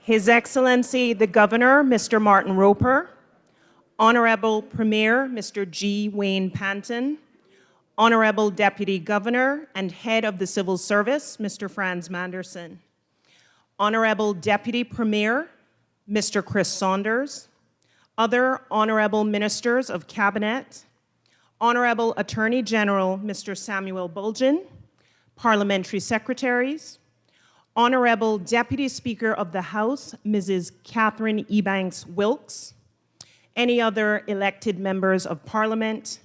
His Excellency the Governor, Mr. Martin Roper, Honorable Premier, Mr. G. Wayne Panton, Honorable Deputy Governor and Head of the Civil Service, Mr. Franz Manderson, Honorable Deputy Premier, Mr. Chris Saunders, other Honorable Ministers of Cabinet, Honorable Attorney General, Mr. Samuel Bulgin, Parliamentary Secretaries, Honorable Deputy Speaker of the House, Mrs. Catherine Ebanks Wilkes, any other elected members of Parliament,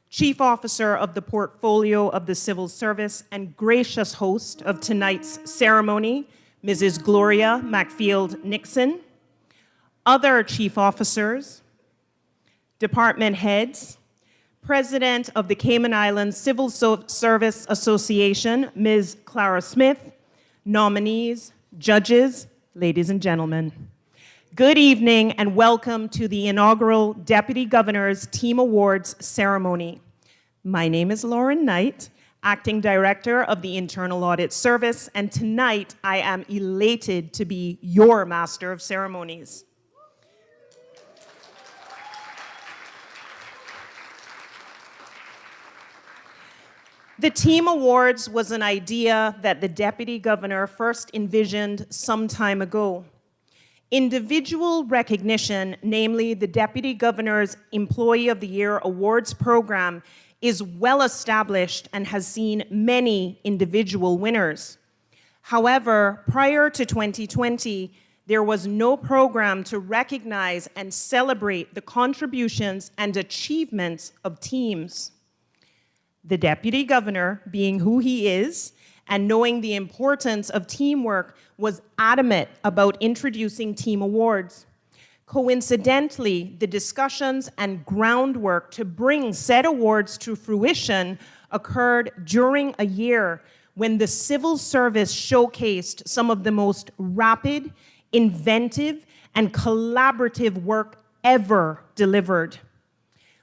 Chief Officer of the Portfolio of the Civil Service and gracious host of tonight's ceremony, Mrs. Gloria Macfield Nixon, other Chief Officers, Department Heads, President of the Cayman Islands Civil Service Association, Ms. Clara Smith, nominees, judges, ladies and gentlemen. Good evening and welcome to the inaugural Deputy Governor's Team Awards ceremony. My name is Lauren Knight, Acting Director of the Internal Audit Service, and tonight I am elated to be your Master of Ceremonies. The Team Awards was an idea that the Deputy Governor first envisioned some time ago. Individual recognition, namely the Deputy Governor's Employee of the Year Awards program, is well established and has seen many individual winners. However, prior to 2020, there was no program to recognize and celebrate the contributions and achievements of teams. The Deputy Governor, being who he is, and knowing the importance of teamwork, was adamant about introducing team awards. Coincidentally, the discussions and groundwork to bring said awards to fruition occurred during a year when the civil service showcased some of the most rapid, inventive, and collaborative work ever delivered.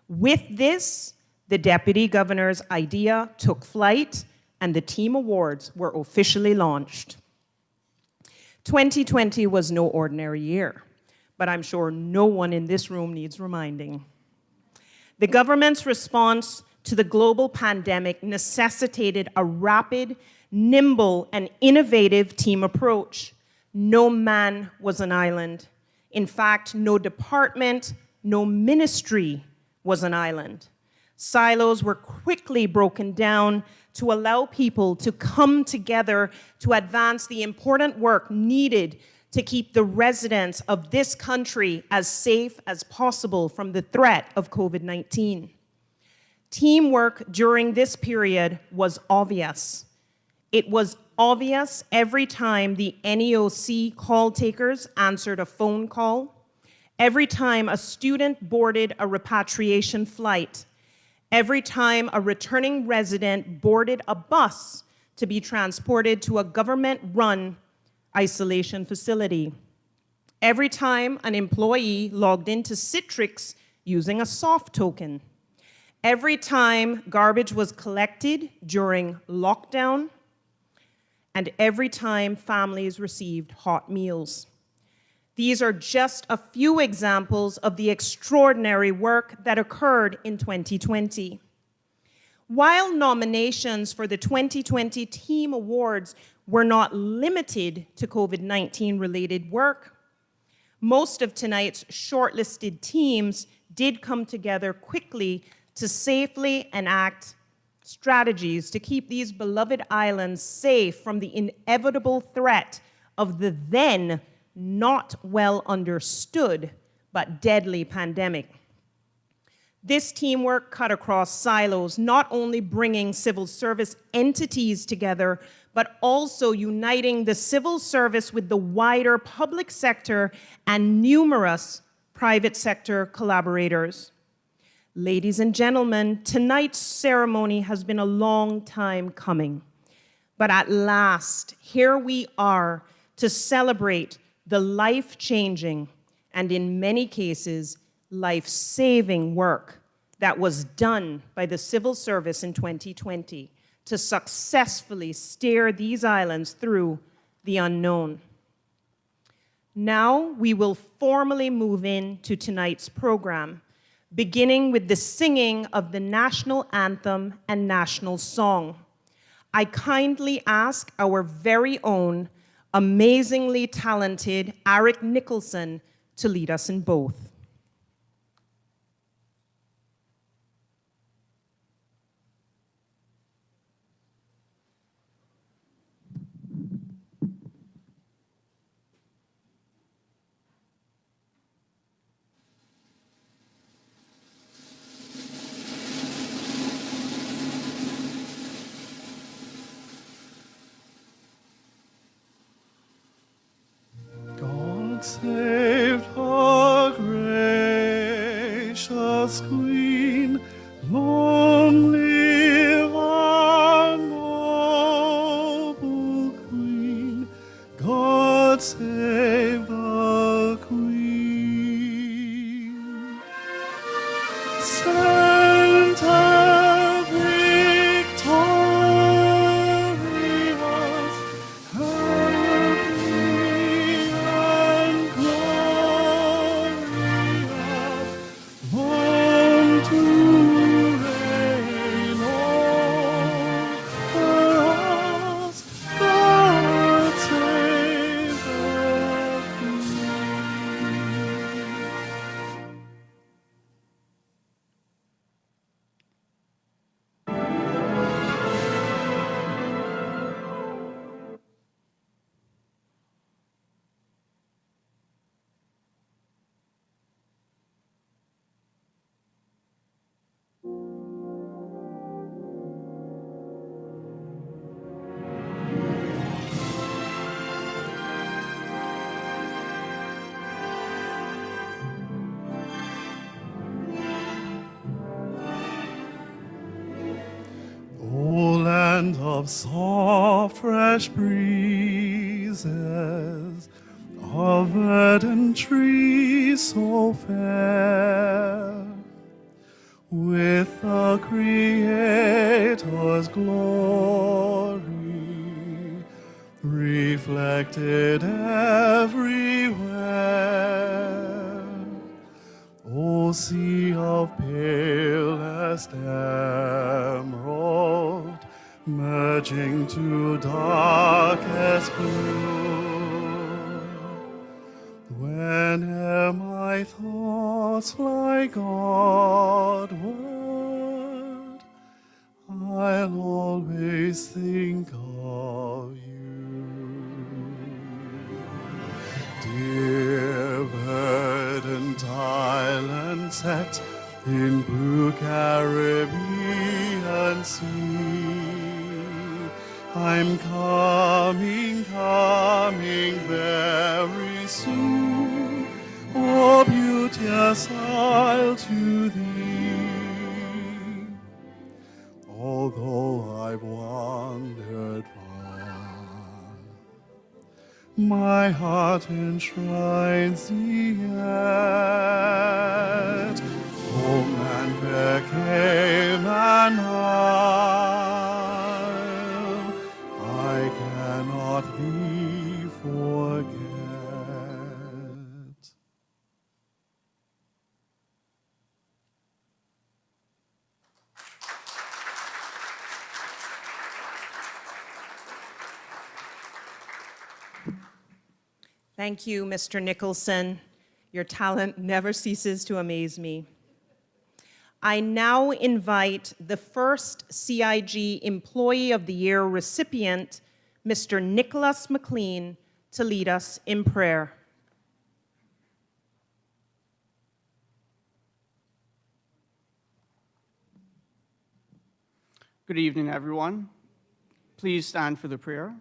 With this, the Deputy Governor's idea took flight and the Team Awards were officially launched. 2020 was no ordinary year, but I'm sure no one in this room needs reminding. The government's response to the global pandemic necessitated a rapid, nimble, and innovative team approach. No man was an island. In fact, no department, no ministry was an island. Silos were quickly broken down to allow people to come together to advance the important work needed to keep the residents of this country as safe as possible from the threat of COVID-19. Teamwork during this period was obvious. It was obvious every time the NEOC call takers answered a phone call, every time a student boarded a repatriation flight, every time a returning resident boarded a bus to be transported to a government-run isolation facility, every time an employee logged into Citrix using a soft token, every time garbage was collected during lockdown, and every time families received hot meals. These are just a few examples of the extraordinary work that occurred in 2020. While nominations for the 2020 Team Awards were not limited to COVID-19 related work, most of tonight's shortlisted teams did come together quickly to safely enact strategies to keep these beloved islands safe from the inevitable threat of the then not well understood but deadly pandemic. This teamwork cut across silos, not only bringing civil service entities together, but also uniting the civil service with the wider public sector and numerous private sector collaborators. Ladies and gentlemen, tonight's ceremony has been a long time coming, but at last, here we are to celebrate the life-changing and in many cases, life-saving work that was done by the civil service in 2020 to successfully steer these islands through the unknown. Now we will formally move into tonight's program, beginning with the singing of the national anthem and national song. I kindly ask our very own, amazingly talented Eric Nicholson to lead us in both. God save our gracious Queen, long live our noble Queen. God save the Queen. Santa victorious, happy and glorious, long to reign over us. God save the Queen. O land of soft, fresh breezes, of verdant trees so fair, with the Creator's glory reflected everywhere. O sea of palest emerald, merging to darkest blue, whene'er my thoughts lie Godward, I'll always think of you. Dear verdant island set in blue Caribbean sea, I'm coming very soon. Oh, beauteous isle, to thee. Although I've wandered far, my heart enshrines thee yet. Home and fair Cayman Isle, I cannot thee forget. Thank you, Mr. Nicholson. Your talent never ceases to amaze me. I now invite the first CIG Employee of the Year recipient, Mr. Nicholas McLean, to lead us in prayer. Good evening, everyone. Please stand for the prayer.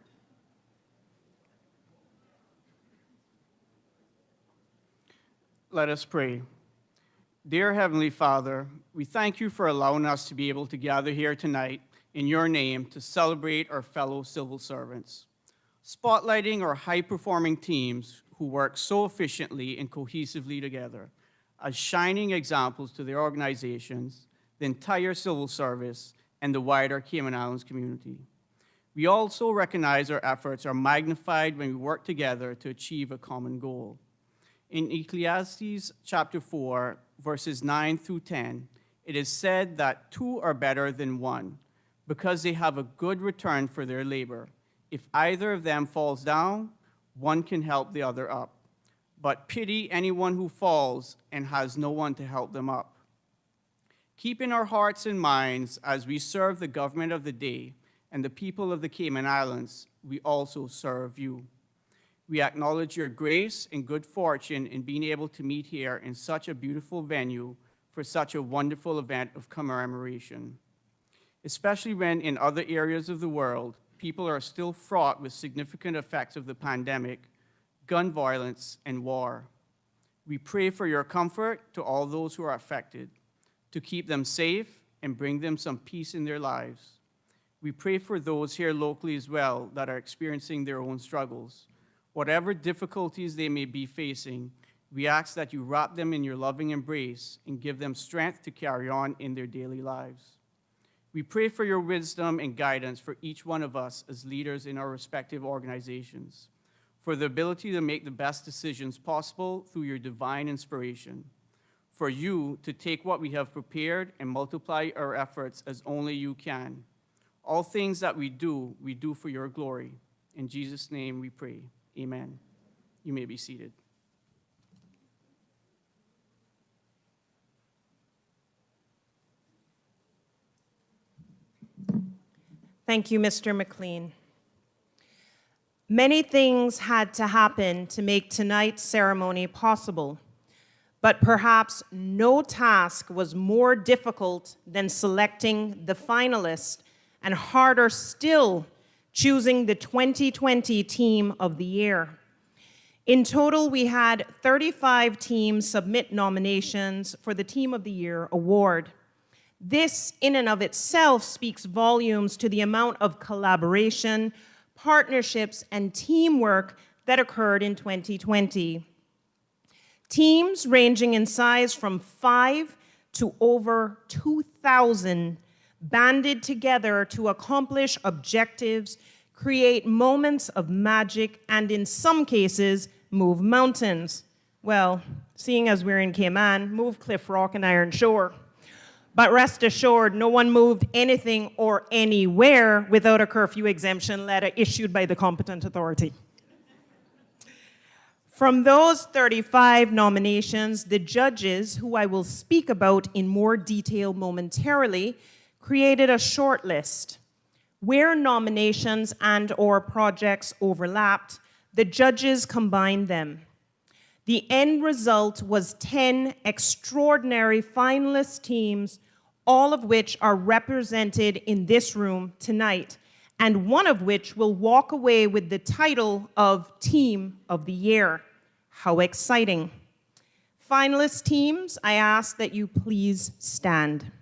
Let us pray. Dear Heavenly Father, we thank you for allowing us to be able to gather here tonight in your name to celebrate our fellow civil servants, spotlighting our high-performing teams who work so efficiently and cohesively together as shining examples to their organizations, the entire civil service, and the wider Cayman Islands community. We also recognize our efforts are magnified when we work together to achieve a common goal. In Ecclesiastes chapter 4, verses 9 through 10, it is said that two are better than one, because they have a good return for their labor. If either of them falls down, one can help the other up. But pity anyone who falls and has no one to help them up. Keep in our hearts and minds as we serve the government of the day and the people of the Cayman Islands, we also serve you. We acknowledge your grace and good fortune in being able to meet here in such a beautiful venue for such a wonderful event of commemoration, especially when in other areas of the world, people are still fraught with significant effects of the pandemic, gun violence, and war. We pray for your comfort to all those who are affected, to keep them safe and bring them some peace in their lives. We pray for those here locally as well that are experiencing their own struggles. Whatever difficulties they may be facing, we ask that you wrap them in your loving embrace and give them strength to carry on in their daily lives. We pray for your wisdom and guidance for each one of us as leaders in our respective organizations, for the ability to make the best decisions possible through your divine inspiration, for you to take what we have prepared and multiply our efforts as only you can. All things that we do for your glory. In Jesus' name we pray. Amen. You may be seated. Thank you, Mr. McLean. Many things had to happen to make tonight's ceremony possible, but perhaps no task was more difficult than selecting the finalists, and harder still, choosing the 2020 Team of the Year. In total, we had 35 teams submit nominations for the Team of the Year award. This, in and of itself, speaks volumes to the amount of collaboration, partnerships, and teamwork that occurred in 2020. Teams ranging in size from 5 to over 2,000 banded together to accomplish objectives, create moments of magic, and in some cases, move mountains. Well, seeing as we're in Cayman, move Cliff Rock and Iron Shore. But rest assured, no one moved anything or anywhere without a curfew exemption letter issued by the competent authority. From those 35 nominations, the judges, who I will speak about in more detail momentarily, created a short list. Where nominations and/or projects overlapped, the judges combined them. The end result was 10 extraordinary finalist teams, all of which are represented in this room tonight, and one of which will walk away with the title of Team of the Year. How exciting. Finalist teams, I ask that you please stand.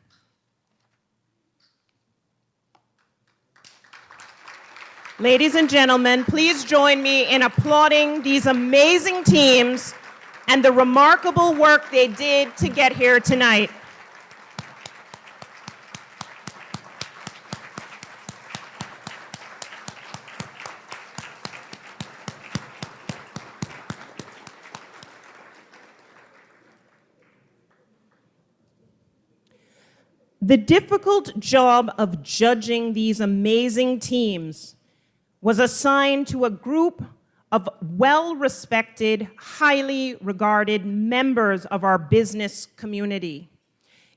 Ladies and gentlemen, please join me in applauding these amazing teams and the remarkable work they did to get here tonight. The difficult job of judging these amazing teams was assigned to a group of well-respected, highly regarded members of our business community.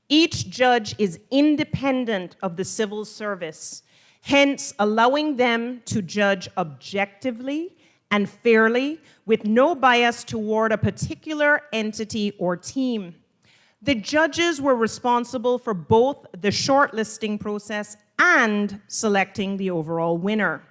Each judge is independent of the civil service, hence allowing them to judge objectively and fairly with no bias toward a particular entity or team. The judges were responsible for both the shortlisting process and selecting the overall winner.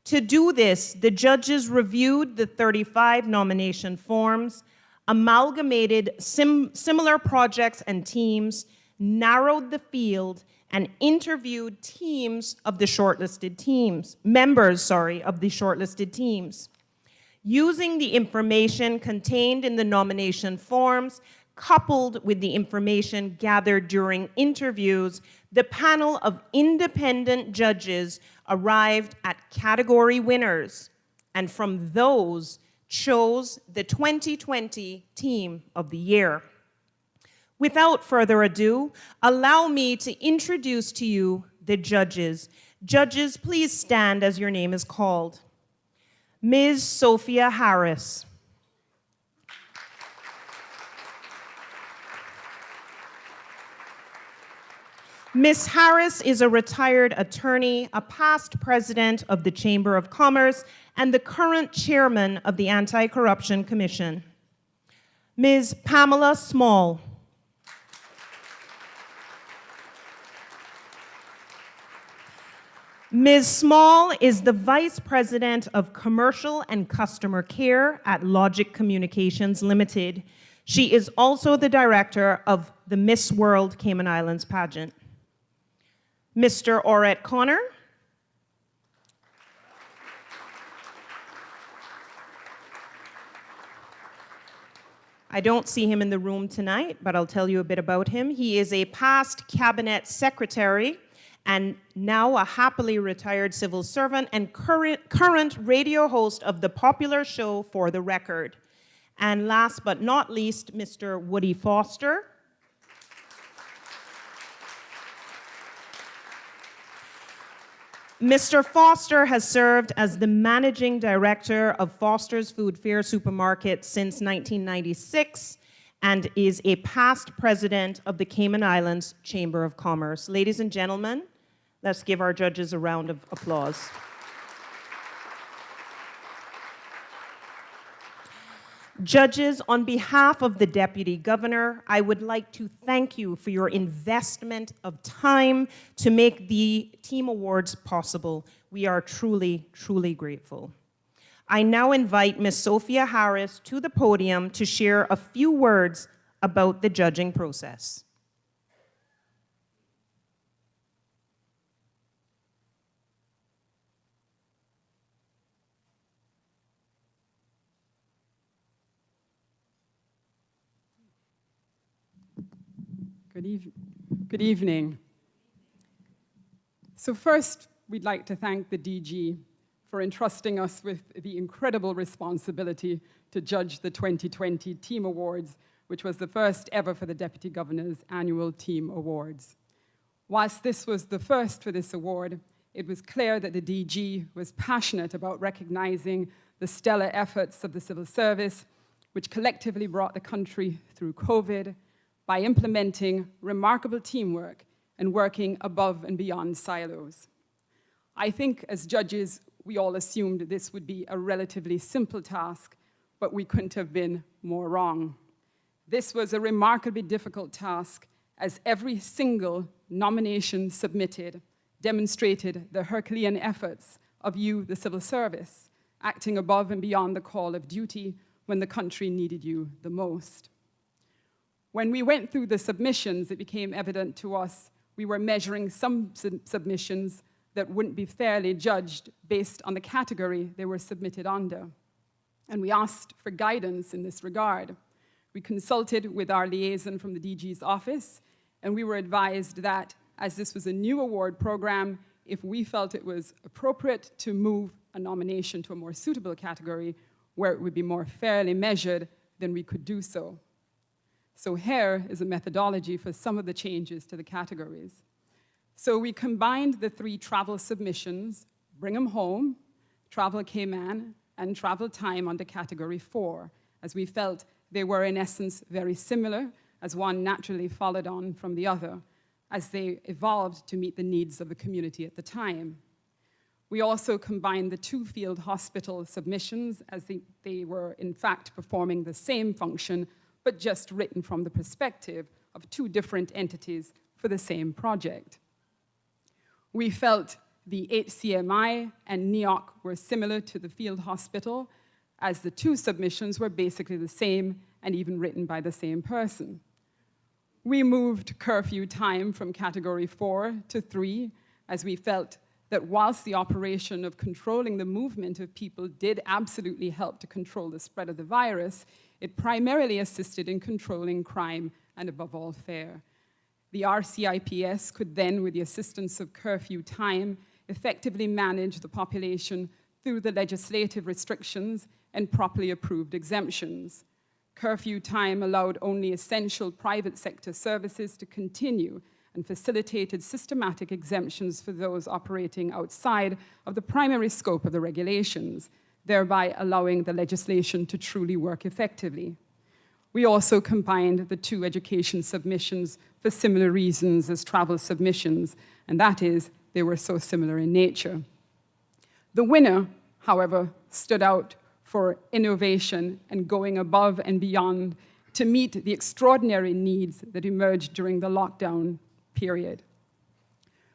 To do this, the judges reviewed the 35 nomination forms, amalgamated similar projects and teams, narrowed the field, and interviewed members of the shortlisted teams. Using the information contained in the nomination forms, coupled with the information gathered during interviews, the panel of independent judges arrived at category winners, and from those chose the 2020 Team of the Year. Without further ado, allow me to introduce to you the judges. Judges, please stand as your name is called. Ms. Sophia Harris. Ms. Harris is a retired attorney, a past president of the Chamber of Commerce, and the current chairman of the Anti-Corruption Commission. Ms. Pamela Small. Ms. Small is the Vice President of Commercial and Customer Care at Logic Communications Limited. She is also the director of the Miss World Cayman Islands pageant. Mr. Orette Connor. I don't see him in the room tonight, but I'll tell you a bit about him. He is a past cabinet secretary and now a happily retired civil servant and current radio host of the popular show For the Record. And last but not least, Mr. Woody Foster. Mr. Foster has served as the managing director of Foster's Food Fair Supermarket since 1996 and is a past president of the Cayman Islands Chamber of Commerce. Ladies and gentlemen, let's give our judges a round of applause. Judges, on behalf of the Deputy Governor, I would like to thank you for your investment of time to make the Team Awards possible. We are truly, truly grateful. I now invite Ms. Sophia Harris to the podium to share a few words about the judging process. Good evening. So first, we'd like to thank the DG for entrusting us with the incredible responsibility to judge the 2020 Team Awards, which was the first ever for the Deputy Governor's annual Team Awards. Whilst this was the first for this award, it was clear that the DG was passionate about recognizing the stellar efforts of the civil service, which collectively brought the country through COVID, by implementing remarkable teamwork and working above and beyond silos. I think as judges, we all assumed this would be a relatively simple task, but we couldn't have been more wrong. This was a remarkably difficult task, as every single nomination submitted demonstrated the Herculean efforts of you, the civil service, acting above and beyond the call of duty when the country needed you the most. When we went through the submissions, it became evident to us we were measuring some submissions that wouldn't be fairly judged based on the category they were submitted under. And we asked for guidance in this regard. We consulted with our liaison from the DG's office, and we were advised that, as this was a new award program, if we felt it was appropriate to move a nomination to a more suitable category where it would be more fairly measured, then we could do so. So here is a methodology for some of the changes to the categories. So we combined the 3 travel submissions, Bring 'em Home, Travel Cayman, and Travel Time under Category 4, as we felt they were in essence very similar, as one naturally followed on from the other, as they evolved to meet the needs of the community at the time. We also combined the 2 field hospital submissions, as they were in fact performing the same function, but just written from the perspective of 2 different entities for the same project. We felt the HCMI and NEOC were similar to the field hospital, as the 2 submissions were basically the same and even written by the same person. We moved curfew time from category 4 to 3, as we felt that whilst the operation of controlling the movement of people did absolutely help to control the spread of the virus, it primarily assisted in controlling crime and, above all, fare. The RCIPS could then, with the assistance of curfew time, effectively manage the population through the legislative restrictions and properly approved exemptions. Curfew time allowed only essential private sector services to continue and facilitated systematic exemptions for those operating outside of the primary scope of the regulations, thereby allowing the legislation to truly work effectively. We also combined the two education submissions for similar reasons as travel submissions, and that is, they were so similar in nature. The winner, however, stood out for innovation and going above and beyond to meet the extraordinary needs that emerged during the lockdown period.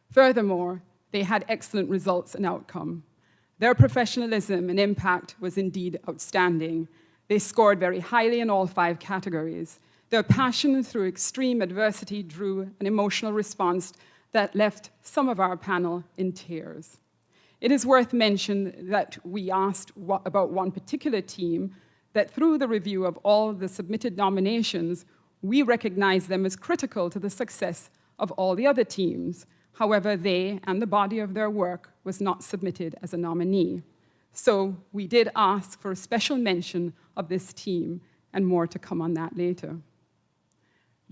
Furthermore, they had excellent results and outcome. Their professionalism and impact was indeed outstanding. They scored very highly in all 5 categories. Their passion through extreme adversity drew an emotional response that left some of our panel in tears. It is worth mentioning that we asked about one particular team that through the review of all the submitted nominations, we recognized them as critical to the success of all the other teams. However, they and the body of their work was not submitted as a nominee. So we did ask for a special mention of this team, and more to come on that later.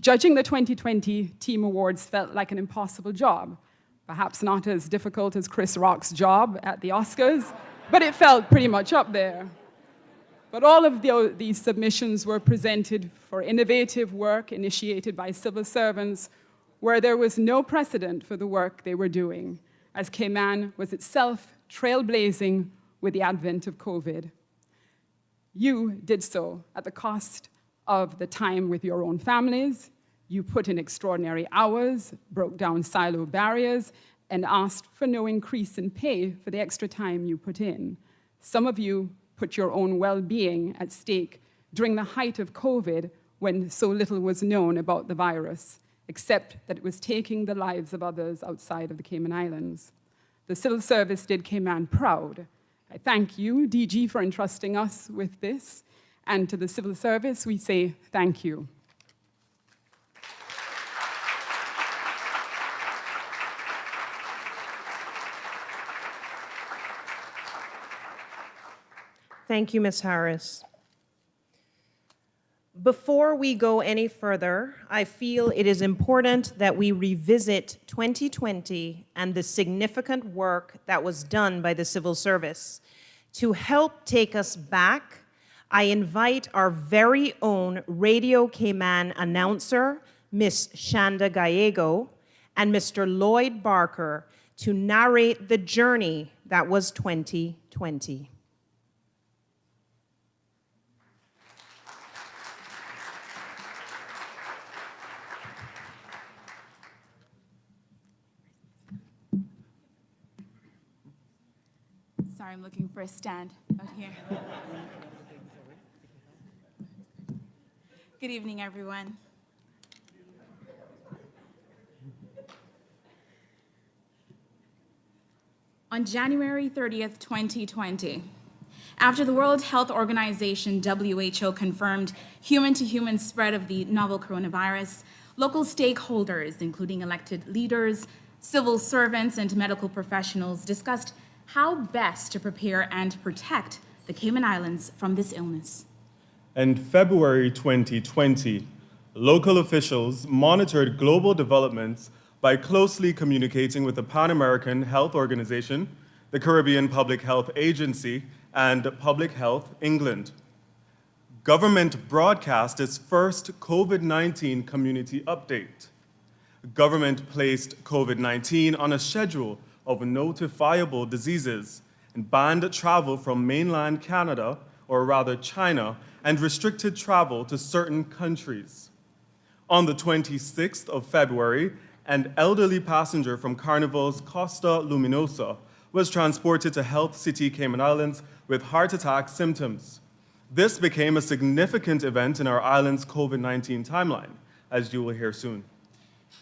Judging the 2020 Team Awards felt like an impossible job. Perhaps not as difficult as Chris Rock's job at the Oscars, but it felt pretty much up there. But all of these submissions were presented for innovative work initiated by civil servants where there was no precedent for the work they were doing, as Cayman was itself trailblazing with the advent of COVID. You did so at the cost of the time with your own families. You put in extraordinary hours, broke down silo barriers, and asked for no increase in pay for the extra time you put in. Some of you put your own well-being at stake during the height of COVID when so little was known about the virus, except that it was taking the lives of others outside of the Cayman Islands. The civil service did Cayman proud. I thank you, DG, for entrusting us with this, and to the civil service, we say thank you. Thank you, Ms. Harris. Before we go any further, I feel it is important that we revisit 2020 and the significant work that was done by the civil service. To help take us back, I invite our very own Radio Cayman announcer, Ms. Shanda Gallego, and Mr. Lloyd Barker to narrate the journey that was 2020. Sorry, I'm looking for a stand out here. Good evening, everyone. On January 30th, 2020, after the World Health Organization, WHO, confirmed human-to-human spread of the novel coronavirus, local stakeholders, including elected leaders, civil servants, and medical professionals, discussed how best to prepare and protect the Cayman Islands from this illness. In February 2020, local officials monitored global developments by closely communicating with the Pan American Health Organization, the Caribbean Public Health Agency, and Public Health England. Government broadcast its first COVID-19 community update. Government placed COVID-19 on a schedule of notifiable diseases and banned travel from mainland Canada, or rather China, and restricted travel to certain countries. On the 26th of February, an elderly passenger from Carnival's Costa Luminosa was transported to Health City, Cayman Islands with heart attack symptoms. This became a significant event in our island's COVID-19 timeline, as you will hear soon.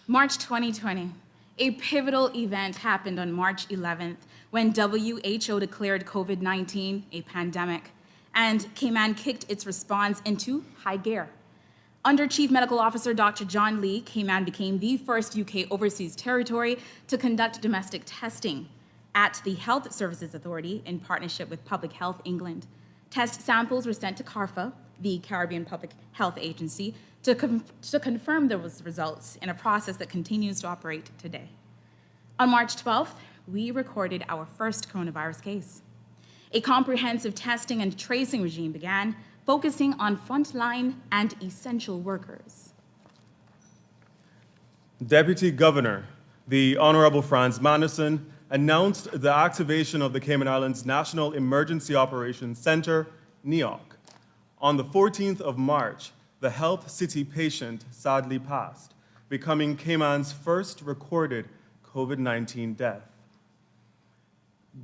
March 2020. A pivotal event happened on March 11th when WHO declared COVID-19 a pandemic, and Cayman kicked its response into high gear. Under Chief Medical Officer Dr. John Lee, Cayman became the first UK overseas territory to conduct domestic testing at the Health Services Authority in partnership with Public Health England. Test samples were sent to CARPHA, the Caribbean Public Health Agency, to confirm those results in a process that continues to operate today. On March 12th, we recorded our first coronavirus case. A comprehensive testing and tracing regime began, focusing on frontline and essential workers. Deputy Governor, the Honorable Franz Manderson, announced the activation of the Cayman Islands National Emergency Operations Center, NEOC. On the 14th of March, the Health City patient sadly passed, becoming Cayman's first recorded COVID-19 death.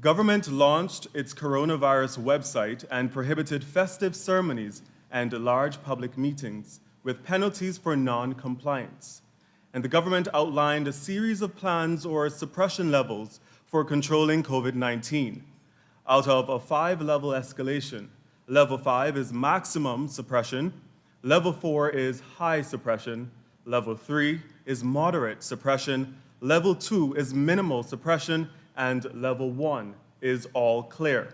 Government launched its coronavirus website and prohibited festive ceremonies and large public meetings with penalties for non-compliance. And the government outlined a series of plans or suppression levels for controlling COVID-19. Out of a 5-level escalation, level 5 is maximum suppression, level 4 is high suppression, level 3 is moderate suppression, level 2 is minimal suppression, and level 1 is all clear.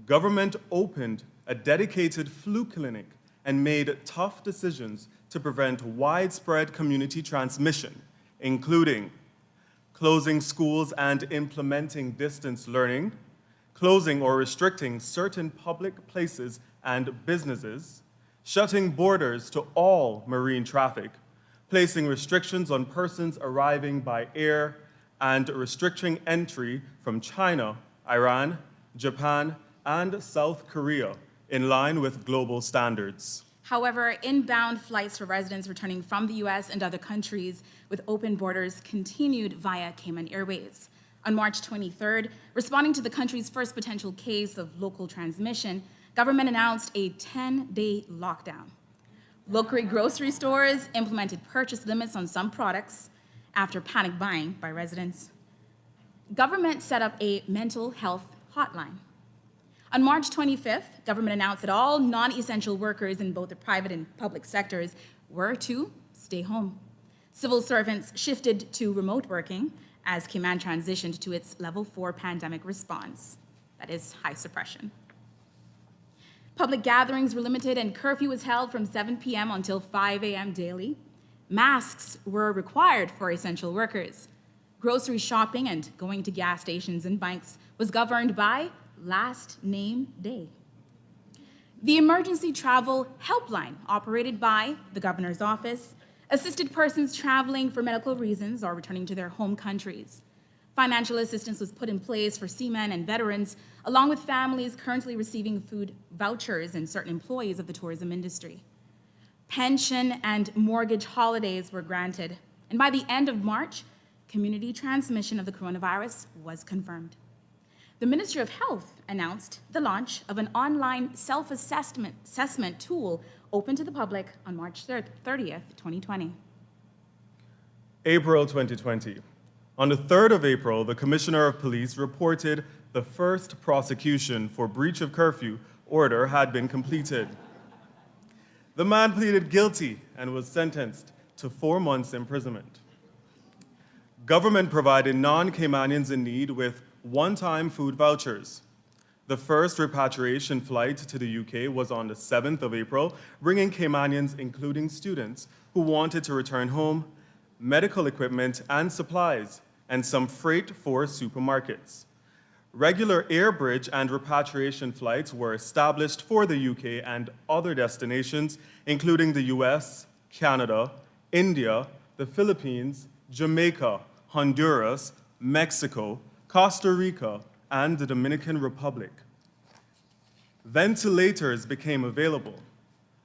Government opened a dedicated flu clinic and made tough decisions to prevent widespread community transmission, including closing schools and implementing distance learning, closing or restricting certain public places and businesses, shutting borders to all marine traffic, placing restrictions on persons arriving by air, and restricting entry from China, Iran, Japan, and South Korea in line with global standards. However, inbound flights for residents returning from the US and other countries with open borders continued via Cayman Airways. On March 23rd, responding to the country's first potential case of local transmission, government announced a 10-day lockdown. Local grocery stores implemented purchase limits on some products after panic buying by residents. Government set up a mental health hotline. On March 25th, government announced that all non-essential workers in both the private and public sectors were to stay home. Civil servants shifted to remote working as Cayman transitioned to its level 4 pandemic response, that is high suppression. Public gatherings were limited and curfew was held from 7 p.m. until 5 a.m. daily. Masks were required for essential workers. Grocery shopping and going to gas stations and banks was governed by last name day. The emergency travel helpline operated by the governor's office assisted persons traveling for medical reasons or returning to their home countries. Financial assistance was put in place for seamen and veterans, along with families currently receiving food vouchers and certain employees of the tourism industry. Pension and mortgage holidays were granted, and by the end of March, community transmission of the coronavirus was confirmed. The Ministry of Health announced the launch of an online self-assessment tool open to the public on March 30th, 2020. April 2020. On the 3rd of April, the Commissioner of Police reported the first prosecution for breach of curfew order had been completed. The man pleaded guilty and was sentenced to 4 months imprisonment. Government provided non-Caymanians in need with one-time food vouchers. The first repatriation flight to the UK was on the 7th of April, bringing Caymanians, including students, who wanted to return home, medical equipment and supplies, and some freight for supermarkets. Regular air bridge and repatriation flights were established for the UK and other destinations, including the US, Canada, India, the Philippines, Jamaica, Honduras, Mexico, Costa Rica, and the Dominican Republic. Ventilators became available.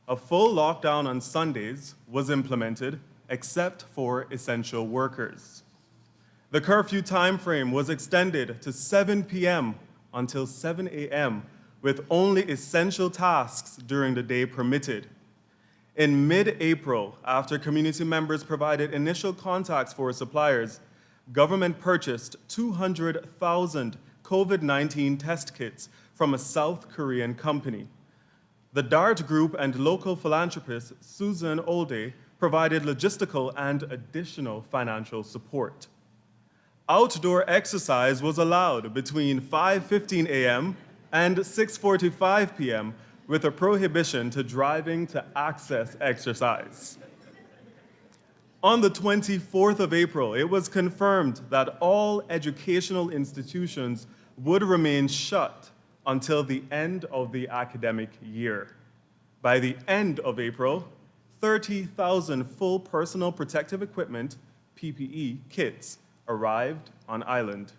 A full lockdown on Sundays was implemented, except for essential workers. The curfew timeframe was extended to 7 p.m. until 7 a.m., with only essential tasks during the day permitted. In mid-April, after community members provided initial contacts for suppliers, government purchased 200,000 COVID-19 test kits from a South Korean company. The DART group and local philanthropist Susan Olde provided logistical and additional financial support. Outdoor exercise was allowed between 5:15 a.m. and 6:45 p.m. with a prohibition to driving to access exercise. On the 24th of April, it was confirmed that all educational institutions would remain shut until the end of the academic year. By the end of April, 30,000 full personal protective equipment, PPE, kits arrived on island.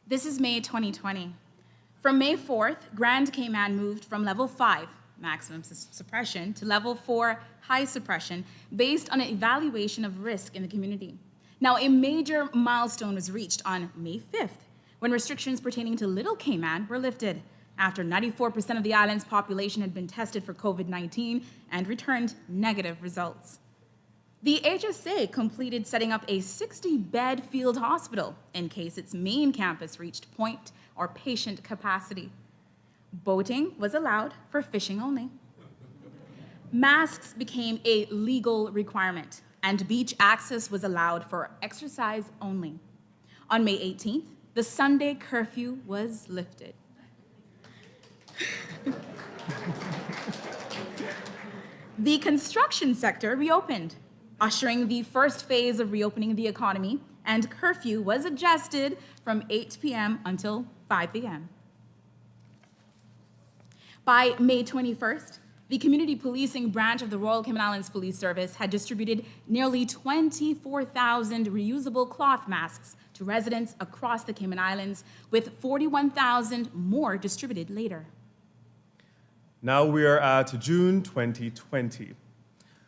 This is May 2020. From May 4th, Grand Cayman moved from level 5, maximum suppression, to level 4, high suppression, based on an evaluation of risk in the community. Now, a major milestone was reached on May 5th, when restrictions pertaining to Little Cayman were lifted, after 94% of the island's population had been tested for COVID-19 and returned negative results. The HSA completed setting up a 60-bed field hospital in case its main campus reached point or patient capacity. Boating was allowed for fishing only. Masks became a legal requirement, and beach access was allowed for exercise only. On May 18th, the Sunday curfew was lifted. The construction sector reopened, ushering the first phase of reopening the economy, and curfew was adjusted from 8 p.m. until 5 p.m. By May 21st, the community policing branch of the Royal Cayman Islands Police Service had distributed nearly 24,000 reusable cloth masks to residents across the Cayman Islands, with 41,000 more distributed later. Now we are at June 2020.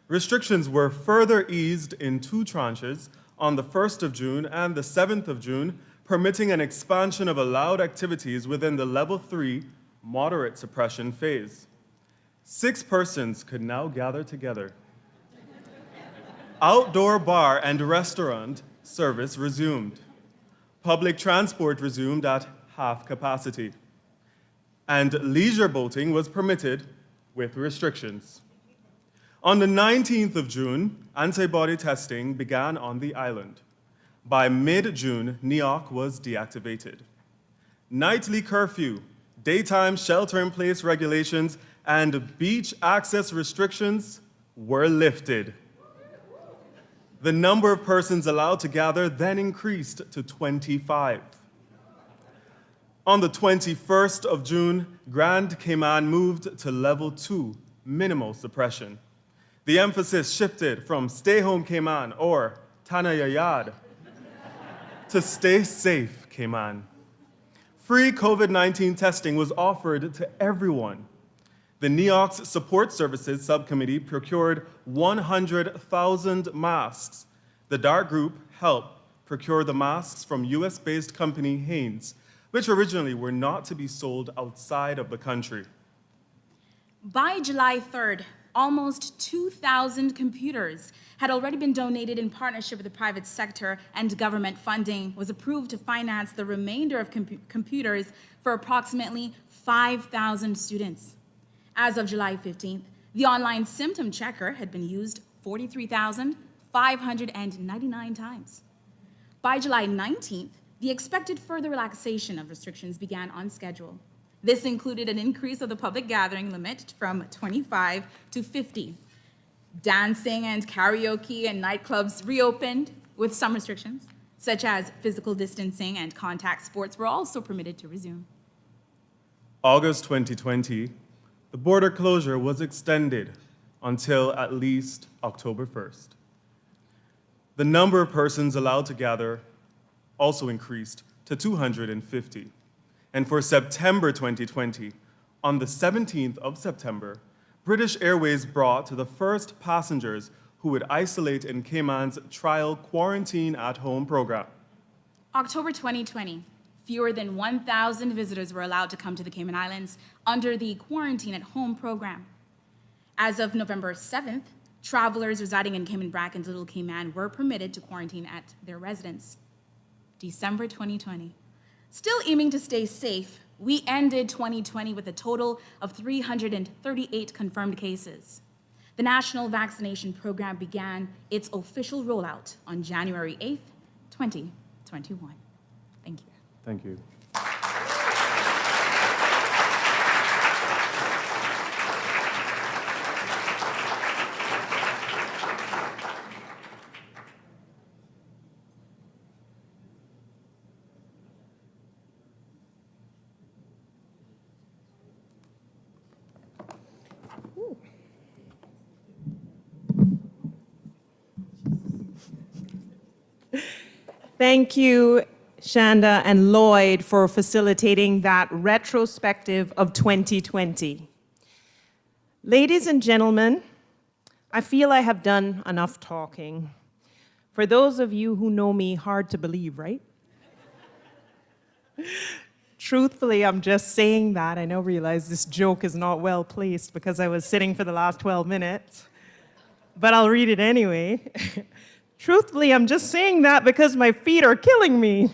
Restrictions were further eased in 2 tranches on the 1st of June and the 7th of June, permitting an expansion of allowed activities within the level 3 moderate suppression phase. 6 persons could now gather together. Outdoor bar and restaurant service resumed. Public transport resumed at half capacity. And leisure boating was permitted with restrictions. On the 19th of June, antibody testing began on the island. By mid-June, NEOC was deactivated. Nightly curfew, daytime shelter-in-place regulations, and beach access restrictions were lifted. The number of persons allowed to gather then increased to 25. On the 21st of June, Grand Cayman moved to level 2, minimal suppression. The emphasis shifted from stay home Cayman, or Tanayayad, to stay safe Cayman. Free COVID-19 testing was offered to everyone. The NEOC's Support Services Subcommittee procured 100,000 masks. The DART group helped procure the masks from US-based company Hanes, which originally were not to be sold outside of the country. By July 3rd, almost 2,000 computers had already been donated in partnership with the private sector, and government funding was approved to finance the remainder of computers for approximately 5,000 students. As of July 15th, the online symptom checker had been used 43,599 times. By July 19th, the expected further relaxation of restrictions began on schedule. This included an increase of the public gathering limit from 25 to 50. Dancing and karaoke and nightclubs reopened with some restrictions, such as physical distancing, and contact sports were also permitted to resume. August 2020, the border closure was extended until at least October 1st. The number of persons allowed to gather also increased to 250. And for September 2020, on the 17th of September, British Airways brought the first passengers who would isolate in Cayman's trial quarantine at home program. October 2020, fewer than 1,000 visitors were allowed to come to the Cayman Islands under the quarantine at home program. As of November 7th, travelers residing in Cayman Brac and Little Cayman were permitted to quarantine at their residence. December 2020. Still aiming to stay safe, we ended 2020 with a total of 338 confirmed cases. The national vaccination program began its official rollout on January 8th, 2021. Thank you. Thank you. Thank you, Shanda and Lloyd, for facilitating that retrospective of 2020. Ladies and gentlemen, I feel I have done enough talking. For those of you who know me, hard to believe, right? Truthfully, I'm just saying that. I now realize this joke is not well placed because I was sitting for the last 12 minutes, but I'll read it anyway. Truthfully, I'm just saying that because my feet are killing me.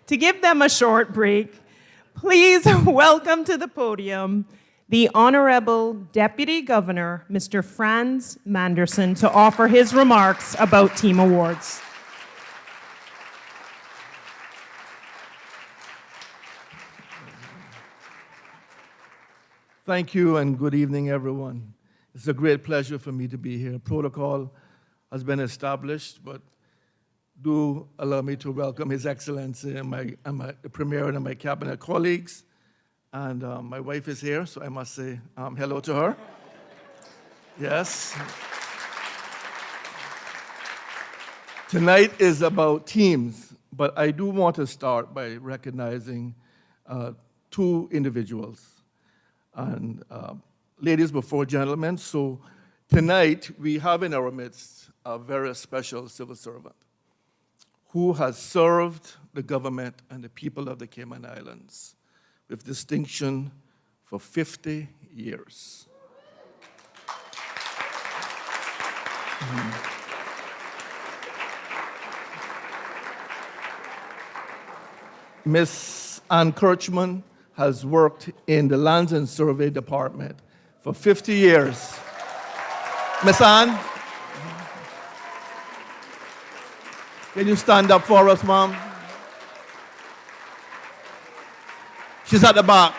To give them a short break, please welcome to the podium the Honorable Deputy Governor, Mr. Franz Manderson, to offer his remarks about Team Awards. Thank you and good evening, everyone. It's a great pleasure for me to be here. Protocol has been established, but do allow me to welcome His Excellency and the Premier and my cabinet colleagues. And my wife is here, so I must say hello to her. Yes. Tonight is about teams, but I do want to start by recognizing two individuals. And ladies before gentlemen, so tonight we have in our midst a very special civil servant who has served the government and the people of the Cayman Islands with distinction for 50 years. Miss Ann Kirchman has worked in the Lands and Survey Department for 50 years. Miss Ann, can you stand up for us, Mom? She's at the back.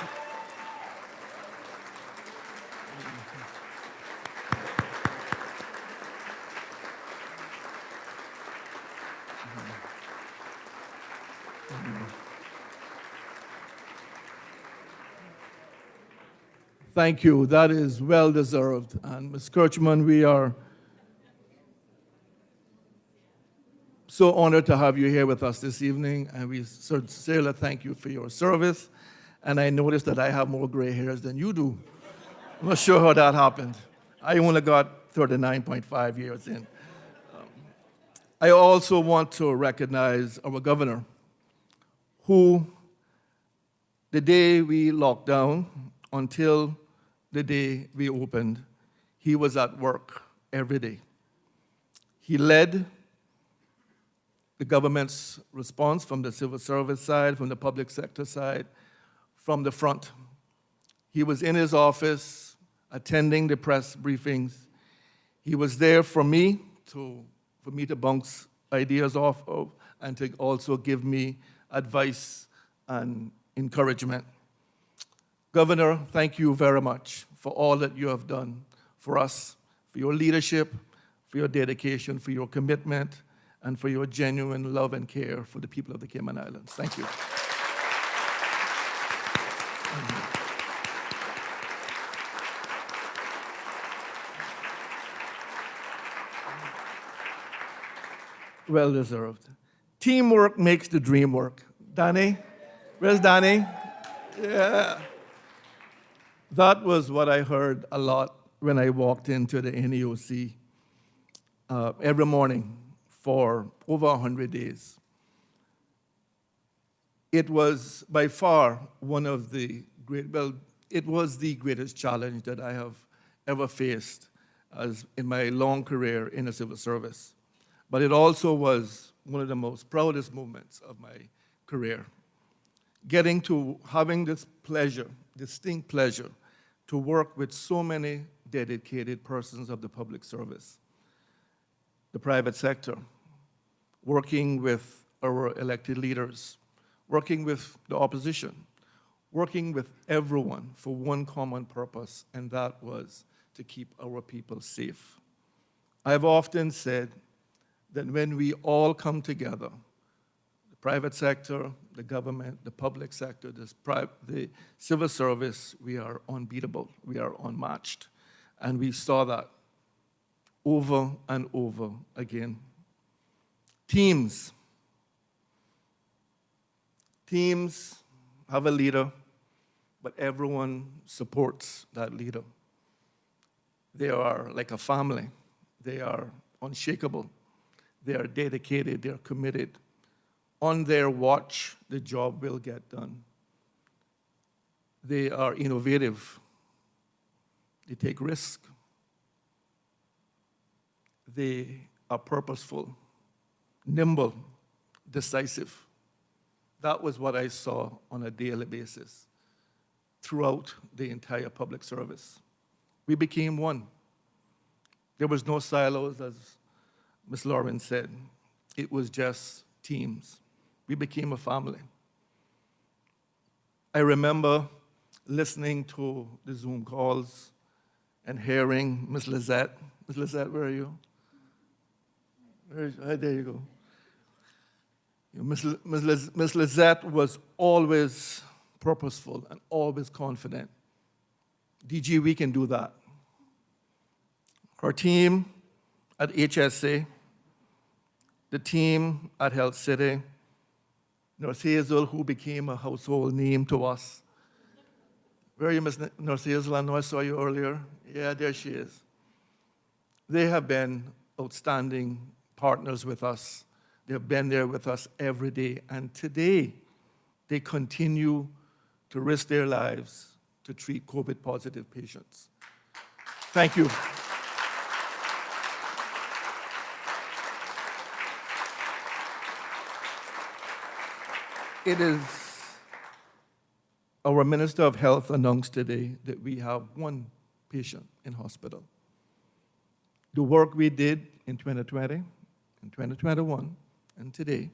Thank you. That is well deserved. And Ms. Kirchman, we are so honored to have you here with us this evening, and we sincerely thank you for your service. And I noticed that I have more gray hairs than you do. I'm not sure how that happened. I only got 39.5 years in. I also want to recognize our governor, who the day we locked down until the day we opened, he was at work every day. He led the government's response from the civil service side, from the public sector side, from the front. He was in his office attending the press briefings. He was there for me to bounce ideas off of and to also give me advice and encouragement. Governor, thank you very much for all that you have done for us, for your leadership, for your dedication, for your commitment, and for your genuine love and care for the people of the Cayman Islands. Thank you. Well deserved. Teamwork makes the dream work. Danny? Where's Danny? Yeah. That was what I heard a lot when I walked into the NEOC every morning for over 100 days. It was by far one of the it was the greatest challenge that I have ever faced as in my long career in the civil service. But it also was one of the most proudest moments of my career. getting to having this pleasure, distinct pleasure, to work with so many dedicated persons of the public service, the private sector, working with our elected leaders, working with the opposition, working with everyone for one common purpose, and that was to keep our people safe. I've often said that when we all come together, the private sector, the government, the public sector, the civil service, we are unbeatable, we are unmatched. And we saw that over and over again. Teams have a leader, but everyone supports that leader. They are like a family. They are unshakable. They are dedicated. They are committed. On their watch, the job will get done. They are innovative. They take risks. They are purposeful, nimble, decisive. That was what I saw on a daily basis throughout the entire public service. We became one. There was no silos, as Ms. Lauren said. It was just teams. We became a family. I remember listening to the Zoom calls and hearing Ms. Lizette. Ms. Lizette, where are you? There you go. Ms. Lizette was always purposeful and always confident. DG, we can do that. Her team at HSA, the team at Health City, Nurse Hazel, who became a household name to us. Where are you, Ms. Nurse Hazel? I know I saw you earlier. Yeah, there she is. They have been outstanding partners with us. They've been there with us every day. And today, they continue to risk their lives to treat COVID-positive patients. Thank you. It is our Minister of Health announced today that we have one patient in hospital. The work we did in 2020, in 2021, and today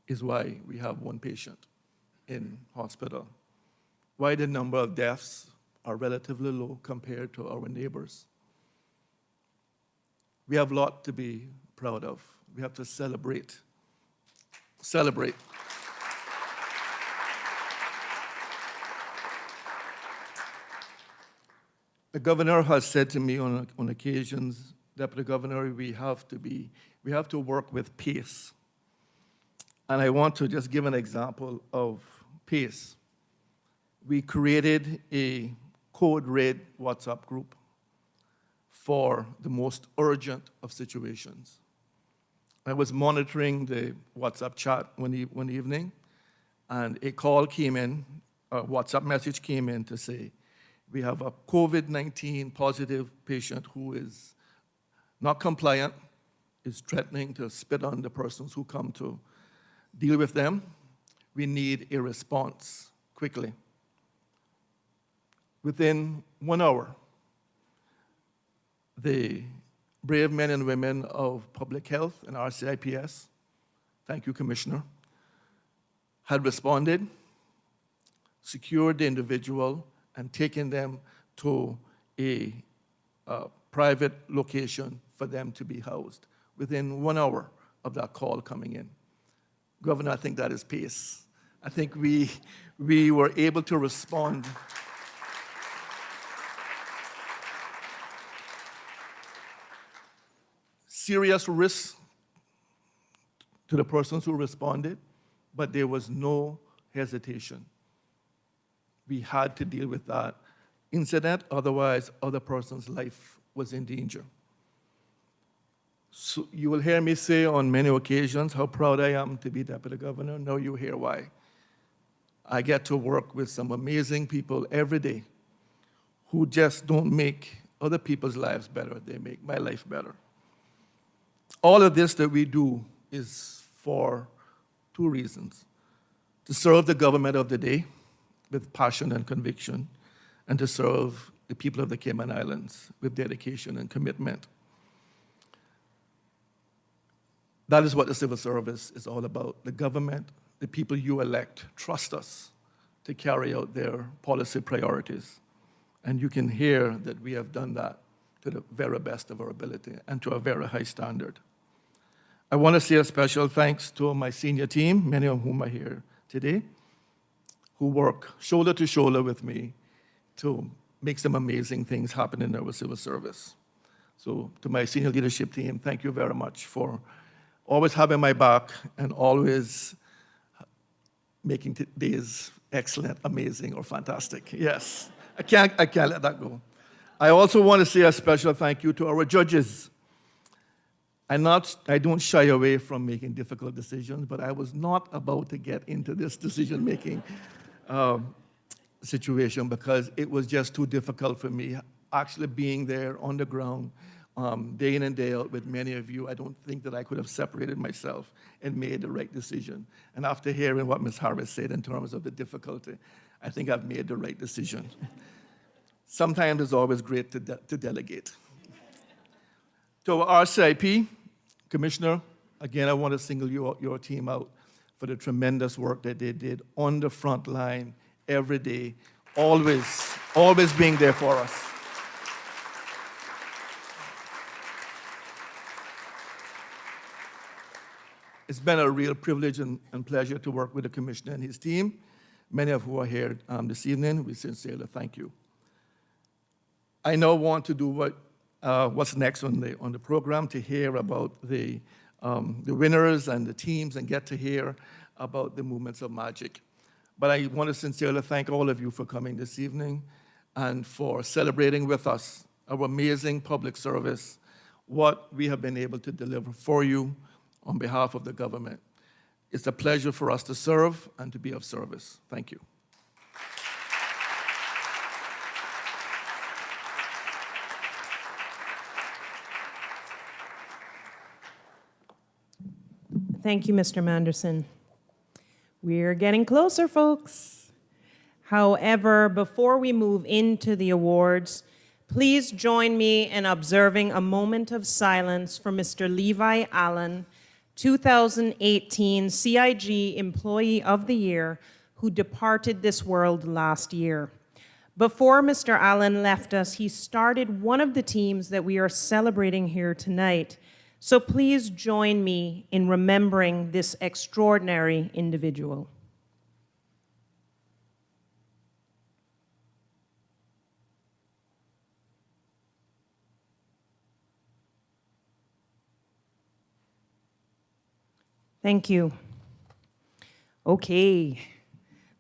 is why we have one patient in hospital. Why the number of deaths are relatively low compared to our neighbors. We have a lot to be proud of. We have to celebrate. Celebrate. The governor has said to me on occasions, Deputy Governor, we have to work with pace. And I want to just give an example of pace. We created a code red WhatsApp group for the most urgent of situations. I was monitoring the WhatsApp chat one evening, and a call came in, a WhatsApp message came in to say, we have a COVID-19 positive patient who is not compliant, is threatening to spit on the persons who come to deal with them. We need a response quickly. Within 1 hour, the brave men and women of public health and RCIPS, thank you, Commissioner, had responded, secured the individual, and taken them to a private location for them to be housed within 1 hour of that call coming in. Governor, I think that is pace. I think we were able to respond. Serious risk to the persons who responded, but there was no hesitation. We had to deal with that incident, otherwise other person's life was in danger. So you will hear me say on many occasions how proud I am to be Deputy Governor. Now you hear why. I get to work with some amazing people every day who just don't make other people's lives better, they make my life better. All of this that we do is for two reasons. to serve the government of the day with passion and conviction, and to serve the people of the Cayman Islands with dedication and commitment. That is what the civil service is all about. The government, the people you elect, trust us to carry out their policy priorities. And you can hear that we have done that to the very best of our ability and to a very high standard. I want to say a special thanks to my senior team, many of whom are here today, who work shoulder to shoulder with me to make some amazing things happen in our civil service. So to my senior leadership team, thank you very much for always having my back and always making days excellent, amazing, or fantastic. Yes, I can't let that go. I also want to say a special thank you to our judges. I don't shy away from making difficult decisions, but I was not about to get into this decision-making situation because it was just too difficult for me. Actually being there on the ground, day in and day out with many of you, I don't think that I could have separated myself and made the right decision. And after hearing what Ms. Harris said in terms of the difficulty, I think I've made the right decision. Sometimes it's always great to delegate. To our RCIP, Commissioner, again, I want to single your team out for the tremendous work that they did on the front line every day, always being there for us. It's been a real privilege and pleasure to work with the Commissioner and his team, many of who are here this evening. We sincerely thank you. I now want to do what's next on the program, to hear about the winners and the teams and get to hear about the movements of magic. But I want to sincerely thank all of you for coming this evening and for celebrating with us our amazing public service, what we have been able to deliver for you on behalf of the government. It's a pleasure for us to serve and to be of service. Thank you. Thank you, Mr. Manderson. We're getting closer, folks. However, before we move into the awards, please join me in observing a moment of silence for Mr. Levi Allen, 2018 CIG Employee of the Year, who departed this world last year. Before Mr. Allen left us, he started one of the teams that we are celebrating here tonight. So please join me in remembering this extraordinary individual. Thank you. Okay,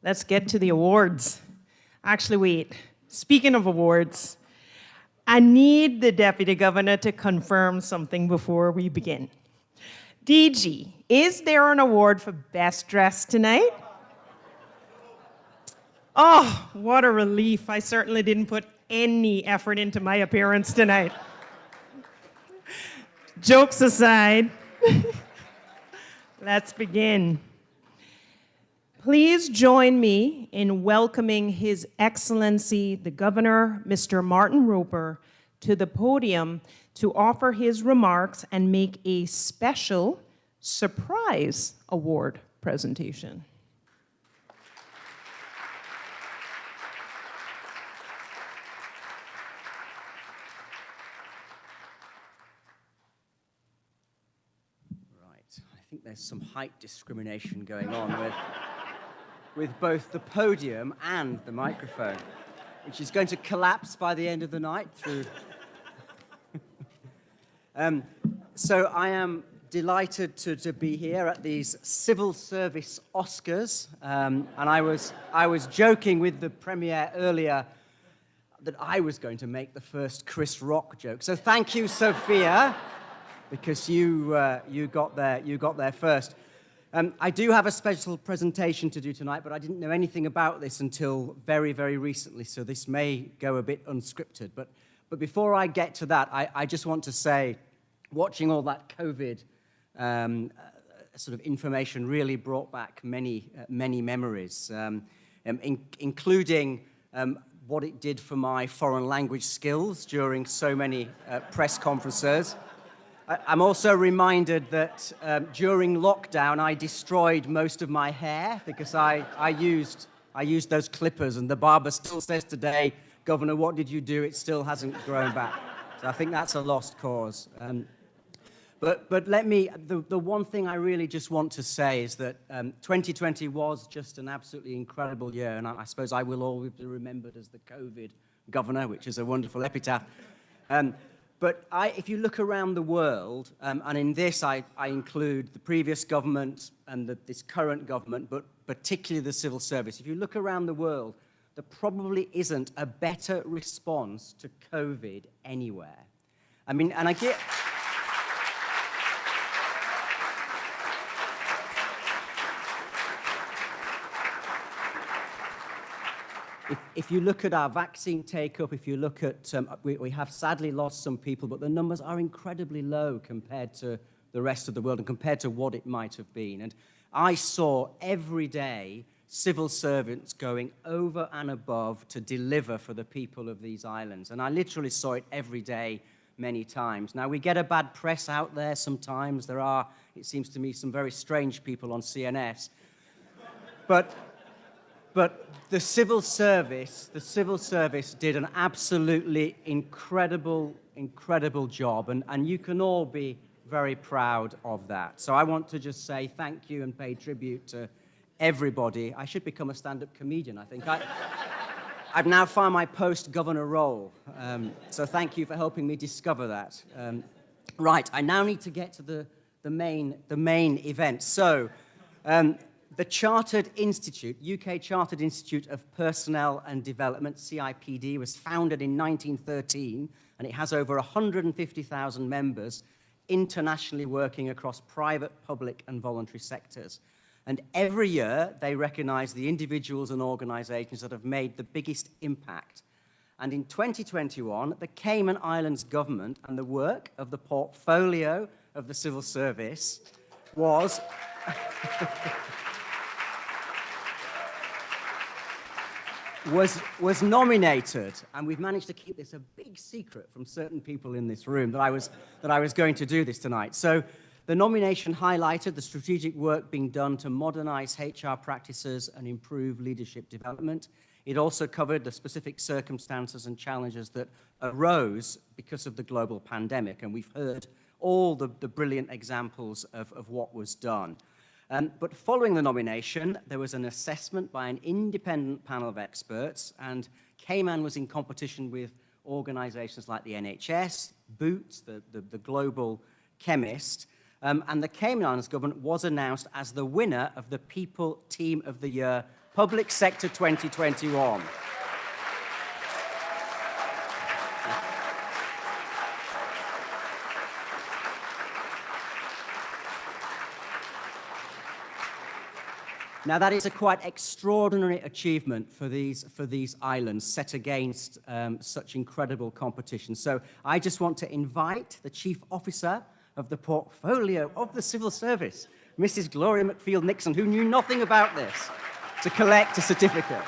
let's get to the awards. Actually, wait, speaking of awards, I need the Deputy Governor to confirm something before we begin. DG, is there an award for Best Dressed tonight? Oh, what a relief. I certainly didn't put any effort into my appearance tonight. Jokes aside, let's begin. Please join me in welcoming His Excellency, the Governor, Mr. Martin Roper, to the podium to offer his remarks and make a special surprise award presentation. Right, I think there's some height discrimination going on with both the podium and the microphone, which is going to collapse by the end of the night through. So I am delighted to be here at these Civil Service Oscars, and I was joking with the Premier earlier that I was going to make the first Chris Rock joke. So thank you, Sophia, because you got there first. I do have a special presentation to do tonight, but I didn't know anything about this until very, very recently, so this may go a bit unscripted. But before I get to that, I just want to say, watching all that COVID sort of information really brought back many memories, including what it did for my foreign language skills during so many press conferences. I'm also reminded that during lockdown, I destroyed most of my hair because I used those clippers, and the barber still says today, "Governor, what did you do? It still hasn't grown back." So I think that's a lost cause. But let me, the one thing I really just want to say is that 2020 was just an absolutely incredible year, and I suppose I will always be remembered as the COVID governor, which is a wonderful epitaph. But if you look around the world, and in this I include the previous government and this current government, but particularly the civil service, if you look around the world, there probably isn't a better response to COVID anywhere. I mean, and I get... If you look at our vaccine take-up, if you look at, we have sadly lost some people, but the numbers are incredibly low compared to the rest of the world and compared to what it might have been. And I saw every day civil servants going over and above to deliver for the people of these islands. And I literally saw it every day, many times. Now, we get a bad press out there sometimes. There are, it seems to me, some very strange people on CNS. But the civil service did an absolutely incredible job, and you can all be very proud of that. So I want to just say thank you and pay tribute to everybody. I should become a stand-up comedian, I think. I've now found my post-governor role, so thank you for helping me discover that. Right, I now need to get to the main event. So, the Chartered Institute, UK Chartered Institute of Personnel and Development, CIPD, was founded in 1913, and it has over 150,000 members internationally working across private, public, and voluntary sectors. And every year, they recognize the individuals and organizations that have made the biggest impact. And in 2021, the Cayman Islands government and the work of the portfolio of the civil service was... was nominated, and we've managed to keep this a big secret from certain people in this room that I was going to do this tonight. So the nomination highlighted the strategic work being done to modernize HR practices and improve leadership development. It also covered the specific circumstances and challenges that arose because of the global pandemic, and we've heard all the brilliant examples of what was done. But following the nomination, there was an assessment by an independent panel of experts, and Cayman was in competition with organizations like the NHS, Boots, the global chemist, and the Cayman Islands government was announced as the winner of the People Team of the Year, Public Sector 2021. Now, that is a quite extraordinary achievement for these islands set against such incredible competition. So I just want to invite the Chief Officer of the portfolio of the Civil Service, Mrs. Gloria McField-Nixon, who knew nothing about this, to collect a certificate.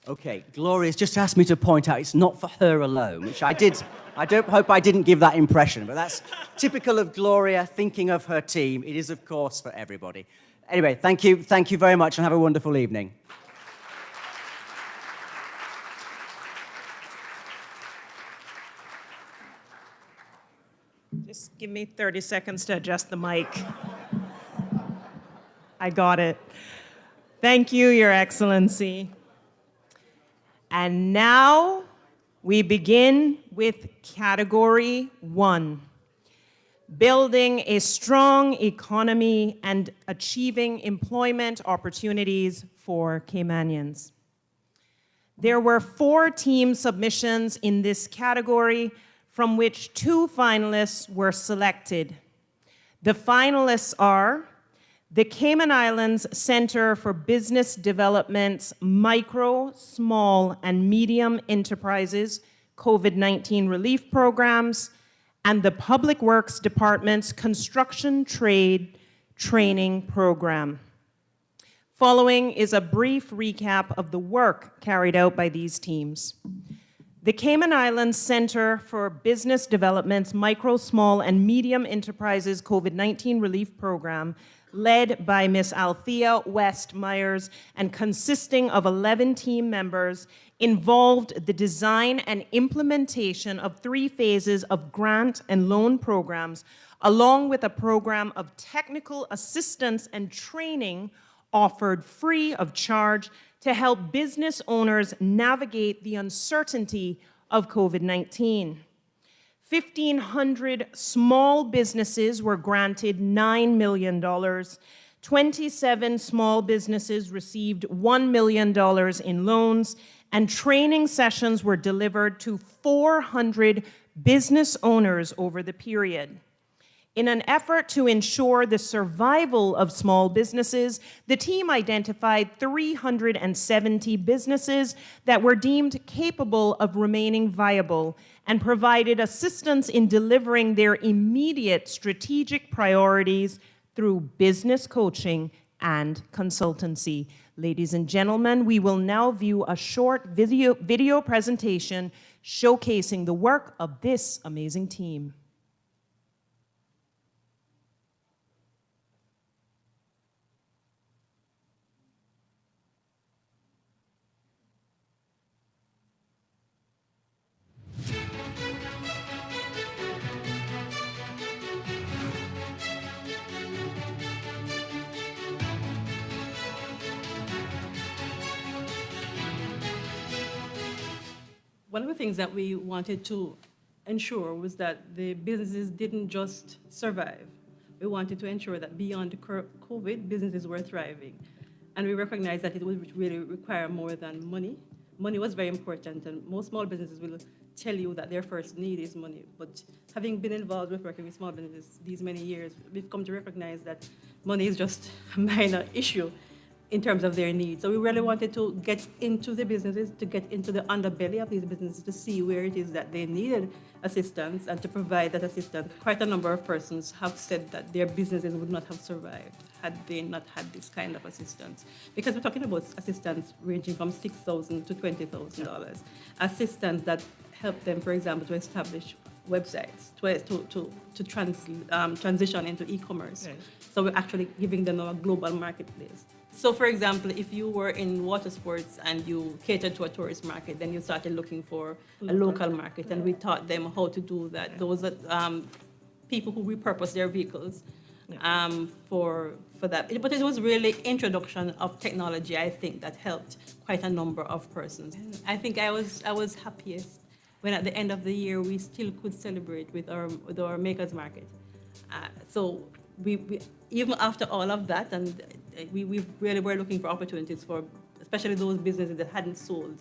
Okay, Gloria's just asked me to point out it's not for her alone, which I did. I hope I didn't give that impression, but that's typical of Gloria thinking of her team. It is, of course, for everybody. Anyway, thank you very much, and have a wonderful evening. Just give me 30 seconds to adjust the mic. I got it. Thank you, Your Excellency. And now we begin with Category 1, building a strong economy and achieving employment opportunities for Caymanians. There were 4 team submissions in this category, from which 2 finalists were selected. The finalists are the Cayman Islands Center for Business Development's Micro, Small, and Medium Enterprises COVID-19 Relief Programs, and the Public Works Department's Construction Trade Training Program. Following is a brief recap of the work carried out by these teams. The Cayman Islands Center for Business Development's Micro, Small, and Medium Enterprises COVID-19 Relief Program, led by Ms. Althea West Myers and consisting of 11 team members, involved the design and implementation of 3 phases of grant and loan programs, along with a program of technical assistance and training offered free of charge to help business owners navigate the uncertainty of COVID-19. 1,500 small businesses were granted $9 million. 27 small businesses received $1 million in loans, and training sessions were delivered to 400 business owners over the period. In an effort to ensure the survival of small businesses, the team identified 370 businesses that were deemed capable of remaining viable and provided assistance in delivering their immediate strategic priorities through business coaching and consultancy. Ladies and gentlemen, we will now view a short video presentation showcasing the work of this amazing team. One of the things that we wanted to ensure was that the businesses didn't just survive. We wanted to ensure that beyond COVID, businesses were thriving. And we recognized that it would really require more than money. Money was very important, and most small businesses will tell you that their first need is money. But having been involved with working with small businesses these many years, we've come to recognize that money is just a minor issue in terms of their needs. So we really wanted to get into the businesses, to get into the underbelly of these businesses, to see where it is that they needed assistance and to provide that assistance. Quite a number of persons have said that their businesses would not have survived had they not had this kind of assistance. Because we're talking about assistance ranging from $6,000 to $20,000. Assistance that helped them, for example, to establish websites, to transition into e-commerce. Yes. So we're actually giving them a global marketplace. So, for example, if you were in water sports and you catered to a tourist market, then you started looking for a local market, and we taught them how to do that. Those are people who repurpose their vehicles for that. But it was really introduction of technology, I think, that helped quite a number of persons. I think I was happiest when at the end of the year we still could celebrate with our Makers Market. So we even after all of that, and we really were looking for opportunities for especially those businesses that hadn't sold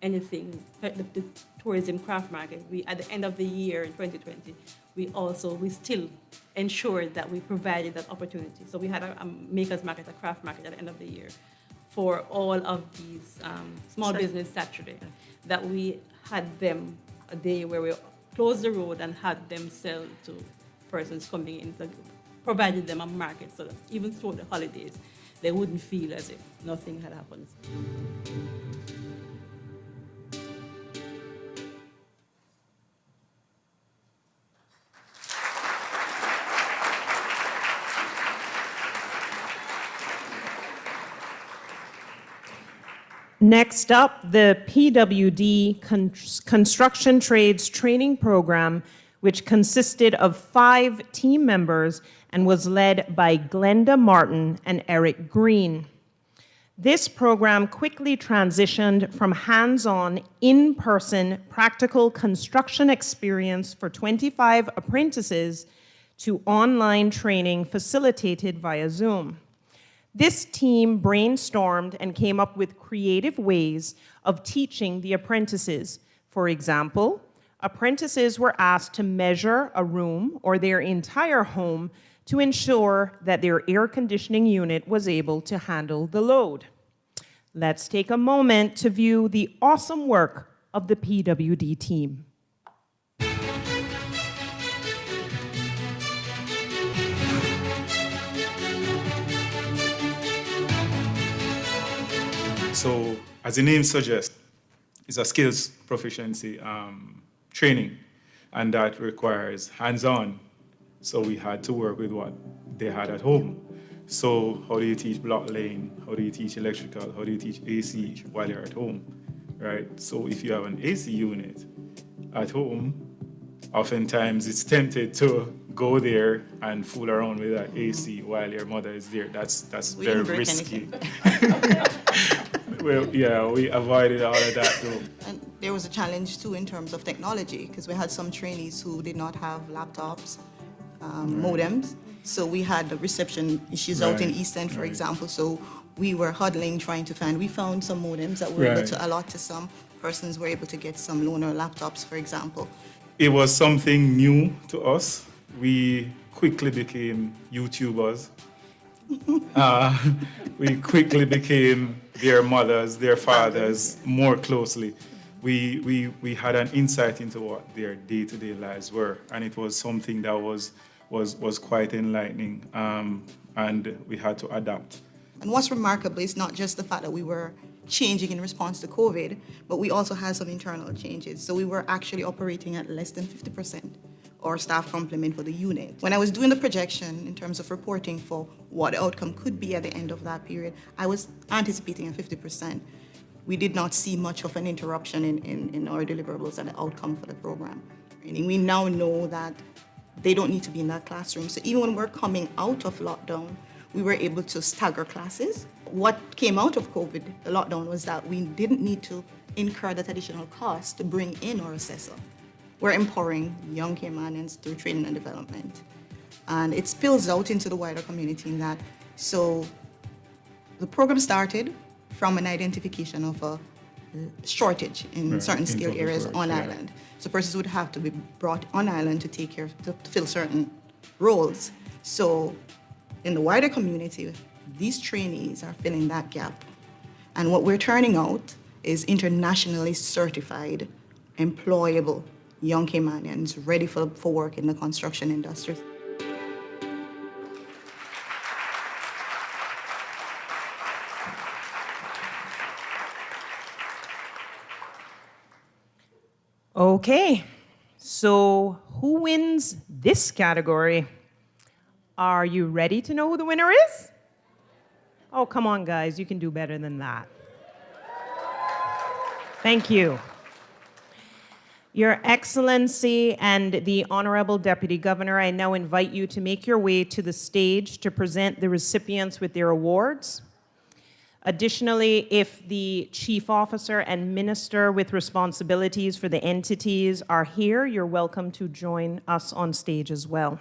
anything, the tourism craft market. We, at the end of the year in 2020, we still ensured that we provided that opportunity. So we had a Makers Market, a craft market at the end of the year for all of these small business Saturday, that we had them a day where we closed the road and had them sell to persons coming in. So provided them a market so that even through the holidays, they wouldn't feel as if nothing had happened. Next up, the PWD Construction Trades Training Program, which consisted of 5 team members and was led by Glenda Martin and Eric Green. This program quickly transitioned from hands-on, in-person, practical construction experience for 25 apprentices to online training facilitated via Zoom. This team brainstormed and came up with creative ways of teaching the apprentices. For example, apprentices were asked to measure a room or their entire home to ensure that their air conditioning unit was able to handle the load. Let's take a moment to view the awesome work of the PWD team. So, as the name suggests, it's a skills proficiency training, and that requires hands-on. So we had to work with what they had at home. So how do you teach block lane? How do you teach electrical? How do you teach AC while you're at home, right? So if you have an AC unit at home, oftentimes it's tempted to go there and fool around with that AC while your mother is there. That's very risky. Well, yeah, we avoided all of that too. And there was a challenge too in terms of technology, because we had some trainees who did not have laptops, modems. So we had the reception issues out in East End, for example. So we were huddling, trying to find. We found some modems that were able to allot to some persons, were able to get some loaner laptops, for example. It was something new to us. We quickly became YouTubers. We quickly became their mothers, their fathers, more closely. We had an insight into what their day-to-day lives were, and it was something that was quite enlightening, and we had to adapt. And what's remarkable is not just the fact that we were changing in response to COVID, but we also had some internal changes. So we were actually operating at less than 50% or staff complement for the unit. When I was doing the projection in terms of reporting for what the outcome could be at the end of that period, I was anticipating a 50%. We did not see much of an interruption in our deliverables and the outcome for the program. And we now know that they don't need to be in that classroom. So even when we're coming out of lockdown, we were able to stagger classes. What came out of COVID, the lockdown, was that we didn't need to incur that additional cost to bring in our assessor. We're empowering young Caymanians through training and development. And it spills out into the wider community in that. So the program started from an identification of a shortage in certain skill areas on island. So persons would have to be brought on island to take care, to fill certain roles. So in the wider community, these trainees are filling that gap. And what we're turning out is internationally certified, employable young Caymanians ready for work in the construction industry. Okay, so who wins this category? Are you ready to know who the winner is? Oh, come on, guys, you can do better than that. Thank you. Your Excellency and the Honorable Deputy Governor, I now invite you to make your way to the stage to present the recipients with their awards. Additionally, if the Chief Officer and Minister with responsibilities for the entities are here, you're welcome to join us on stage as well.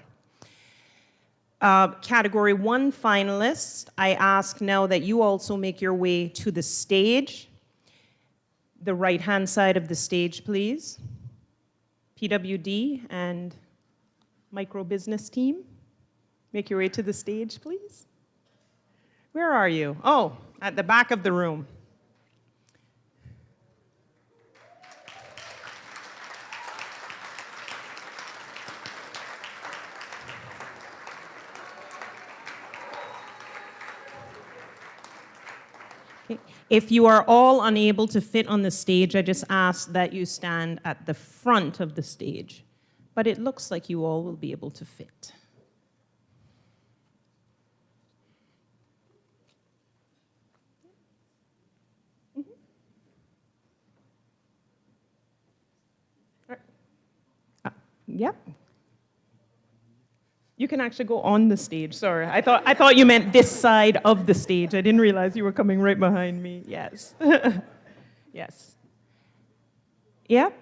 Category 1 finalists, I ask now that you also make your way to the stage. The right-hand side of the stage, please. PWD and micro-business team, make your way to the stage, please. Where are you? Oh, at the back of the room. If you are all unable to fit on the stage, I just ask that you stand at the front of the stage. But it looks like you all will be able to fit. Yep. You can actually go on the stage. Sorry, I thought you meant this side of the stage. I didn't realize you were coming right behind me. Yes. Yes. Yep.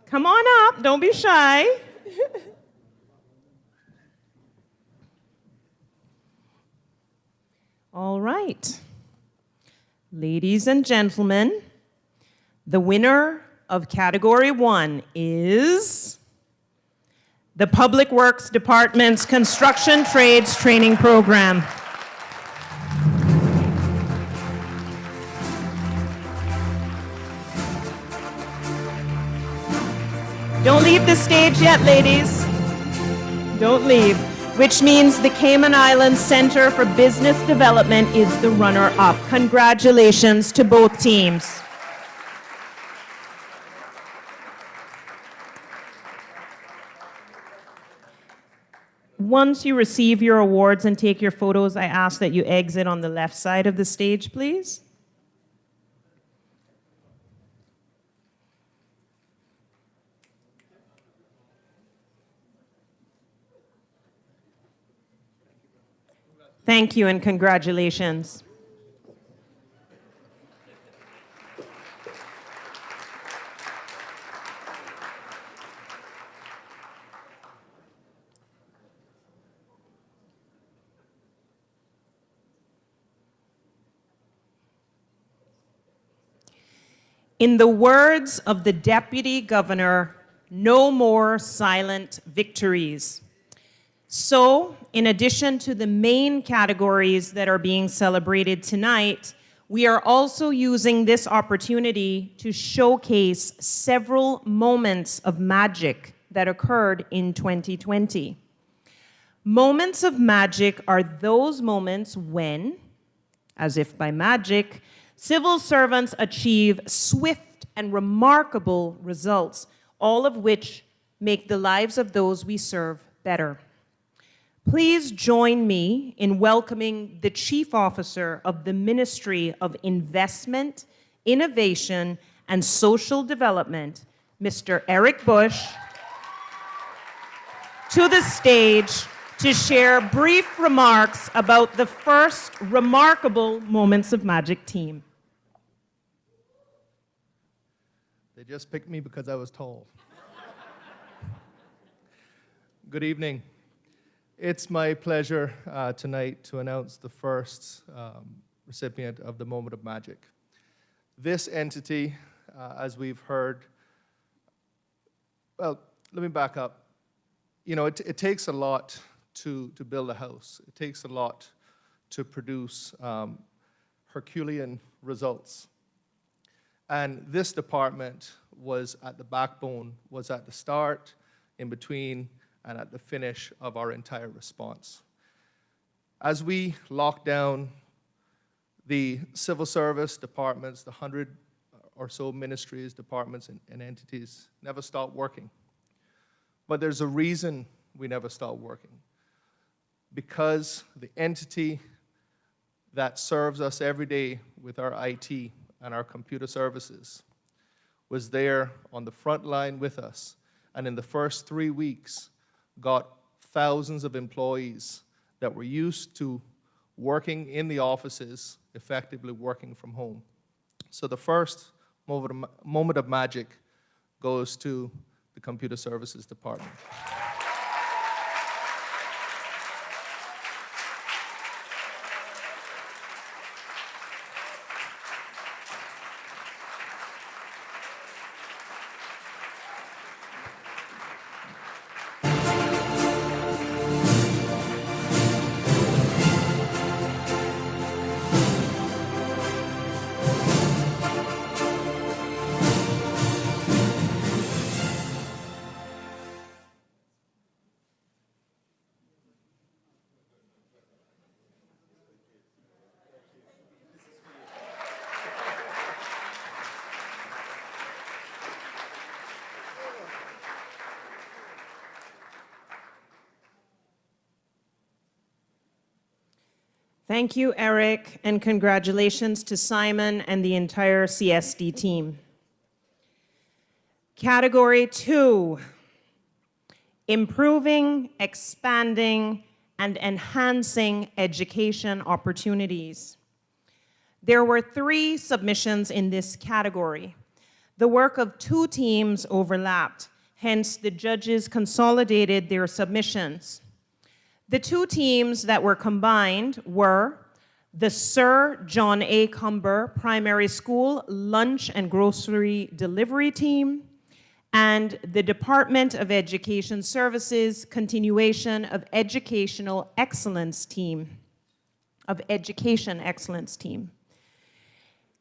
Come on up. Don't be shy. All right. Ladies and gentlemen, the winner of Category 1 is the Public Works Department's Construction Trades Training Program. Don't leave the stage yet, ladies. Don't leave. Which means the Cayman Islands Center for Business Development is the runner-up. Congratulations to both teams. Once you receive your awards and take your photos, I ask that you exit on the left side of the stage, please. Thank you and congratulations. In the words of the Deputy Governor, no more silent victories. So, in addition to the main categories that are being celebrated tonight, we are also using this opportunity to showcase several moments of magic that occurred in 2020. Moments of magic are those moments when, as if by magic, civil servants achieve swift and remarkable results, all of which make the lives of those we serve better. Please join me in welcoming the Chief Officer of the Ministry of Investment, Innovation, and Social Development, Mr. Eric Bush, to the stage to share brief remarks about the first remarkable Moments of Magic team. They just picked me because I was tall. Good evening. It's my pleasure tonight to announce the first recipient of the Moment of Magic. This entity, as we've heard, well, let me back up. You know, it takes a lot to build a house. It takes a lot to produce Herculean results. And this department was at the backbone, was at the start, in between, and at the finish of our entire response. As we locked down, the civil service departments, the 100 or so ministries, departments, and entities never stopped working. But there's a reason we never stopped working. Because the entity that serves us every day with our IT and our computer services was there on the front line with us, and in the first 3 weeks got thousands of employees that were used to working in the offices, effectively working from home. So the first moment of magic goes to the computer services department. Thank you, Eric, and congratulations to Simon and the entire CSD team. Category 2, improving, expanding, and enhancing education opportunities. There were 3 submissions in this category. The work of 2 teams overlapped, hence the judges consolidated their submissions. The 2 teams that were combined were the Sir John A. Cumber Primary School Lunch and Grocery Delivery Team and the Department of Education Services Continuation of Educational Excellence Team,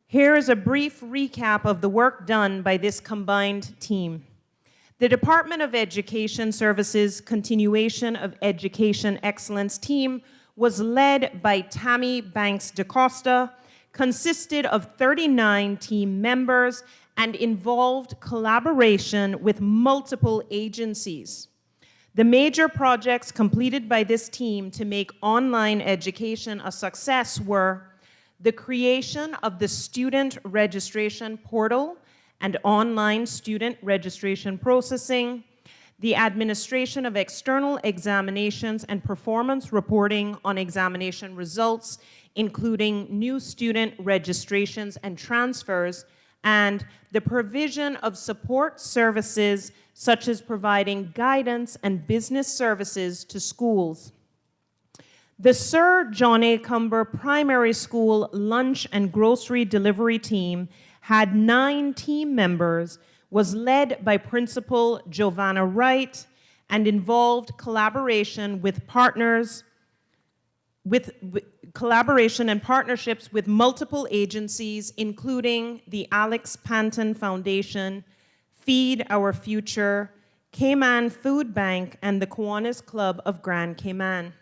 Here is a brief recap of the work done by this combined team. The Department of Education Services Continuation of Education Excellence Team was led by Tammy Banks DaCosta, consisted of 39 team members, and involved collaboration with multiple agencies. The major projects completed by this team to make online education a success were the creation of the student registration portal and online student registration processing, the administration of external examinations and performance reporting on examination results, including new student registrations and transfers, and the provision of support services such as providing guidance and business services to schools. The Sir John A. Cumber Primary School lunch and grocery delivery team had 9 team members, was led by Principal Giovanna Wright, and involved collaboration with partners, collaboration and partnerships with multiple agencies, including the Alex Panton Foundation, Feed Our Future, Cayman Food Bank, and the Kiwanis Club of Grand Cayman.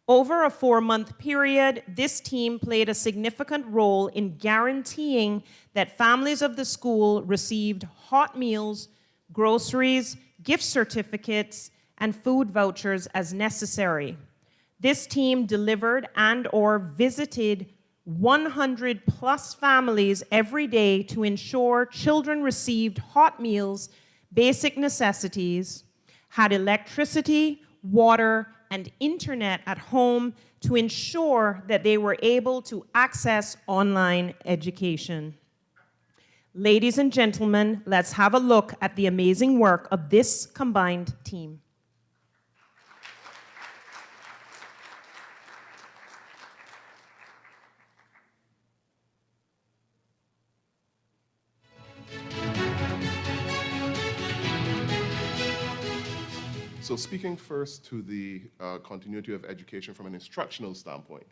Over a 4-month period, this team played a significant role in guaranteeing that families of the school received hot meals, groceries, gift certificates, and food vouchers as necessary. This team delivered and/or visited 100+ families every day to ensure children received hot meals, basic necessities, had electricity, water, and internet at home to ensure that they were able to access online education. Ladies and gentlemen, let's have a look at the amazing work of this combined team. So speaking first to the continuity of education from an instructional standpoint,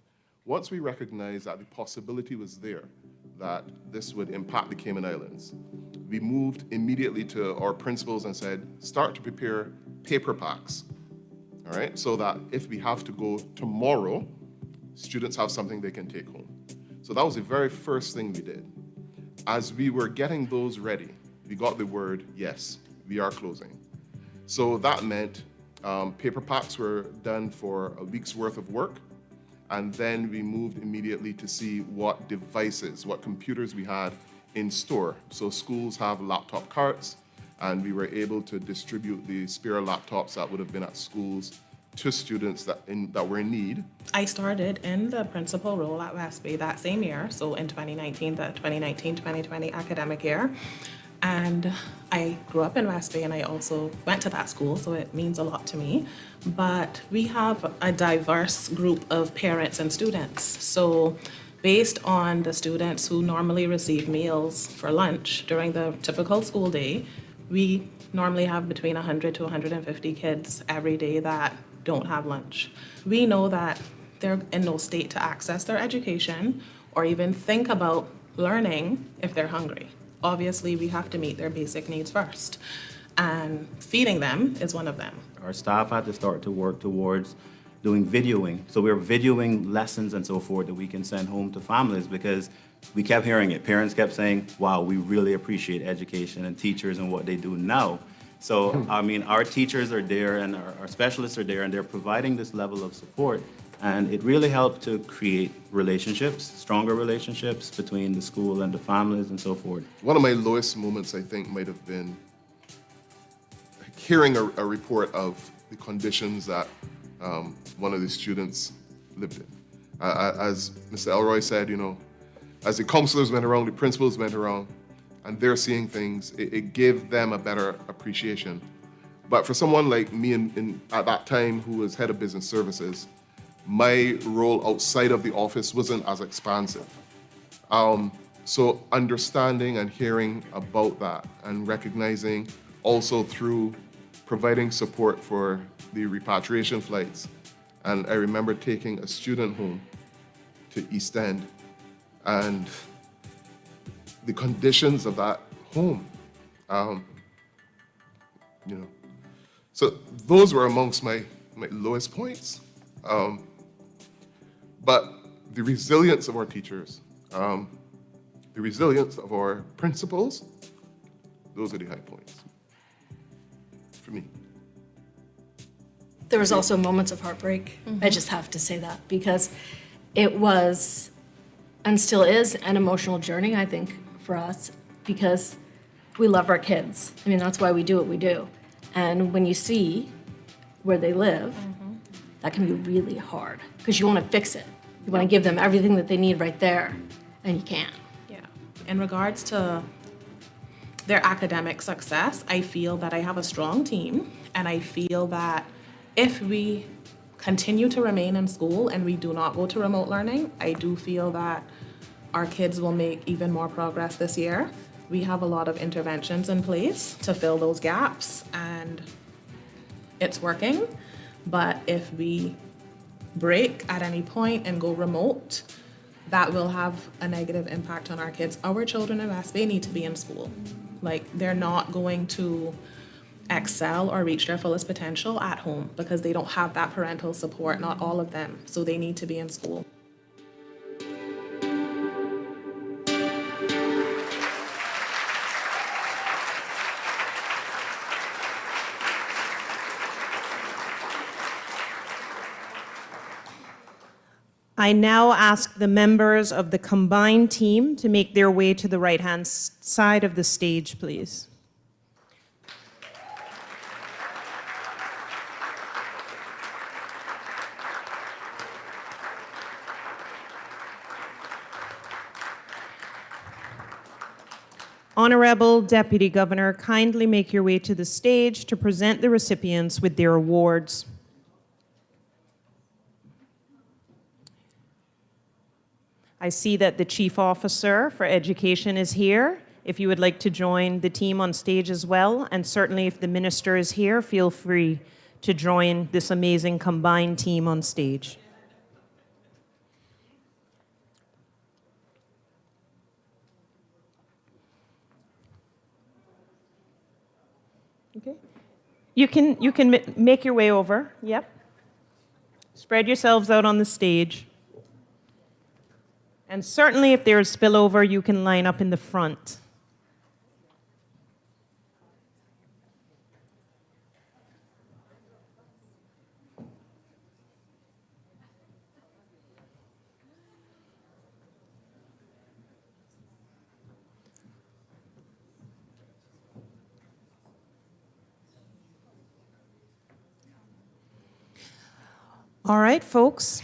once we recognized that the possibility was there that this would impact the Cayman Islands, we moved immediately to our principals and said, start to prepare paper packs, all right? So that if we have to go tomorrow, students have something they can take home. So that was the very first thing we did. As we were getting those ready, we got the word, yes, we are closing. So that meant paper packs were done for a week's worth of work, and then we moved immediately to see what devices, what computers we had in store. So schools have laptop carts, and we were able to distribute the spare laptops that would have been at schools to students that were in need. I started in the principal role at West Bay that same year, so in 2019, the 2019-2020 academic year. And I grew up in West Bay, and I also went to that school, so it means a lot to me. But we have a diverse group of parents and students. So based on the students who normally receive meals for lunch during the typical school day, we normally have between 100 to 150 kids every day that don't have lunch. We know that they're in no state to access their education or even think about learning if they're hungry. Obviously, we have to meet their basic needs first, and feeding them is one of them. Our staff had to start to work towards doing videoing. So we were videoing lessons and so forth that we can send home to families, because we kept hearing it. Parents kept saying, wow, we really appreciate education and teachers and what they do now. So, I mean, our teachers are there and our specialists are there, and they're providing this level of support. And it really helped to create relationships, stronger relationships between the school and the families and so forth. One of my lowest moments, I think, might have been hearing a report of the conditions that one of the students lived in. As Mr. Elroy said, you know, as the counselors went around, the principals went around, and they're seeing things, it gave them a better appreciation. But for someone like me at that time, who was head of business services, my role outside of the office wasn't as expansive. So understanding and hearing about that and recognizing also through providing support for the repatriation flights. And I remember taking a student home to East End and the conditions of that home, you know. So those were amongst my lowest points. But the resilience of our teachers, the resilience of our principals, those are the high points for me. There was also moments of heartbreak. I just have to say that because it was and still is an emotional journey, I think, for us because we love our kids. I mean, that's why we do what we do. And when you see where they live, that can be really hard because you want to fix it. You want to give them everything that they need right there, and you can't. Yeah. In regards to their academic success, I feel that I have a strong team, and I feel that if we continue to remain in school and we do not go to remote learning, I do feel that our kids will make even more progress this year. We have a lot of interventions in place to fill those gaps, and it's working. But if we break at any point and go remote, that will have a negative impact on our kids. Our children in West Bay need to be in school. Like, they're not going to excel or reach their fullest potential at home because they don't have that parental support, not all of them. So they need to be in school. I now ask the members of the combined team to make their way to the right-hand side of the stage, please. Honorable Deputy Governor, kindly make your way to the stage to present the recipients with their awards. I see that the Chief Officer for Education is here. If you would like to join the team on stage as well, and certainly if the Minister is here, feel free to join this amazing combined team on stage. Okay. You can make your way over. Yep. Spread yourselves out on the stage. And certainly if there's spillover, you can line up in the front. All right, folks,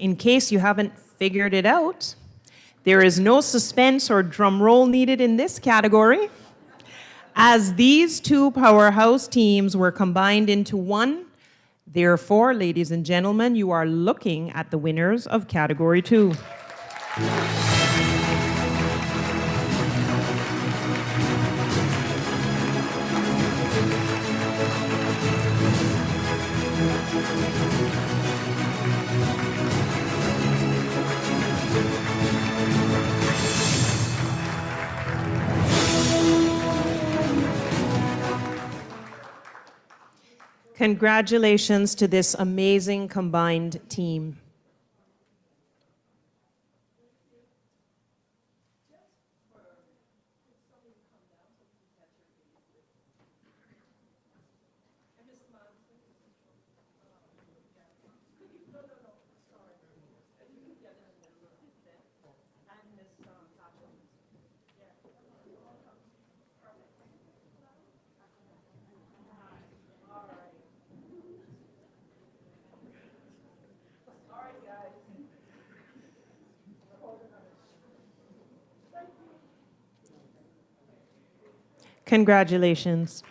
in case you haven't figured it out, there is no suspense or drum roll needed in this category, as these two powerhouse teams were combined into one. Therefore, ladies and gentlemen, you are looking at the winners of Category 2. Congratulations to this amazing combined team. Congratulations.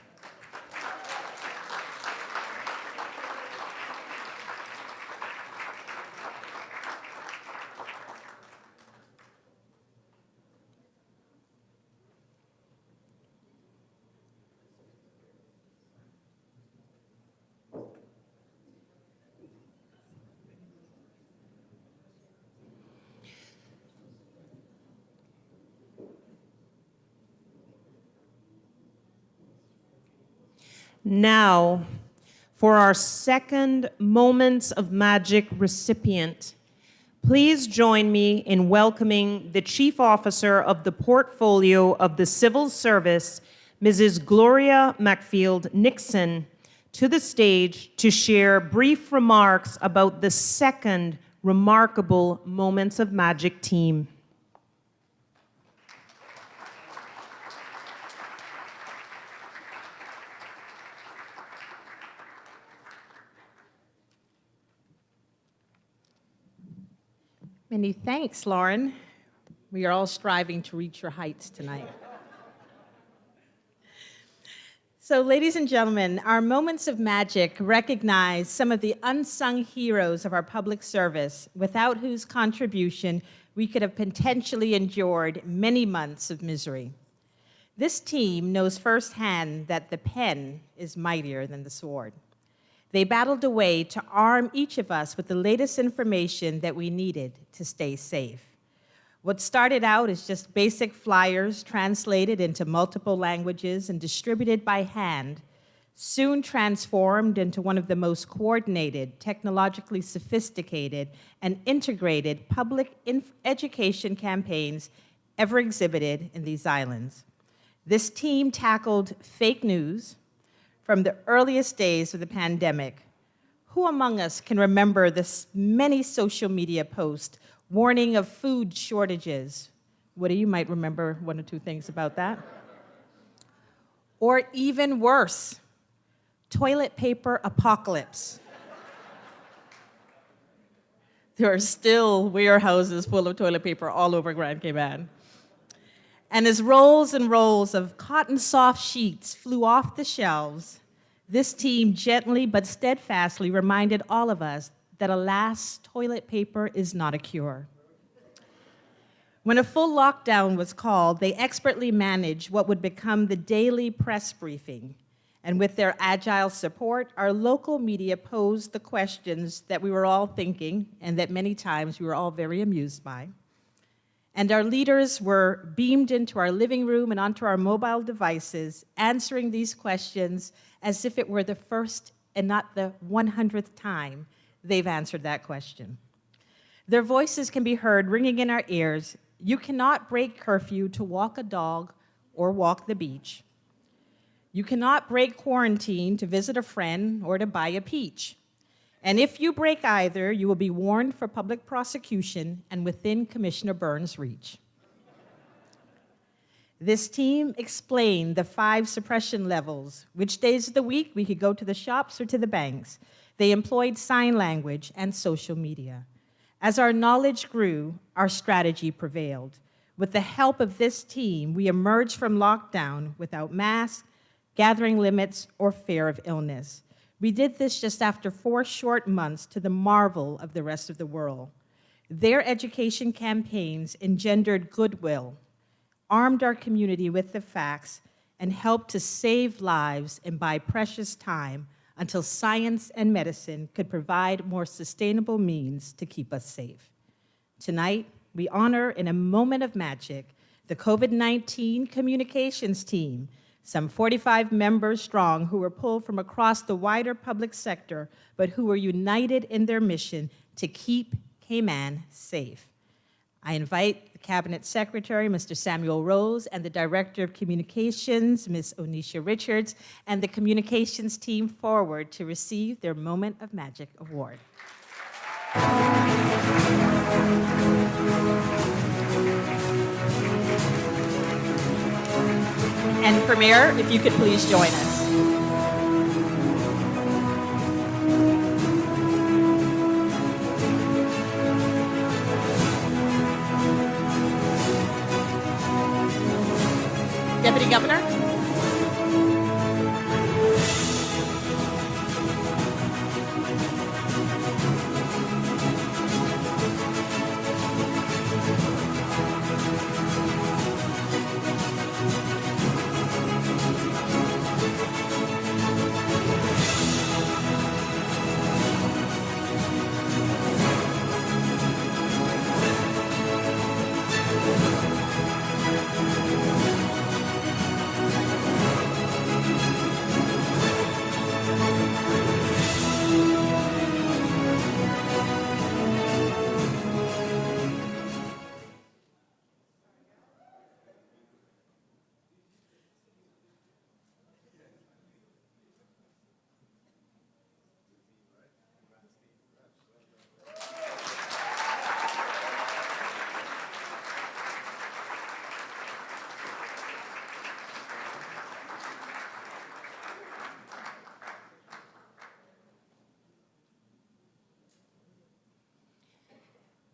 Now, for our second Moments of Magic recipient, please join me in welcoming the Chief Officer of the Portfolio of the Civil Service, Mrs. Gloria Macfield Nixon, to the stage to share brief remarks about the second remarkable Moments of Magic team. Many thanks, Lauren. We are all striving to reach your heights tonight. So, ladies and gentlemen, our Moments of Magic recognize some of the unsung heroes of our public service, without whose contribution we could have potentially endured many months of misery. This team knows firsthand that the pen is mightier than the sword. They battled away to arm each of us with the latest information that we needed to stay safe. What started out as just basic flyers translated into multiple languages and distributed by hand soon transformed into one of the most coordinated, technologically sophisticated, and integrated public education campaigns ever exhibited in these islands. This team tackled fake news from the earliest days of the pandemic. Who among us can remember the many social media posts warning of food shortages? Woody, you might remember one or two things about that. Or even worse, toilet paper apocalypse. There are still warehouses full of toilet paper all over Grand Cayman. And as rolls and rolls of cotton soft sheets flew off the shelves, this team gently but steadfastly reminded all of us that, alas, toilet paper is not a cure. When a full lockdown was called, they expertly managed what would become the daily press briefing. And with their agile support, our local media posed the questions that we were all thinking and that many times we were all very amused by. And our leaders were beamed into our living room and onto our mobile devices, answering these questions as if it were the first and not the 100th time they've answered that question. Their voices can be heard ringing in our ears. You cannot break curfew to walk a dog or walk the beach. You cannot break quarantine to visit a friend or to buy a peach. And if you break either, you will be warned for public prosecution and within Commissioner Burns' reach. This team explained the 5 suppression levels, which days of the week we could go to the shops or to the banks. They employed sign language and social media. As our knowledge grew, our strategy prevailed. With the help of this team, we emerged from lockdown without masks, gathering limits, or fear of illness. We did this just after 4 short months, to the marvel of the rest of the world. Their education campaigns engendered goodwill, armed our community with the facts, and helped to save lives and buy precious time until science and medicine could provide more sustainable means to keep us safe. Tonight, we honor in a moment of magic the COVID-19 communications team, some 45 members strong, who were pulled from across the wider public sector, but who were united in their mission to keep Cayman safe. I invite the Cabinet Secretary, Mr. Samuel Rose, and the Director of Communications, Ms. Onisha Richards, and the communications team forward to receive their Moment of Magic Award. And Premier, if you could please join us. Deputy Governor.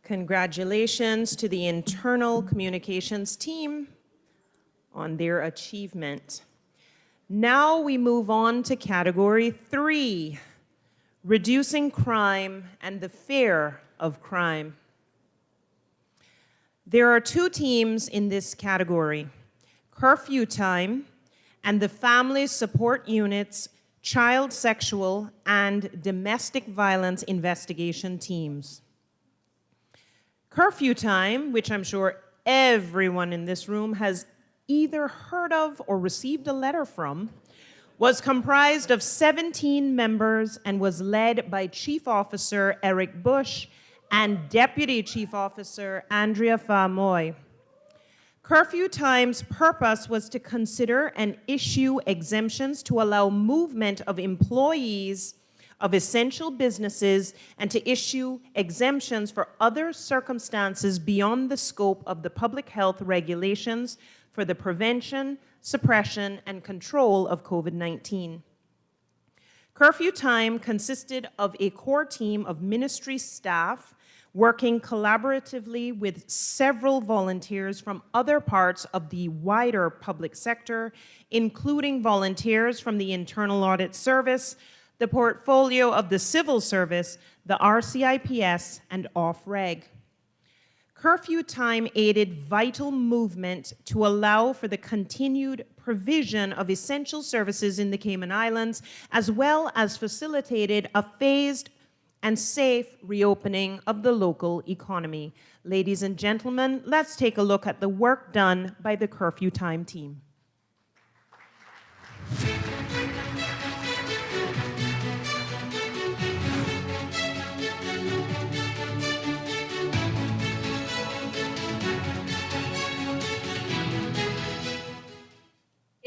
Congratulations to the internal communications team on their achievement. Now we move on to category 3, reducing crime and the fear of crime. There are 2 teams in this category, curfew time and the family support unit's child sexual and domestic violence investigation teams. Curfew time, which I'm sure everyone in this room has either heard of or received a letter from, was comprised of 17 members and was led by Chief Officer Eric Bush and Deputy Chief Officer Andrea Famoy. Curfew time's purpose was to consider and issue exemptions to allow movement of employees of essential businesses and to issue exemptions for other circumstances beyond the scope of the public health regulations for the prevention, suppression, and control of COVID-19. Curfew time consisted of a core team of ministry staff working collaboratively with several volunteers from other parts of the wider public sector, including volunteers from the Internal Audit Service, the portfolio of the Civil Service, the RCIPS, and OFREG. Curfew time aided vital movement to allow for the continued provision of essential services in the Cayman Islands, as well as facilitated a phased and safe reopening of the local economy. Ladies and gentlemen, let's take a look at the work done by the curfew time team.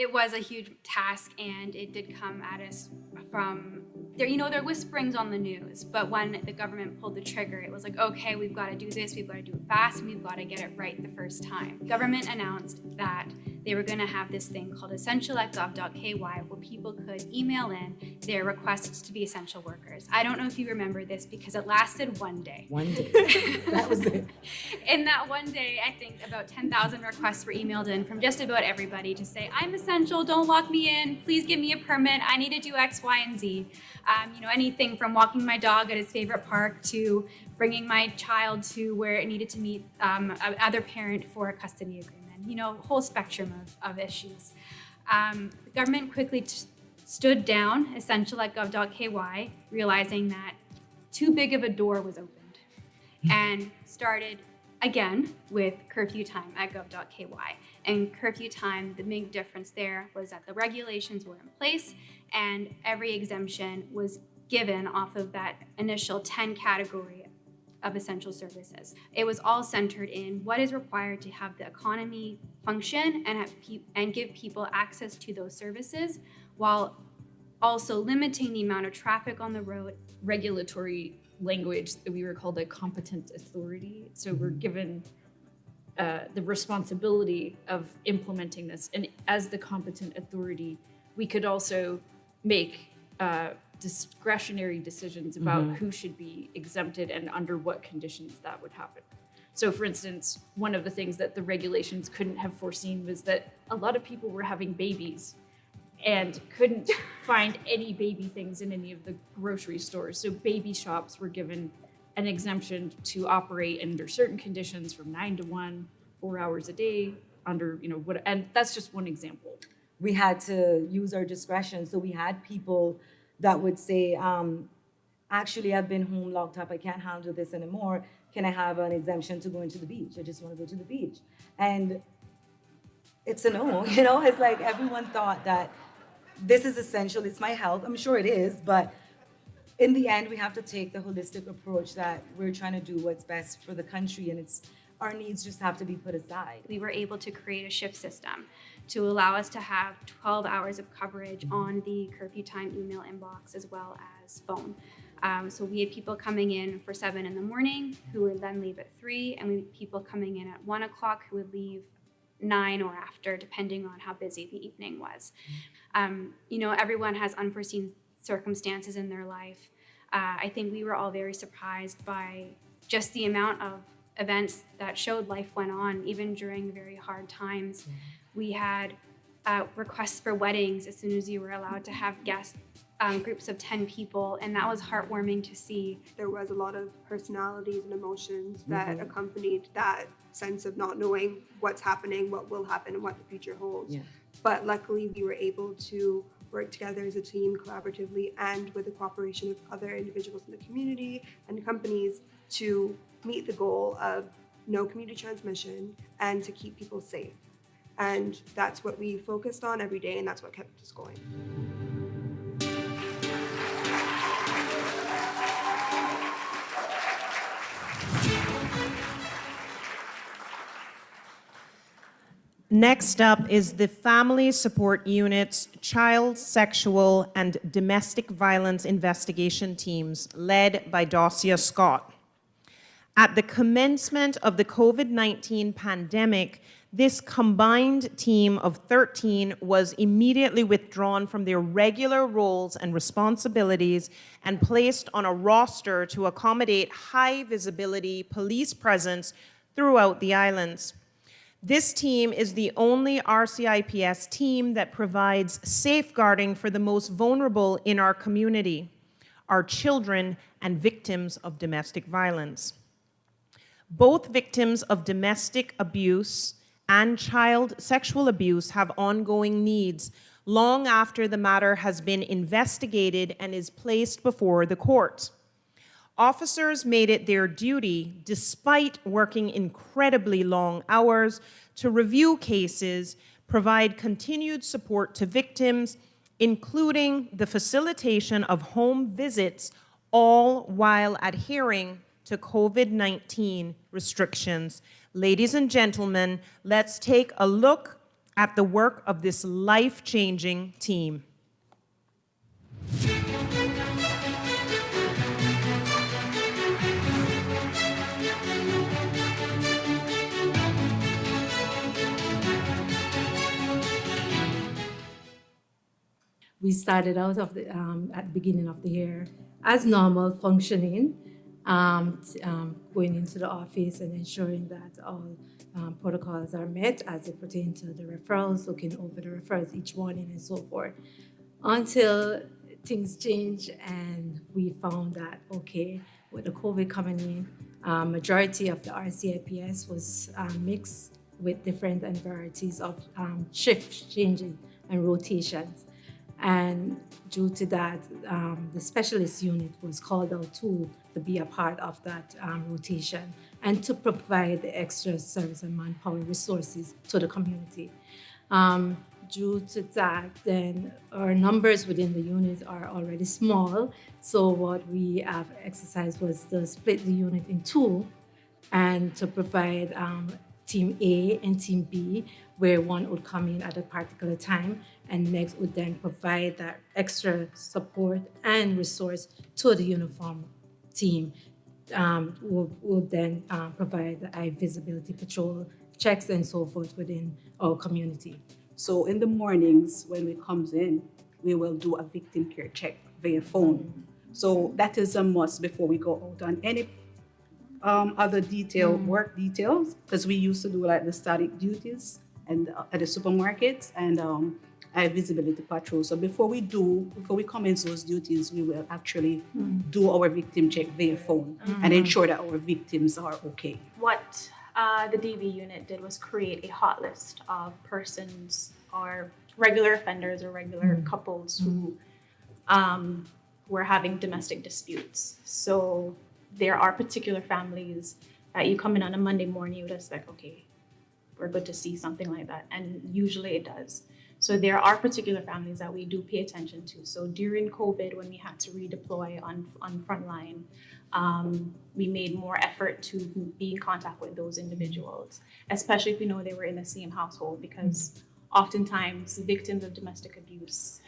It was a huge task, and it did come at us from there. There are whisperings on the news, but when the government pulled the trigger, it was like, okay, we've got to do this, we've got to do it fast, and we've got to get it right the first time. Government announced that they were going to have this thing called essential@gov.ky, where people could email in their requests to be essential workers. I don't know if you remember this because it lasted one day. One day. That was it. In that one day, I think about 10,000 requests were emailed in from just about everybody to say, I'm essential, don't lock me in, please give me a permit, I need to do X, Y, and Z. Anything from walking my dog at his favorite park to bringing my child to where it needed to meet other parent for a custody agreement. Whole spectrum of issues. The government quickly stood down essential@gov.ky, realizing that too big of a door was opened, and started again with curfew time at gov.ky. And curfew time, the big difference there was that the regulations were in place and every exemption was given off of that initial 10 category of essential services. It was all centered in what is required to have the economy function and give people access to those services, while also limiting the amount of traffic on the road. Regulatory language that we were called a competent authority. So we're given the responsibility of implementing this. And as the competent authority, we could also make discretionary decisions about who should be exempted and under what conditions that would happen. So for instance, one of the things that the regulations couldn't have foreseen was that a lot of people were having babies and couldn't find any baby things in any of the grocery stores. So baby shops were given an exemption to operate under certain conditions from 9 to 1, 4 hours a day, under, and that's just one example. We had to use our discretion. So we had people that would say, actually, I've been home locked up, I can't handle this anymore. Can I have an exemption to go into the beach? I just want to go to the beach. And it's a no, it's like everyone thought that this is essential, it's my health. I'm sure it is, but in the end, we have to take the holistic approach that we're trying to do what's best for the country, and our needs just have to be put aside. We were able to create a shift system to allow us to have 12 hours of coverage on the curfew time email inbox as well as phone. So we had people coming in for 7 in the morning who would then leave at 3, and we had people coming in at 1 o'clock who would leave 9 or after, depending on how busy the evening was. Everyone has unforeseen circumstances in their life. I think we were all very surprised by just the amount of events that showed life went on, even during very hard times. We had requests for weddings as soon as you were allowed to have guests, groups of 10 people, and that was heartwarming to see. There was a lot of personalities and emotions that accompanied that sense of not knowing what's happening, what will happen, and what the future holds. But luckily, we were able to work together as a team collaboratively and with the cooperation of other individuals in the community and companies to meet the goal of no community transmission and to keep people safe. And that's what we focused on every day, and that's what kept us going. Next up is the Family Support Unit's Child Sexual and Domestic Violence Investigation Teams, led by Dacia Scott. At the commencement of the COVID-19 pandemic, this combined team of 13 was immediately withdrawn from their regular roles and responsibilities and placed on a roster to accommodate high visibility police presence throughout the islands. This team is the only RCIPS team that provides safeguarding for the most vulnerable in our community, our children and victims of domestic violence. Both victims of domestic abuse and child sexual abuse have ongoing needs long after the matter has been investigated and is placed before the court. Officers made it their duty, despite working incredibly long hours, to review cases, provide continued support to victims, including the facilitation of home visits, all while adhering to COVID-19 restrictions. Ladies and gentlemen, let's take a look at the work of this life-changing team. We started out of the, at the beginning of the year as normal functioning, going into the office and ensuring that all protocols are met as it pertains to the referrals, looking over the referrals each morning and so forth. Until things changed and we found that, okay, with the COVID coming in, majority of the RCIPS was mixed with different and varieties of shifts changing and rotations. And due to that, the specialist unit was called out to be a part of that rotation and to provide the extra service and manpower resources to the community. Due to that, then our numbers within the unit are already small. So what we have exercised was to split the unit in two and to provide Team A and Team B, where one would come in at a particular time and next would then provide that extra support and resource to the uniform team. Will then provide the high visibility patrol checks and so forth within our community. So in the mornings when we comes in, we will do a victim care check via phone. So that is a must before we go out on any other work details, because we used to do like the static duties and at the supermarkets and high visibility patrol. So before we come into those duties, we will actually do our victim check via phone and ensure that our victims are okay. What the DV unit did was create a hot list of persons or regular offenders or regular couples who were having domestic disputes. So there are particular families that you come in on a Monday morning, you would expect, okay, we're good to see something like that. And usually it does. So there are particular families that we do pay attention to. So during COVID, when we had to redeploy on frontline, we made more effort to be in contact with those individuals, especially if we know they were in the same household, because oftentimes victims of domestic abuse,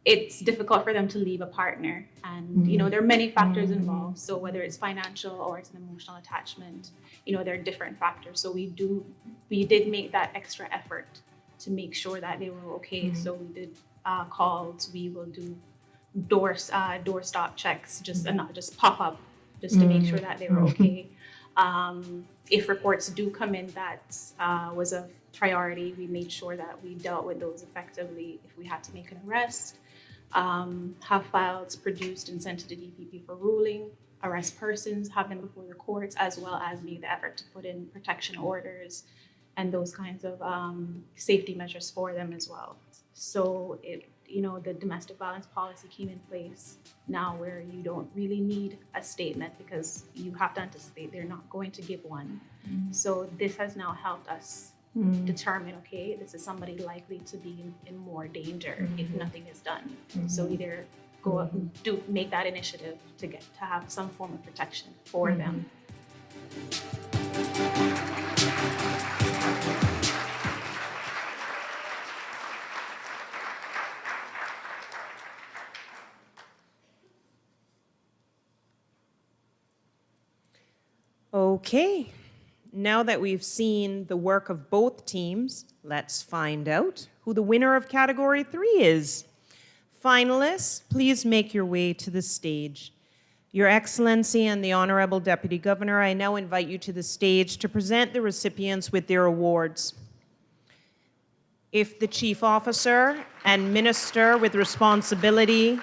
it's difficult for them to leave a partner. And, there are many factors involved. So whether it's financial or it's an emotional attachment, there are different factors. So we did make that extra effort to make sure that they were okay. So we did calls, we will do door stop checks, and not just pop up just to make sure that they were okay. If reports do come in that was of priority, we made sure that we dealt with those effectively if we had to make an arrest. Have files produced and sent to the DPP for ruling, arrest persons, have them before the courts, as well as make the effort to put in protection orders and those kinds of safety measures for them as well. So the domestic violence policy came in place now where you don't really need a statement because you have to anticipate they're not going to give one. So this has now helped us determine, okay, this is somebody likely to be in more danger if nothing is done. So either go up and make that initiative to have some form of protection for them. Okay, now that we've seen the work of both teams, let's find out who the winner of Category 3 is. Finalists, please make your way to the stage. Your Excellency and the Honorable Deputy Governor, I now invite you to the stage to present the recipients with their awards. If the Chief Officer and Minister with responsibility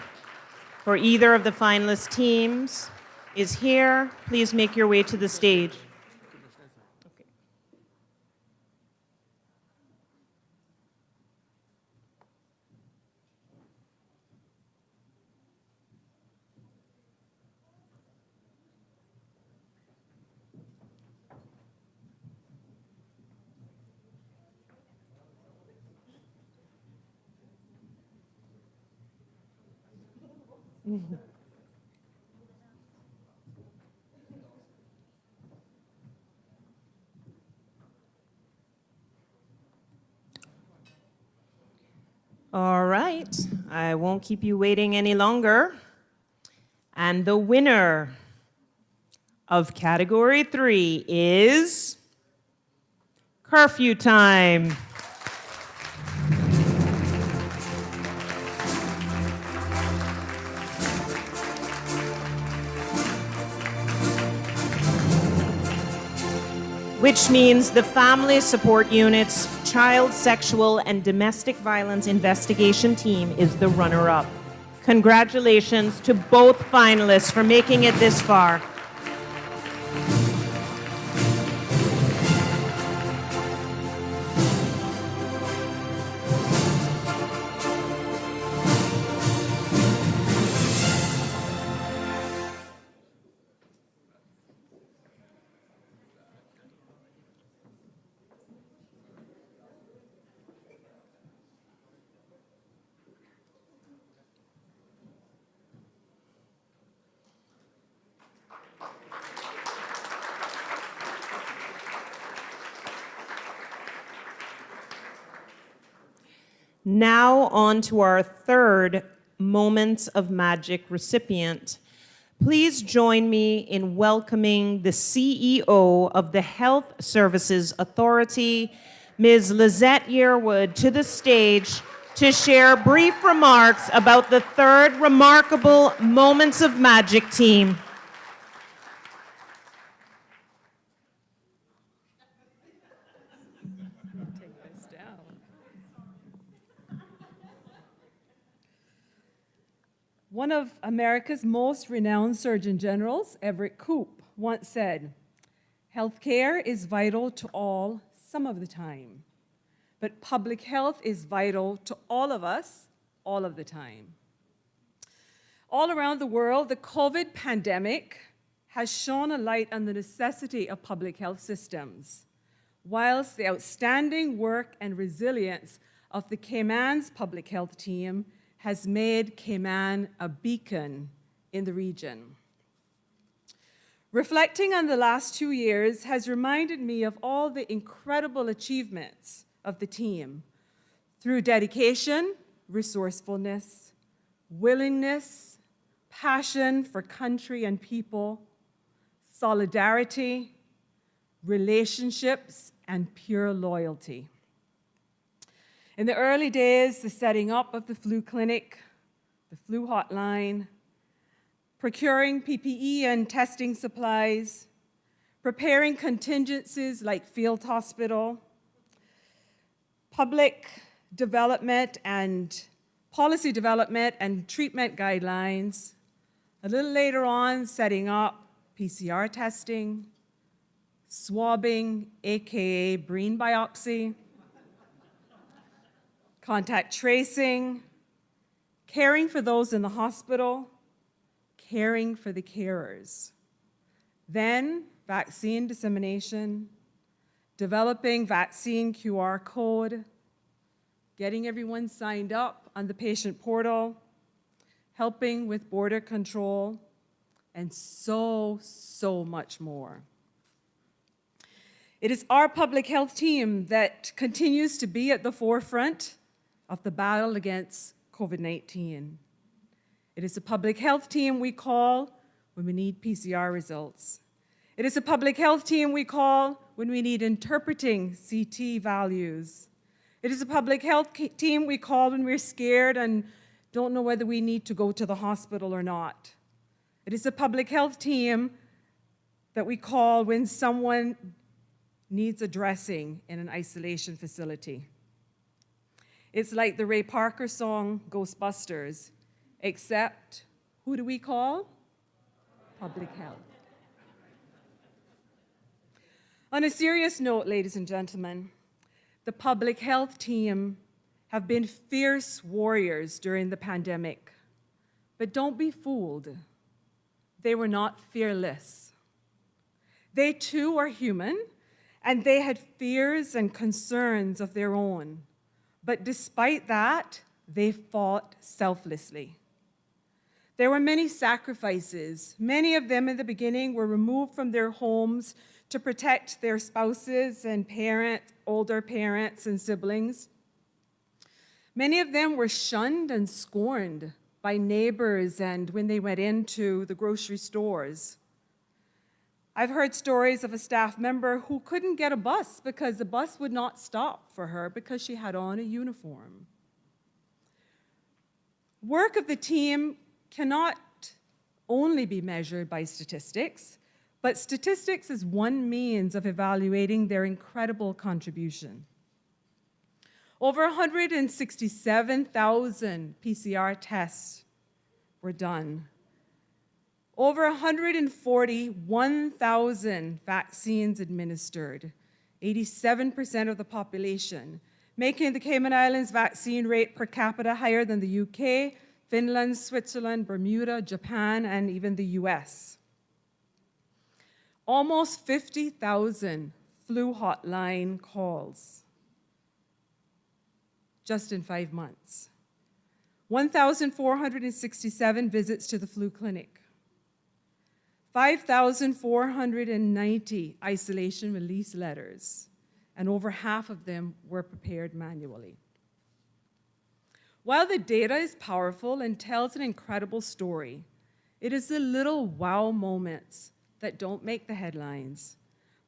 for either of the finalist teams is here, please make your way to the stage. All right, I won't keep you waiting any longer. And the winner of Category 3 is Curfew Time. Which means the Family Support Unit's Child Sexual and Domestic Violence Investigation Team is the runner-up. Congratulations to both finalists for making it this far. Now on to our third Moments of Magic recipient. Please join me in welcoming the CEO of the Health Services Authority, Ms. Lizette Yearwood, to the stage to share brief remarks about the third remarkable Moments of Magic team. One of America's most renowned Surgeon Generals, Everett Koop, once said, "Healthcare is vital to all some of the time, but public health is vital to all of us all of the time." All around the world, the COVID pandemic has shone a light on the necessity of public health systems, whilst the outstanding work and resilience of the Cayman's public health team has made Cayman a beacon in the region. Reflecting on the last 2 years has reminded me of all the incredible achievements of the team through dedication, resourcefulness, willingness, passion for country and people, solidarity, relationships, and pure loyalty. In the early days, the setting up of the flu clinic, the flu hotline, procuring PPE and testing supplies, preparing contingencies like field hospital, public development and policy development and treatment guidelines. A little later on, setting up PCR testing, swabbing, AKA brain biopsy, contact tracing, caring for those in the hospital, caring for the carers. Then, vaccine dissemination, developing vaccine QR code, getting everyone signed up on the patient portal, helping with border control, and so much more. It is our public health team that continues to be at the forefront of the battle against COVID-19. It is a public health team we call when we need PCR results. It is a public health team we call when we need interpreting CT values. It is a public health team we call when we're scared and don't know whether we need to go to the hospital or not. It is a public health team that we call when someone needs a dressing in an isolation facility. It's like the Ray Parker song, Ghostbusters, except who do we call? Public health. On a serious note, ladies and gentlemen, the public health team have been fierce warriors during the pandemic. But don't be fooled. They were not fearless. They too are human, and they had fears and concerns of their own. But despite that, they fought selflessly. There were many sacrifices. Many of them in the beginning were removed from their homes to protect their spouses and parents, older parents and siblings. Many of them were shunned and scorned by neighbors and when they went into the grocery stores. I've heard stories of a staff member who couldn't get a bus because the bus would not stop for her because she had on a uniform. Work of the team cannot only be measured by statistics, but statistics is one means of evaluating their incredible contribution. Over 167,000 PCR tests were done. Over 141,000 vaccines administered, 87% of the population, making the Cayman Islands vaccine rate per capita higher than the UK, Finland, Switzerland, Bermuda, Japan, and even the US. Almost 50,000 flu hotline calls just in 5 months. 1,467 visits to the flu clinic. 5,490 isolation release letters, and over half of them were prepared manually. While the data is powerful and tells an incredible story, it is the little wow moments that don't make the headlines,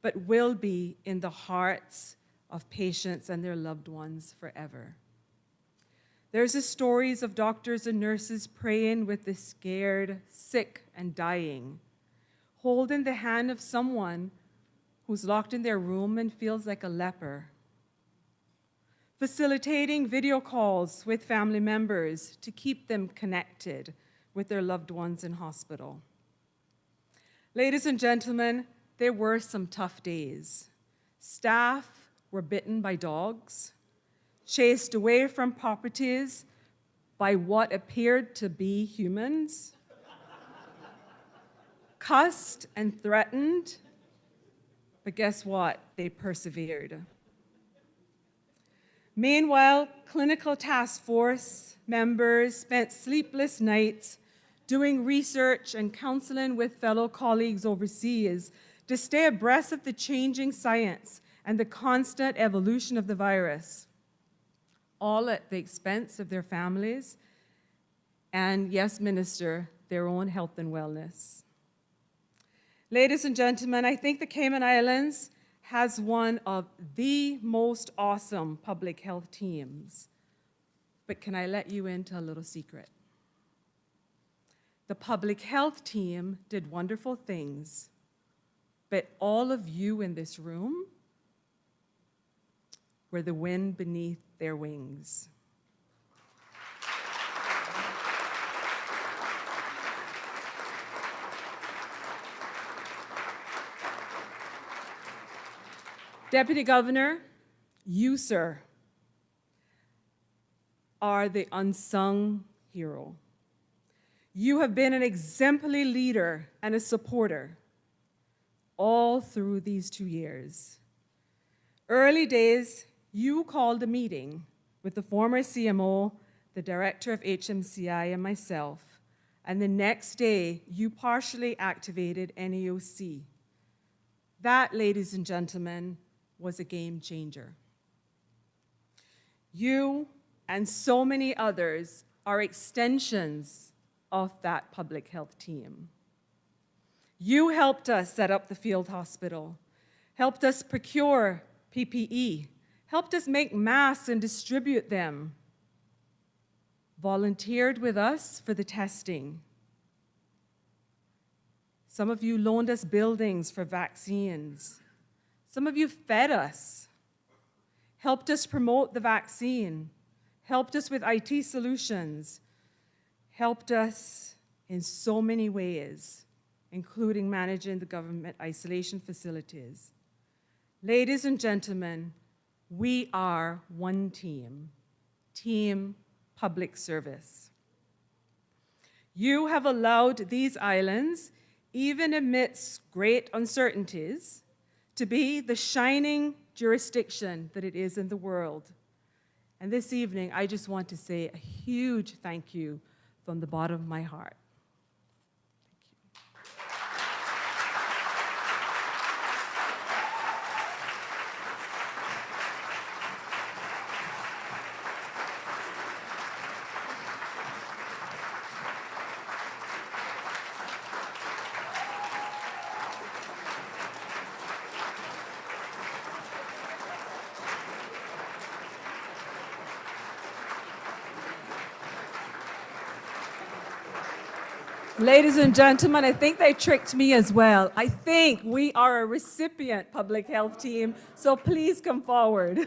but will be in the hearts of patients and their loved ones forever. There's the stories of doctors and nurses praying with the scared, sick, and dying, holding the hand of someone who's locked in their room and feels like a leper, facilitating video calls with family members to keep them connected with their loved ones in hospital. Ladies and gentlemen, there were some tough days. Staff were bitten by dogs, chased away from properties by what appeared to be humans, cussed and threatened, but guess what? They persevered. Meanwhile, clinical task force members spent sleepless nights doing research and counseling with fellow colleagues overseas to stay abreast of the changing science and the constant evolution of the virus, all at the expense of their families and, yes, Minister, their own health and wellness. Ladies and gentlemen, I think the Cayman Islands has one of the most awesome public health teams. But can I let you into a little secret? The public health team did wonderful things, but all of you in this room were the wind beneath their wings. Deputy Governor, you, sir, are the unsung hero. You have been an exemplary leader and a supporter all through these 2 years. Early days, you called a meeting with the former CMO, the director of HMCI, and myself, and the next day, you partially activated NEOC. That, ladies and gentlemen, was a game changer. You and so many others are extensions of that public health team. You helped us set up the field hospital, helped us procure PPE, helped us make masks and distribute them, volunteered with us for the testing. Some of you loaned us buildings for vaccines. Some of you fed us, helped us promote the vaccine, helped us with IT solutions, helped us in so many ways, including managing the government isolation facilities. Ladies and gentlemen, we are one team, Team Public Service. You have allowed these islands, even amidst great uncertainties, to be the shining jurisdiction that it is in the world. And this evening, I just want to say a huge thank you from the bottom of my heart. Ladies and gentlemen, I think they tricked me as well. I think we are a recipient public health team, so please come forward.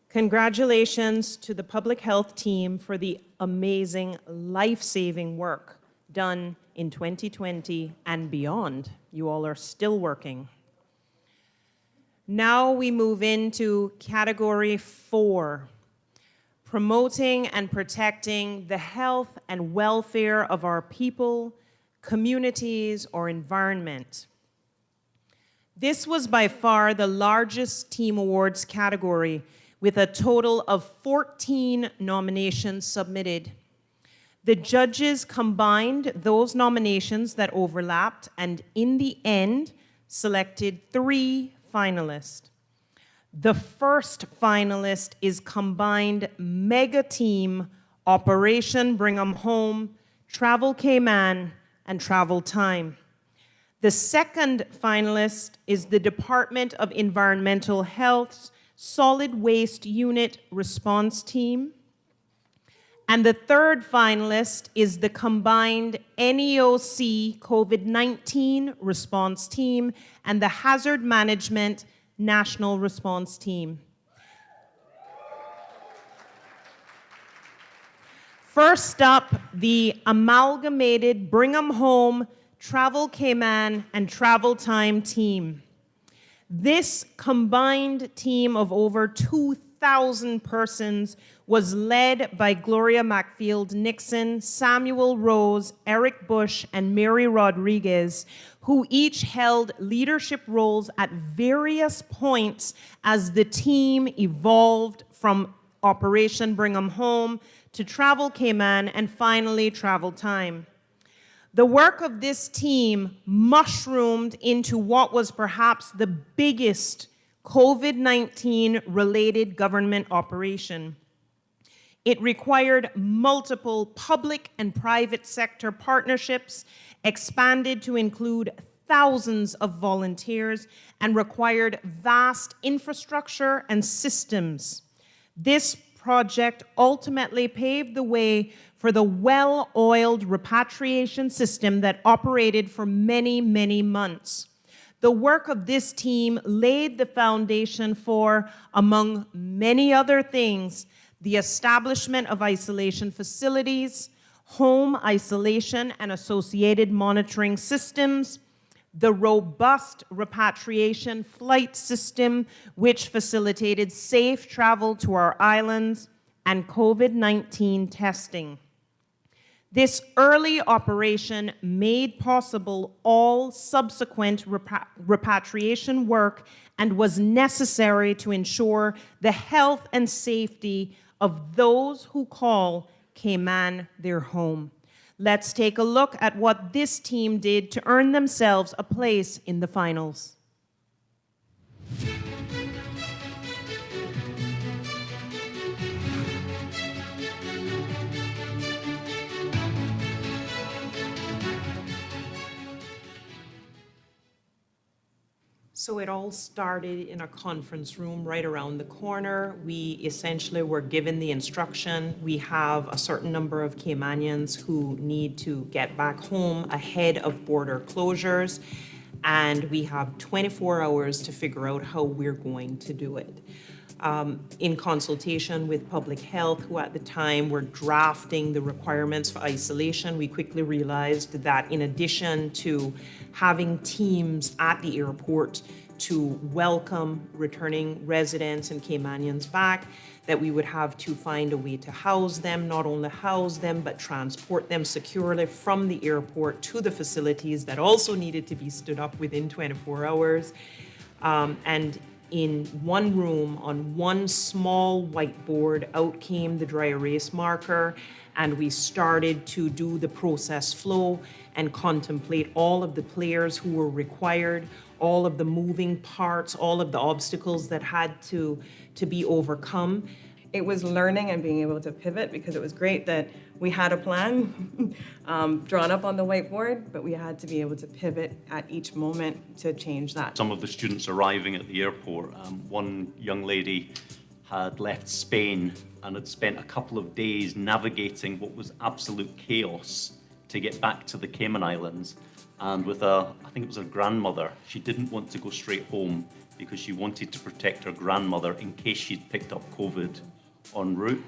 Congratulations to the public health team for the amazing, life-saving work done in 2020 and beyond. You all are still working. Now we move into category 4, promoting and protecting the health and welfare of our people, communities, or environment. This was by far the largest team awards category, with a total of 14 nominations submitted. The judges combined those nominations that overlapped and in the end selected 3 finalists. The first finalist is combined mega team Operation Bring 'em Home, Travel Cayman, and Travel Time. The second finalist is the Department of Environmental Health's Solid Waste Unit Response Team. And the third finalist is the combined NEOC COVID-19 Response Team and the Hazard Management National Response Team. First up, the amalgamated Bring 'em Home, Travel Cayman, and Travel Time team. This combined team of over 2,000 persons was led by Gloria Macfield Nixon, Samuel Rose, Eric Bush, and Mary Rodriguez, who each held leadership roles at various points as the team evolved from Operation Bring 'em Home to Travel Cayman and finally Travel Time. The work of this team mushroomed into what was perhaps the biggest COVID-19 related government operation. It required multiple public and private sector partnerships, expanded to include thousands of volunteers, and required vast infrastructure and systems. This project ultimately paved the way for the well-oiled repatriation system that operated for many, many months. The work of this team laid the foundation for, among many other things, the establishment of isolation facilities, home isolation and associated monitoring systems, the robust repatriation flight system, which facilitated safe travel to our islands, and COVID-19 testing. This early operation made possible all subsequent repatriation work and was necessary to ensure the health and safety of those who call Cayman their home. Let's take a look at what this team did to earn themselves a place in the finals. So it all started in a conference room right around the corner. We essentially were given the instruction. We have a certain number of Caymanians who need to get back home ahead of border closures, and we have 24 hours to figure out how we're going to do it. In consultation with public health, who at the time were drafting the requirements for isolation, we quickly realized that in addition to having teams at the airport to welcome returning residents and Caymanians back, that we would have to find a way to house them, not only house them, but transport them securely from the airport to the facilities that also needed to be stood up within 24 hours. And in one room, on one small whiteboard, out came the dry erase marker, and we started to do the process flow and contemplate all of the players who were required, all of the moving parts, all of the obstacles that had to be overcome. It was learning and being able to pivot, because it was great that we had a plan drawn up on the whiteboard, but we had to be able to pivot at each moment to change that. Some of the students arriving at the airport, one young lady had left Spain and had spent a couple of days navigating what was absolute chaos to get back to the Cayman Islands. And with I think it was her grandmother, she didn't want to go straight home because she wanted to protect her grandmother in case she'd picked up COVID en route.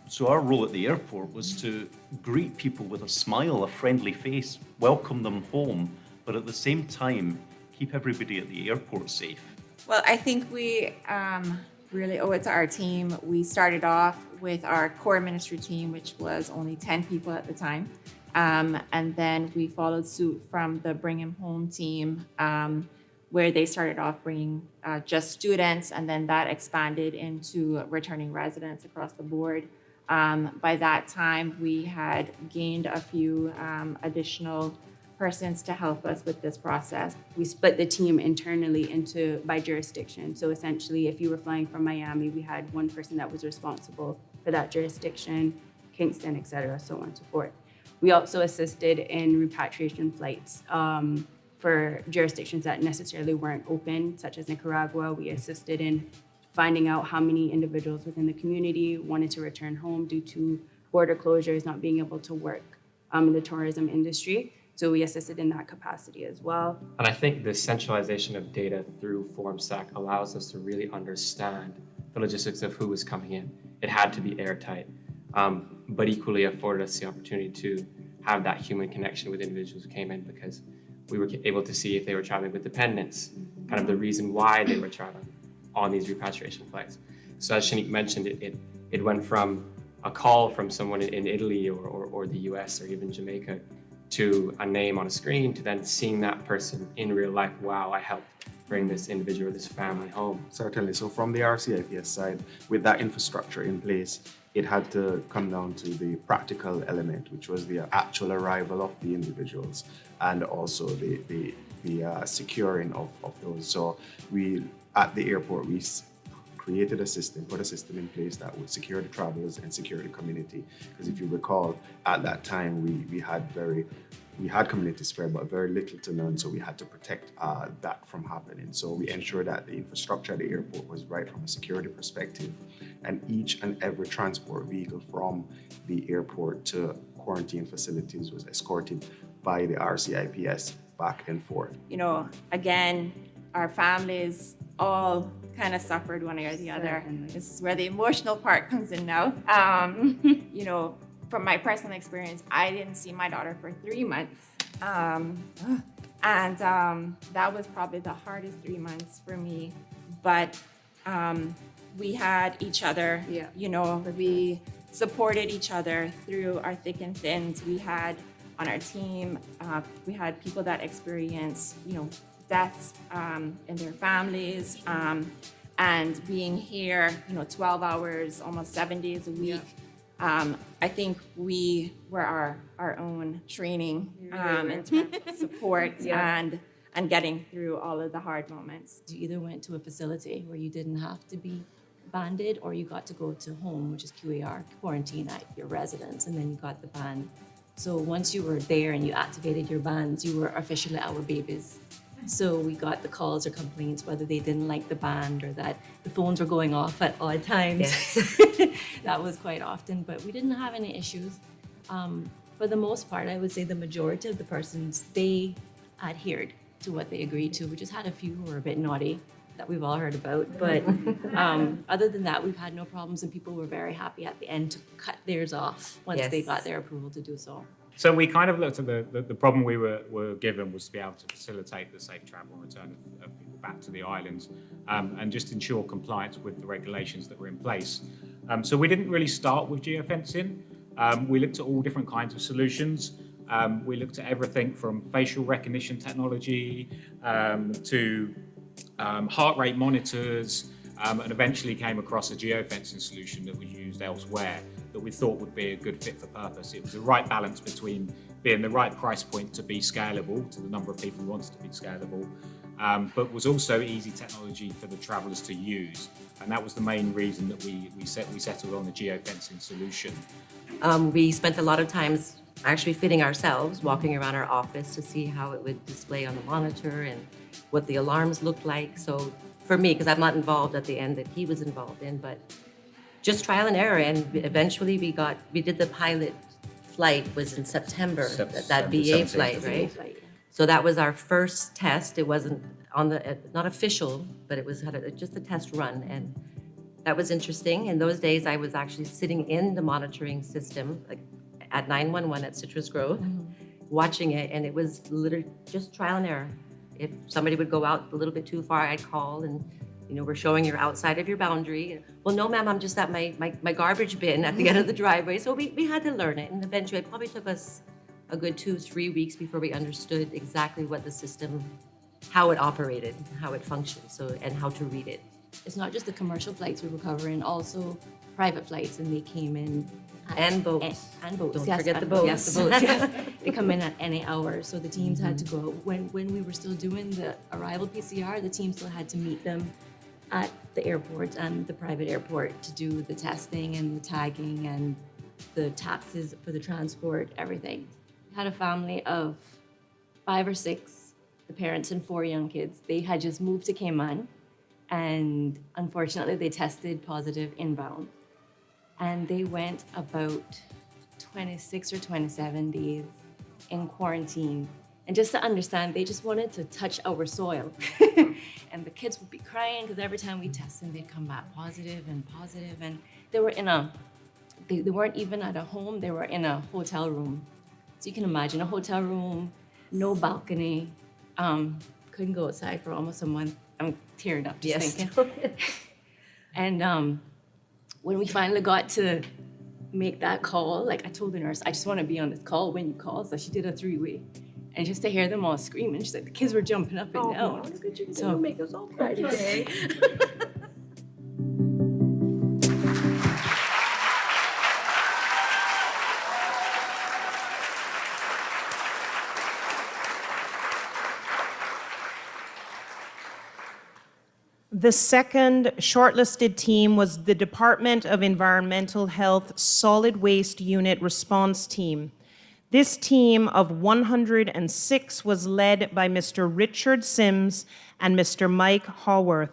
So our role at the airport was to greet people with a smile, a friendly face, welcome them home, but at the same time, keep everybody at the airport safe. Well, I think we really owe it to our team. We started off with our core ministry team, which was only 10 people at the time. And then we followed suit from the Bring 'em Home team, where they started off bringing just students, and then that expanded into returning residents across the board. By that time, we had gained a few additional persons to help us with this process. We split the team internally by jurisdiction. So essentially, if you were flying from Miami, we had one person that was responsible for that jurisdiction, Kingston, et cetera, so on and so forth. We also assisted in repatriation flights for jurisdictions that necessarily weren't open, such as Nicaragua. We assisted in finding out how many individuals within the community wanted to return home due to border closures, not being able to work in the tourism industry. So we assisted in that capacity as well. And I think the centralization of data through FormSAC allows us to really understand the logistics of who was coming in. It had to be airtight. but equally afforded us the opportunity to have that human connection with individuals who came in, because we were able to see if they were traveling with dependents, kind of the reason why they were traveling on these repatriation flights. So as Shanique mentioned, it went from a call from someone in Italy or the US or even Jamaica to a name on a screen, to then seeing that person in real life. Wow, I helped bring this individual or this family home. Certainly. So from the RCIPS side, with that infrastructure in place, it had to come down to the practical element, which was the actual arrival of the individuals and also the securing of those. So we, at the airport, we created a system, put a system in place that would secure the travelers and secure the community. Because if you recall, at that time, we had community spread, but very little to none, so we had to protect that from happening. So we ensured that the infrastructure at the airport was right from a security perspective, and each and every transport vehicle from the airport to quarantine facilities was escorted by the RCIPS back and forth. You know, again, our families all kind of suffered one way or the other. This is where the emotional part comes in now. You know, from my personal experience, I didn't see my daughter for 3 months. And that was probably the hardest 3 months for me. But we had each other, you know, we supported each other through our thick and thins. We had on our team, we had people that experienced, you know, deaths in their families, and being here, you know, 12 hours, almost 7 days a week. I think we were our own training in terms of support and getting through all of the hard moments. You either went to a facility where you didn't have to be banded, or you got to go to home, which is QAR, quarantine at your residence, and then you got the band. So once you were there and you activated your bands, you were officially our babies. So we got the calls or complaints whether they didn't like the band or that the phones were going off at odd times. Yes. That was quite often, but we didn't have any issues. For the most part, I would say the majority of the persons, they adhered to what they agreed to. We just had a few who were a bit naughty that we've all heard about. But other than that, we've had no problems, and people were very happy at the end to cut theirs off once they got their approval to do so. So we kind of looked at the problem we were given was to be able to facilitate the safe travel and return of people back to the islands, and just ensure compliance with the regulations that were in place. So we didn't really start with geofencing. We looked at all different kinds of solutions. We looked at everything from facial recognition technology to heart rate monitors, and eventually came across a geofencing solution that was used elsewhere that we thought would be a good fit for purpose. It was the right balance between being the right price point to be scalable to the number of people who wanted to be scalable, but was also easy technology for the travellers to use. And that was the main reason that we settled on the geofencing solution. We spent a lot of times actually fitting ourselves, walking around our office to see how it would display on the monitor and what the alarms looked like. So for me, because I'm not involved at the end that he was involved in, but just trial and error. And eventually we did the pilot flight was in September, that BA flight, right? So that was our first test. It wasn't on the, not official, but it was just a test run. And that was interesting. In those days, I was actually sitting in the monitoring system, like at 911 at Citrus Grove, watching it. And it was literally just trial and error. If somebody would go out a little bit too far, I'd call and, you know, we're showing you're outside of your boundary. Well, no, ma'am, I'm just at my garbage bin at the end of the driveway. So we had to learn it. And eventually it probably took us a good 2-3 weeks before we understood exactly what the system, how it operated, how it functioned, so, and how to read it. It's not just the commercial flights we were covering, also private flights, and they came in. And boats. And boats. Don't yes, forget the and boats. Yes, the boats. Yes. They come in at any hour, so the teams had to go. When we were still doing the arrival PCR, the team still had to meet them at the airport and the private airport to do the testing and the tagging and the taxes for the transport, everything. We had a family of 5 or 6, the parents and 4 young kids. They had just moved to Cayman, and unfortunately they tested positive inbound. And they went about 26 or 27 days in quarantine. And just to understand, they just wanted to touch our soil. And the kids would be crying because every time we tested them, they'd come back positive. And they were in a they weren't even at a home, they were in a hotel room. So you can imagine a hotel room, no balcony, couldn't go outside for almost a month. I'm tearing up just thinking. And when we finally got to make that call, like I told the nurse, I just want to be on this call when you call. So she did a 3-way. And just to hear them all screaming, she's like, the kids were jumping up and down. Look at you, So you make us all cry today. The second shortlisted team was the Department of Environmental Health Solid Waste Unit Response Team. This team of 106 was led by Mr. Richard Sims and Mr. Mike Haworth.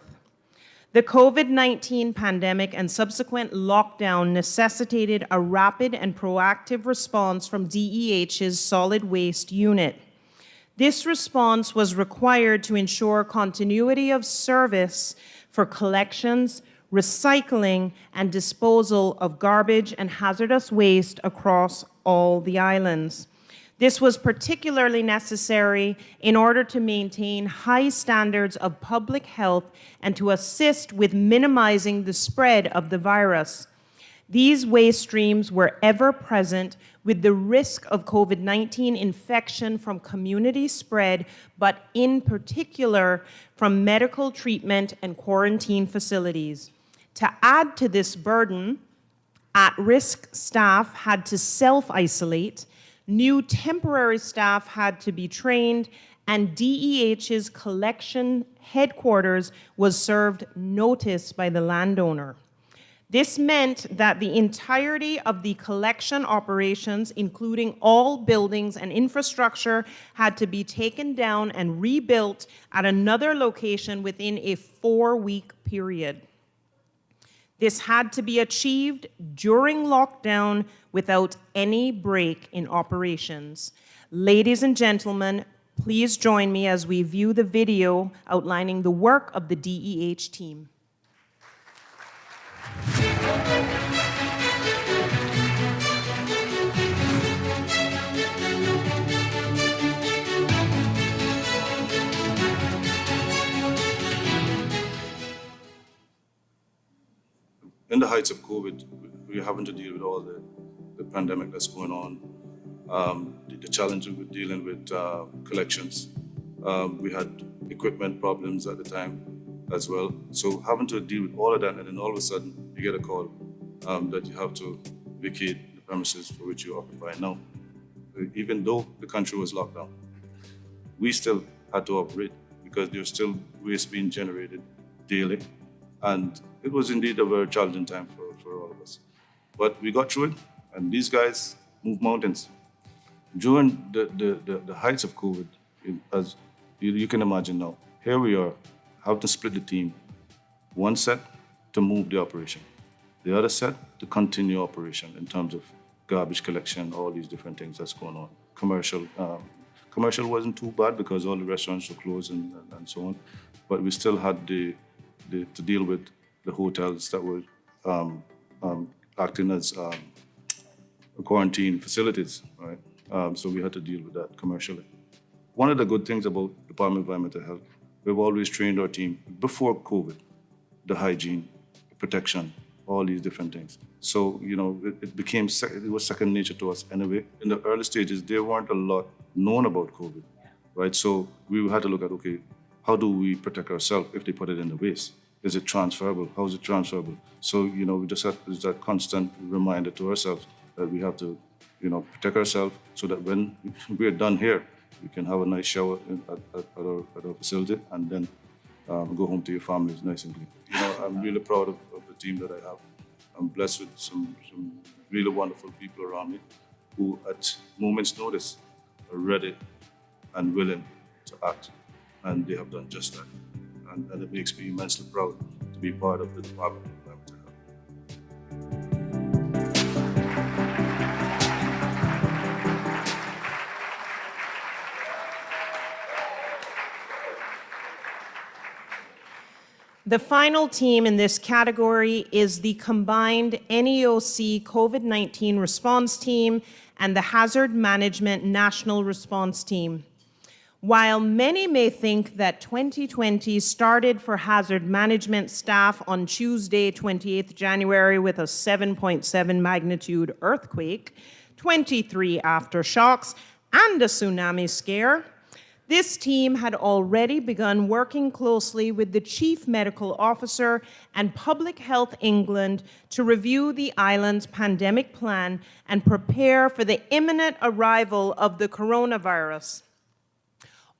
The COVID-19 pandemic and subsequent lockdown necessitated a rapid and proactive response from DEH's Solid Waste Unit. This response was required to ensure continuity of service for collections, recycling, and disposal of garbage and hazardous waste across all the islands. This was particularly necessary in order to maintain high standards of public health and to assist with minimizing the spread of the virus. These waste streams were ever present with the risk of COVID-19 infection from community spread, but in particular from medical treatment and quarantine facilities. To add to this burden, at-risk staff had to self-isolate, new temporary staff had to be trained, and DEH's collection headquarters was served notice by the landowner. This meant that the entirety of the collection operations, including all buildings and infrastructure, had to be taken down and rebuilt at another location within a 4-week period. This had to be achieved during lockdown without any break in operations. Ladies and gentlemen, please join me as we view the video outlining the work of the DEH team. In the heights of COVID, we're having to deal with all the pandemic that's going on, the challenges with dealing with collections. We had equipment problems at the time as well. So having to deal with all of that, and then all of a sudden you get a call that you have to vacate the premises for which you occupy now. Even though the country was locked down, we still had to operate because there's still waste being generated daily. And it was indeed a very challenging time for all of us. But we got through it, and these guys moved mountains. During the heights of COVID, as you can imagine now, here we are, have to split the team. One set to move the operation, the other set to continue operation in terms of garbage collection, all these different things that's going on. Commercial wasn't too bad because all the restaurants were closed and so on, but we still had to deal with the hotels that were acting as quarantine facilities, right? So we had to deal with that commercially. One of the good things about Department of Environmental Health, we've always trained our team before COVID, the hygiene, protection, all these different things. So, you know, it was second nature to us anyway. In the early stages, there weren't a lot known about COVID, right? So we had to look at, okay, how do we protect ourselves if they put it in the waste? Is it transferable? How is it transferable? So, you know, we just have that constant reminder to ourselves that we have to, you know, protect ourselves so that when we're done here, we can have a nice shower at our facility and then go home to your families nice and clean. You know, I'm really proud of the team that I have. I'm blessed with some really wonderful people around me who at moment's notice are ready and willing to act. And they have done just that. And it makes me immensely proud to be part of the Department of Environmental Health. The final team in this category is the combined NEOC COVID-19 response team and the Hazard Management National Response Team. While many may think that 2020 started for hazard management staff on Tuesday, 28th January with a 7.7 magnitude earthquake, 23 aftershocks, and a tsunami scare, this team had already begun working closely with the Chief Medical Officer and Public Health England to review the island's pandemic plan and prepare for the imminent arrival of the coronavirus.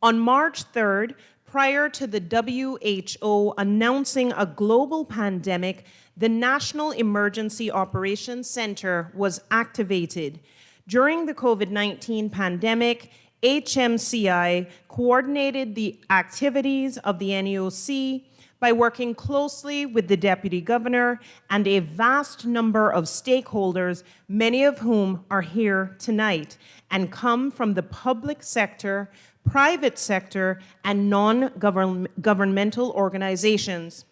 On March 3rd, prior to the WHO announcing a global pandemic, the National Emergency Operations Center was activated. During the COVID-19 pandemic, HMCI coordinated the activities of the NEOC by working closely with the Deputy Governor and a vast number of stakeholders, many of whom are here tonight and come from the public sector, private sector, and non-governmental organizations.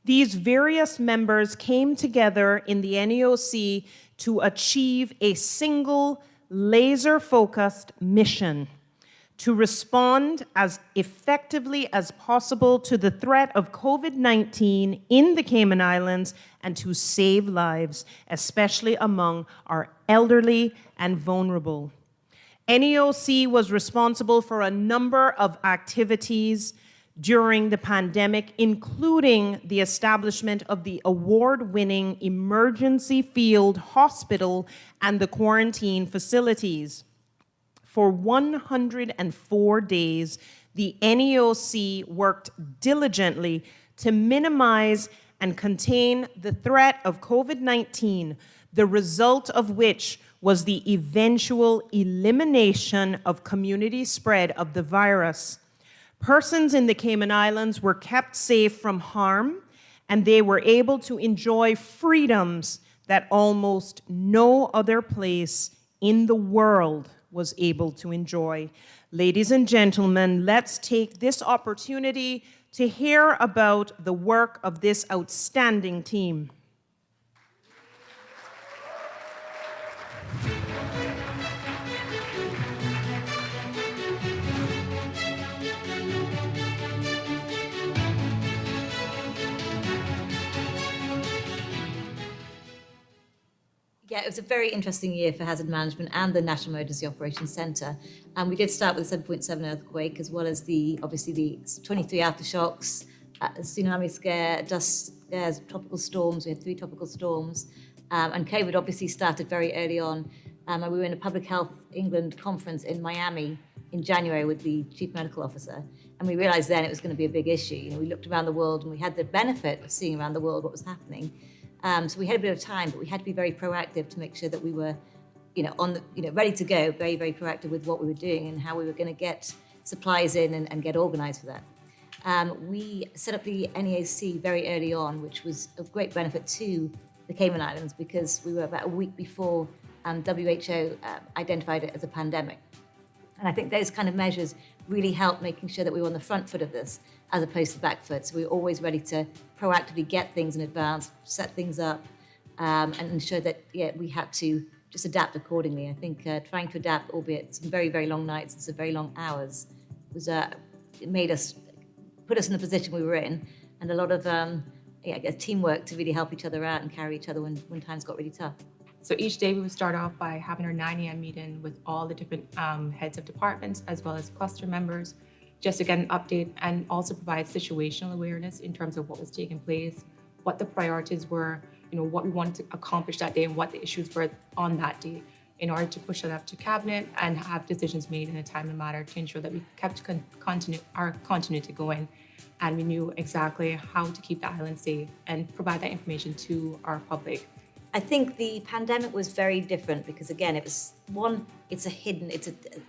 These various members came together in the NEOC to achieve a single laser-focused mission to respond as effectively as possible to the threat of COVID-19 in the Cayman Islands and to save lives, especially among our elderly and vulnerable. NEOC was responsible for a number of activities during the pandemic, including the establishment of the award-winning Emergency Field Hospital and the quarantine facilities. For 104 days, the NEOC worked diligently to minimize and contain the threat of COVID-19, the result of which was the eventual elimination of community spread of the virus. Persons in the Cayman Islands were kept safe from harm, and they were able to enjoy freedoms that almost no other place in the world was able to enjoy. Ladies and gentlemen, let's take this opportunity to hear about the work of this outstanding team. Yeah, it was a very interesting year for hazard management and the National Emergency Operations Centre. And we did start with a 7.7 earthquake, as well as obviously the 23 aftershocks, tsunami scare, dust scares, tropical storms. We had 3 tropical storms. And COVID obviously started very early on. And we were in a Public Health England conference in Miami in January with the Chief Medical Officer. And we realized then it was going to be a big issue. You know, we looked around the world and we had the benefit of seeing around the world what was happening. So we had a bit of time, but we had to be very proactive to make sure that we were, ready to go, very, very proactive with what we were doing and how we were going to get supplies in and get organized for that. We set up the NEOC very early on, which was of great benefit to the Cayman Islands because we were about a week before WHO identified it as a pandemic. And I think those kind of measures really helped making sure that we were on the front foot of this as opposed to the back foot. So we were always ready to proactively get things in advance, set things up, and ensure that, we had to just adapt accordingly. I think trying to adapt, albeit some very, very long nights and some very long hours, was it put us in the position we were in, and a lot of teamwork to really help each other out and carry each other when times got really tough. So each day we would start off by having our 9 a.m. meeting with all the different heads of departments as well as cluster members, just to get an update and also provide situational awareness in terms of what was taking place, what the priorities were, what we wanted to accomplish that day and what the issues were on that day in order to push it up to cabinet and have decisions made in a timely manner to ensure that we kept our continuity going and we knew exactly how to keep the island safe and provide that information to our public. I think the pandemic was very different because, again, it's an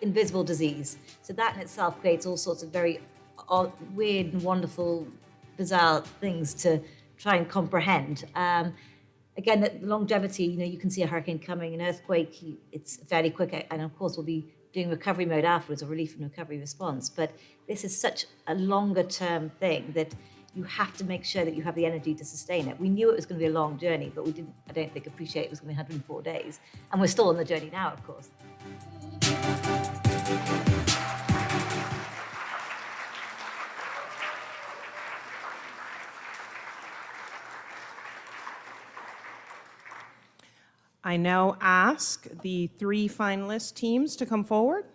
invisible disease. So that in itself creates all sorts of very weird and wonderful, bizarre things to try and comprehend. Again, the longevity, you can see a hurricane coming, an earthquake, it's fairly quick. And of course, we'll be doing recovery mode afterwards, or relief and recovery response. But this is such a longer term thing that you have to make sure that you have the energy to sustain it. We knew it was going to be a long journey, but we didn't, I don't think, appreciate it was going to be 104 days. And we're still on the journey now, of course. I now ask the 3 finalist teams to come forward.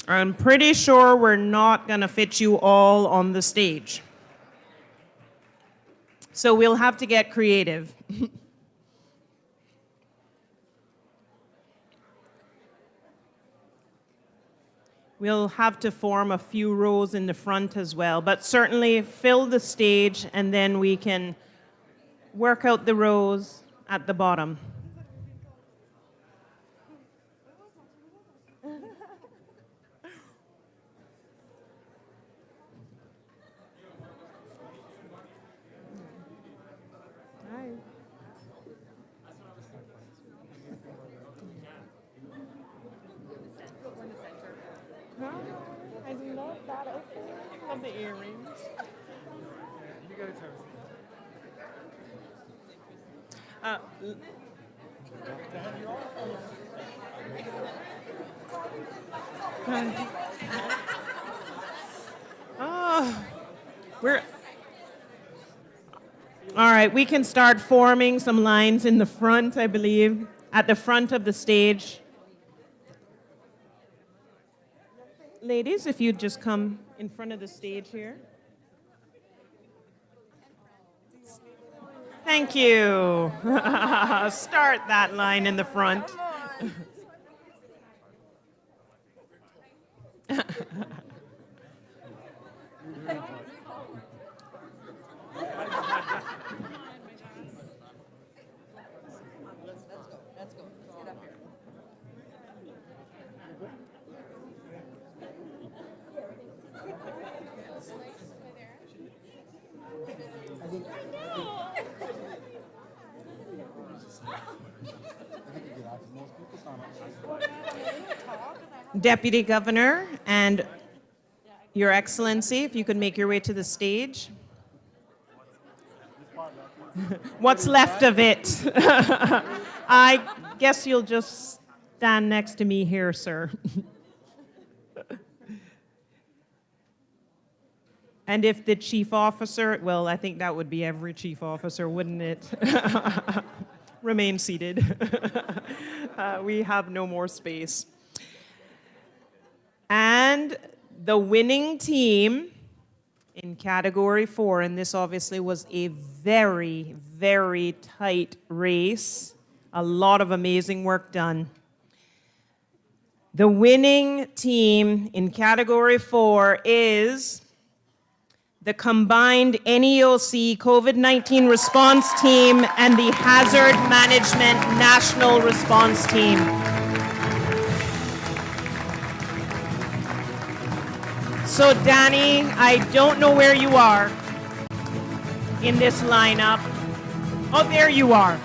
I'm pretty sure we're not going to fit you all on the stage. So we'll have to get creative. We'll have to form a few rows in the front as well, but certainly fill the stage and then we can work out the rows at the bottom. I love that. I love the earrings. You go we're all right. We can start forming some lines in the front, I believe, at the front of the stage. Ladies, if you'd just come in front of the stage here. Thank you. Start that line in the front. Deputy Governor and Your Excellency, if you could make your way to the stage. What's left of it? I guess you'll just stand next to me here, sir. And if the chief officer, well, I think that would be every chief officer, wouldn't it? Remain seated. We have no more space. And the winning team in category 4, and this obviously was a very, very tight race, a lot of amazing work done. The winning team in category 4 is the combined NEOC COVID-19 response team and the Hazard Management National Response Team. So Danny, I don't know where you are in this lineup. Oh, there you are.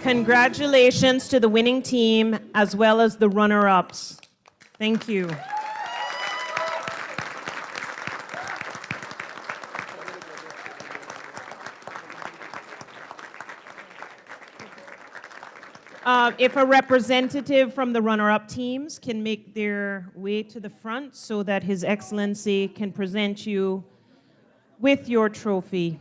Congratulations to the winning team as well as the runner-ups. Thank you. If a representative from the runner-up teams can make their way to the front so that His Excellency can present you with your trophy.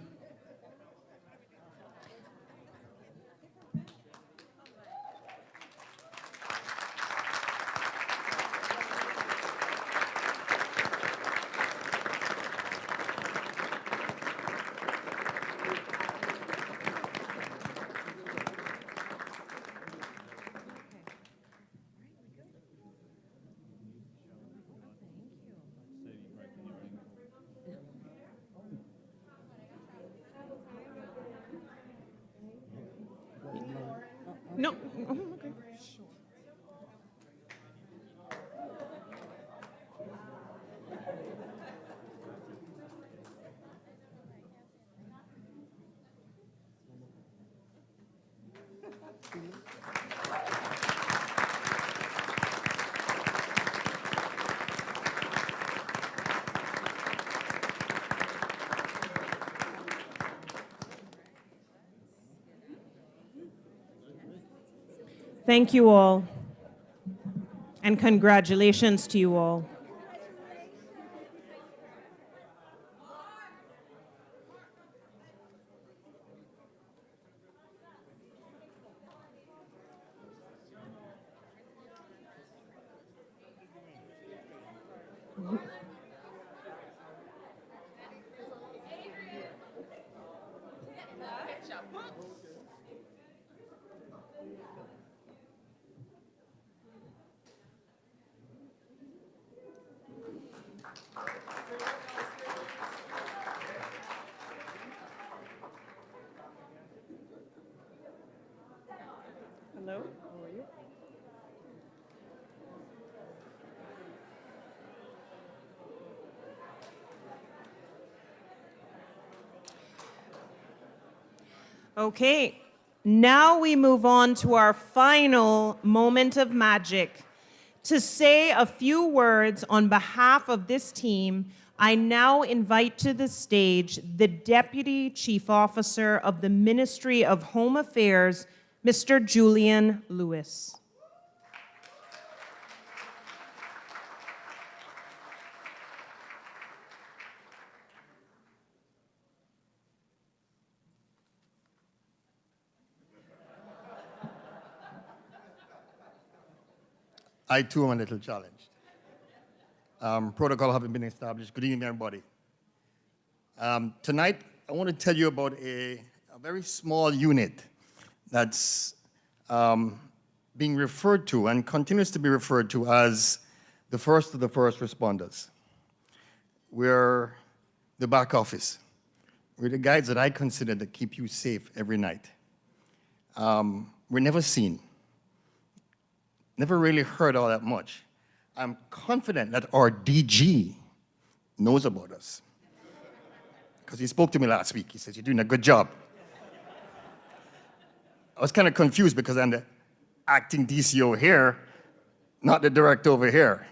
Thank you all, and congratulations to you all. Hello, how are you? Okay, now we move on to our final moment of magic. To say a few words on behalf of this team, I now invite to the stage the Deputy Chief Officer of the Ministry of Home Affairs, Mr. Julian Lewis. I too am a little challenged. Protocol having been established. Good evening, everybody. Tonight, I want to tell you about a very small unit that's being referred to and continues to be referred to as the first of the first responders. We're the back office. We're the guys that I consider that keep you safe every night. We're never seen. Never really heard all that much. I'm confident that our DG knows about us. Because he spoke to me last week. He says, you're doing a good job. I was kind of confused because I'm the acting DCO here, not the director over here.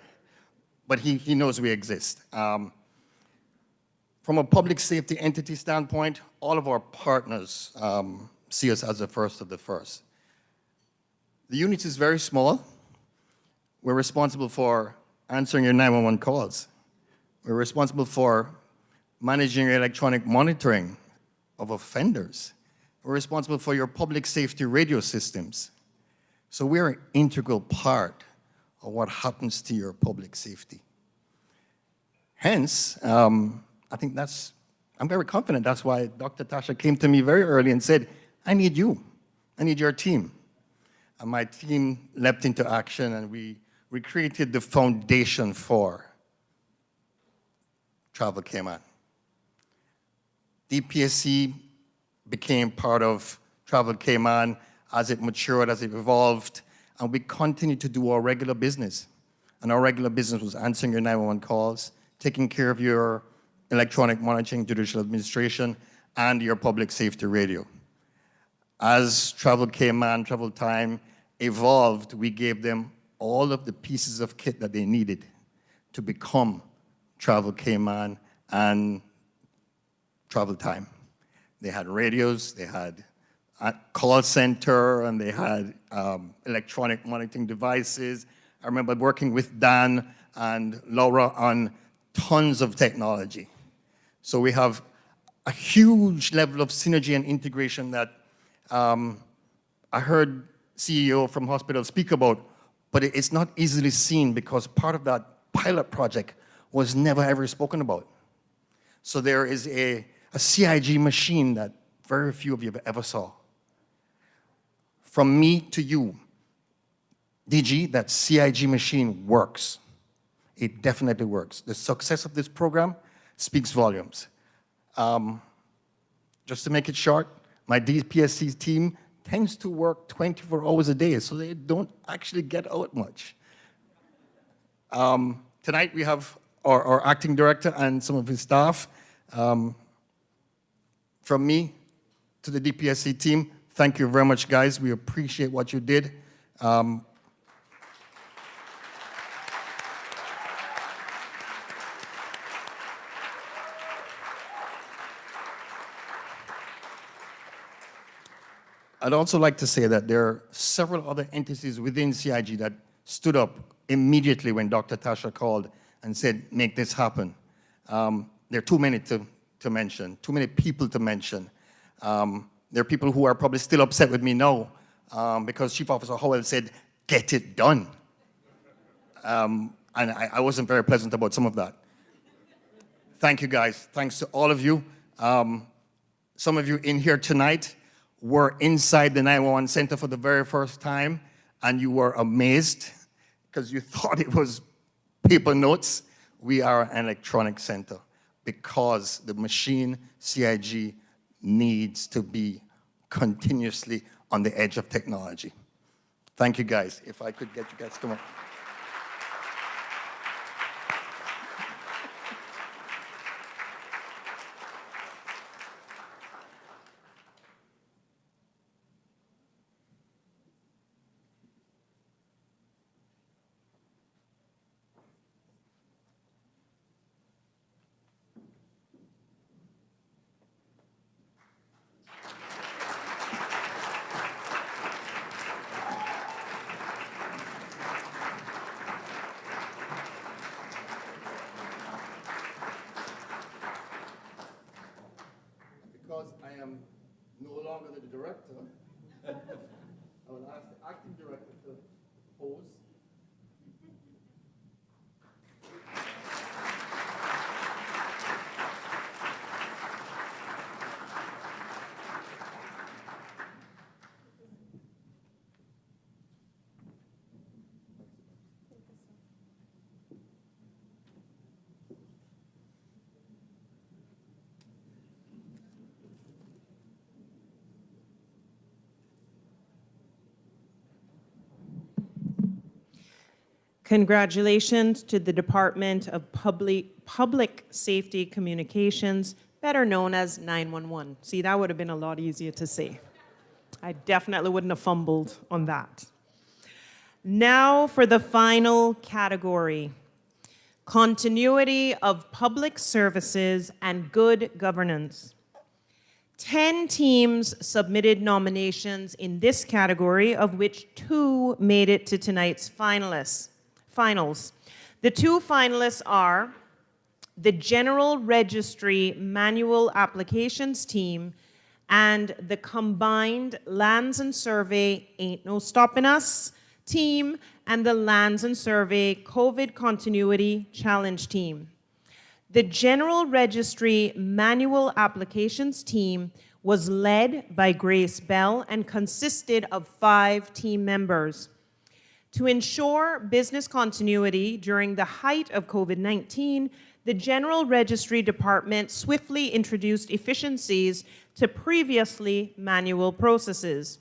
But he knows we exist. From a public safety entity standpoint, all of our partners see us as the first of the first. The unit is very small. We're responsible for answering your 911 calls. We're responsible for managing your electronic monitoring of offenders. We're responsible for your public safety radio systems. So we're an integral part of what happens to your public safety. Hence, I think I'm very confident that's why Dr. Tasha came to me very early and said, I need you. I need your team. And my team leapt into action and we created the foundation for Travel Cayman. DPSC became part of Travel Cayman as it matured, as it evolved, and we continued to do our regular business. And our regular business was answering your 911 calls, taking care of your electronic monitoring, judicial administration, and your public safety radio. As Travel Cayman, Travel Time evolved, we gave them all of the pieces of kit that they needed to become Travel Cayman and Travel Time. They had radios, they had a call center, and they had electronic monitoring devices. I remember working with Dan and Laura on tons of technology. So we have a huge level of synergy and integration that I heard CEO from hospital speak about, but it's not easily seen because part of that pilot project was never ever spoken about. So there is a CIG machine that very few of you have ever saw. From me to you, DG, that CIG machine works. It definitely works. The success of this program speaks volumes. Just to make it short, my DPSC team tends to work 24 hours a day, so they don't actually get out much. Tonight we have our acting director and some of his staff. From me to the DPSC team, thank you very much, guys. We appreciate what you did. I'd also like to say that there are several other entities within CIG that stood up immediately when Dr. Tasha called and said, make this happen. There are too many to mention, too many people to mention. There are people who are probably still upset with me now because Chief Officer Howell said, get it done. And I wasn't very pleasant about some of that. Thank you, guys. Thanks to all of you. Some of you in here tonight were inside the 911 center for the very first time, and you were amazed because you thought it was paper notes. We are an electronic center because the machine, CIG, needs to be continuously on the edge of technology. Thank you, guys. If I could get you guys to come up. Because I am no longer the director, I will ask the acting director to pose. Congratulations to the Department of Public Safety Communications, better known as 911. See, that would have been a lot easier to say. I definitely wouldn't have fumbled on that. Now for the final category, continuity of public services and good governance. 10 teams submitted nominations in this category, of which 2 made it to tonight's finals. The 2 finalists are the General Registry Manual Applications team and the combined Lands and Survey Ain't No Stopping Us team and the Lands and Survey COVID Continuity Challenge team. The General Registry Manual Applications team was led by Grace Bell and consisted of 5 team members. To ensure business continuity during the height of COVID-19, the General Registry Department swiftly introduced efficiencies to previously manual processes.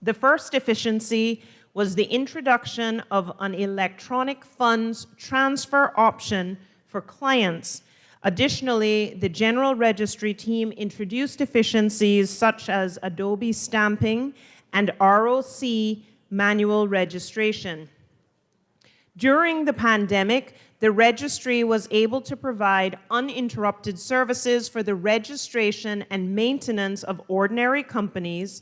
The first efficiency was the introduction of an electronic funds transfer option for clients. Additionally, the General Registry team introduced efficiencies such as Adobe stamping and ROC manual registration. During the pandemic, the registry was able to provide uninterrupted services for the registration and maintenance of ordinary companies,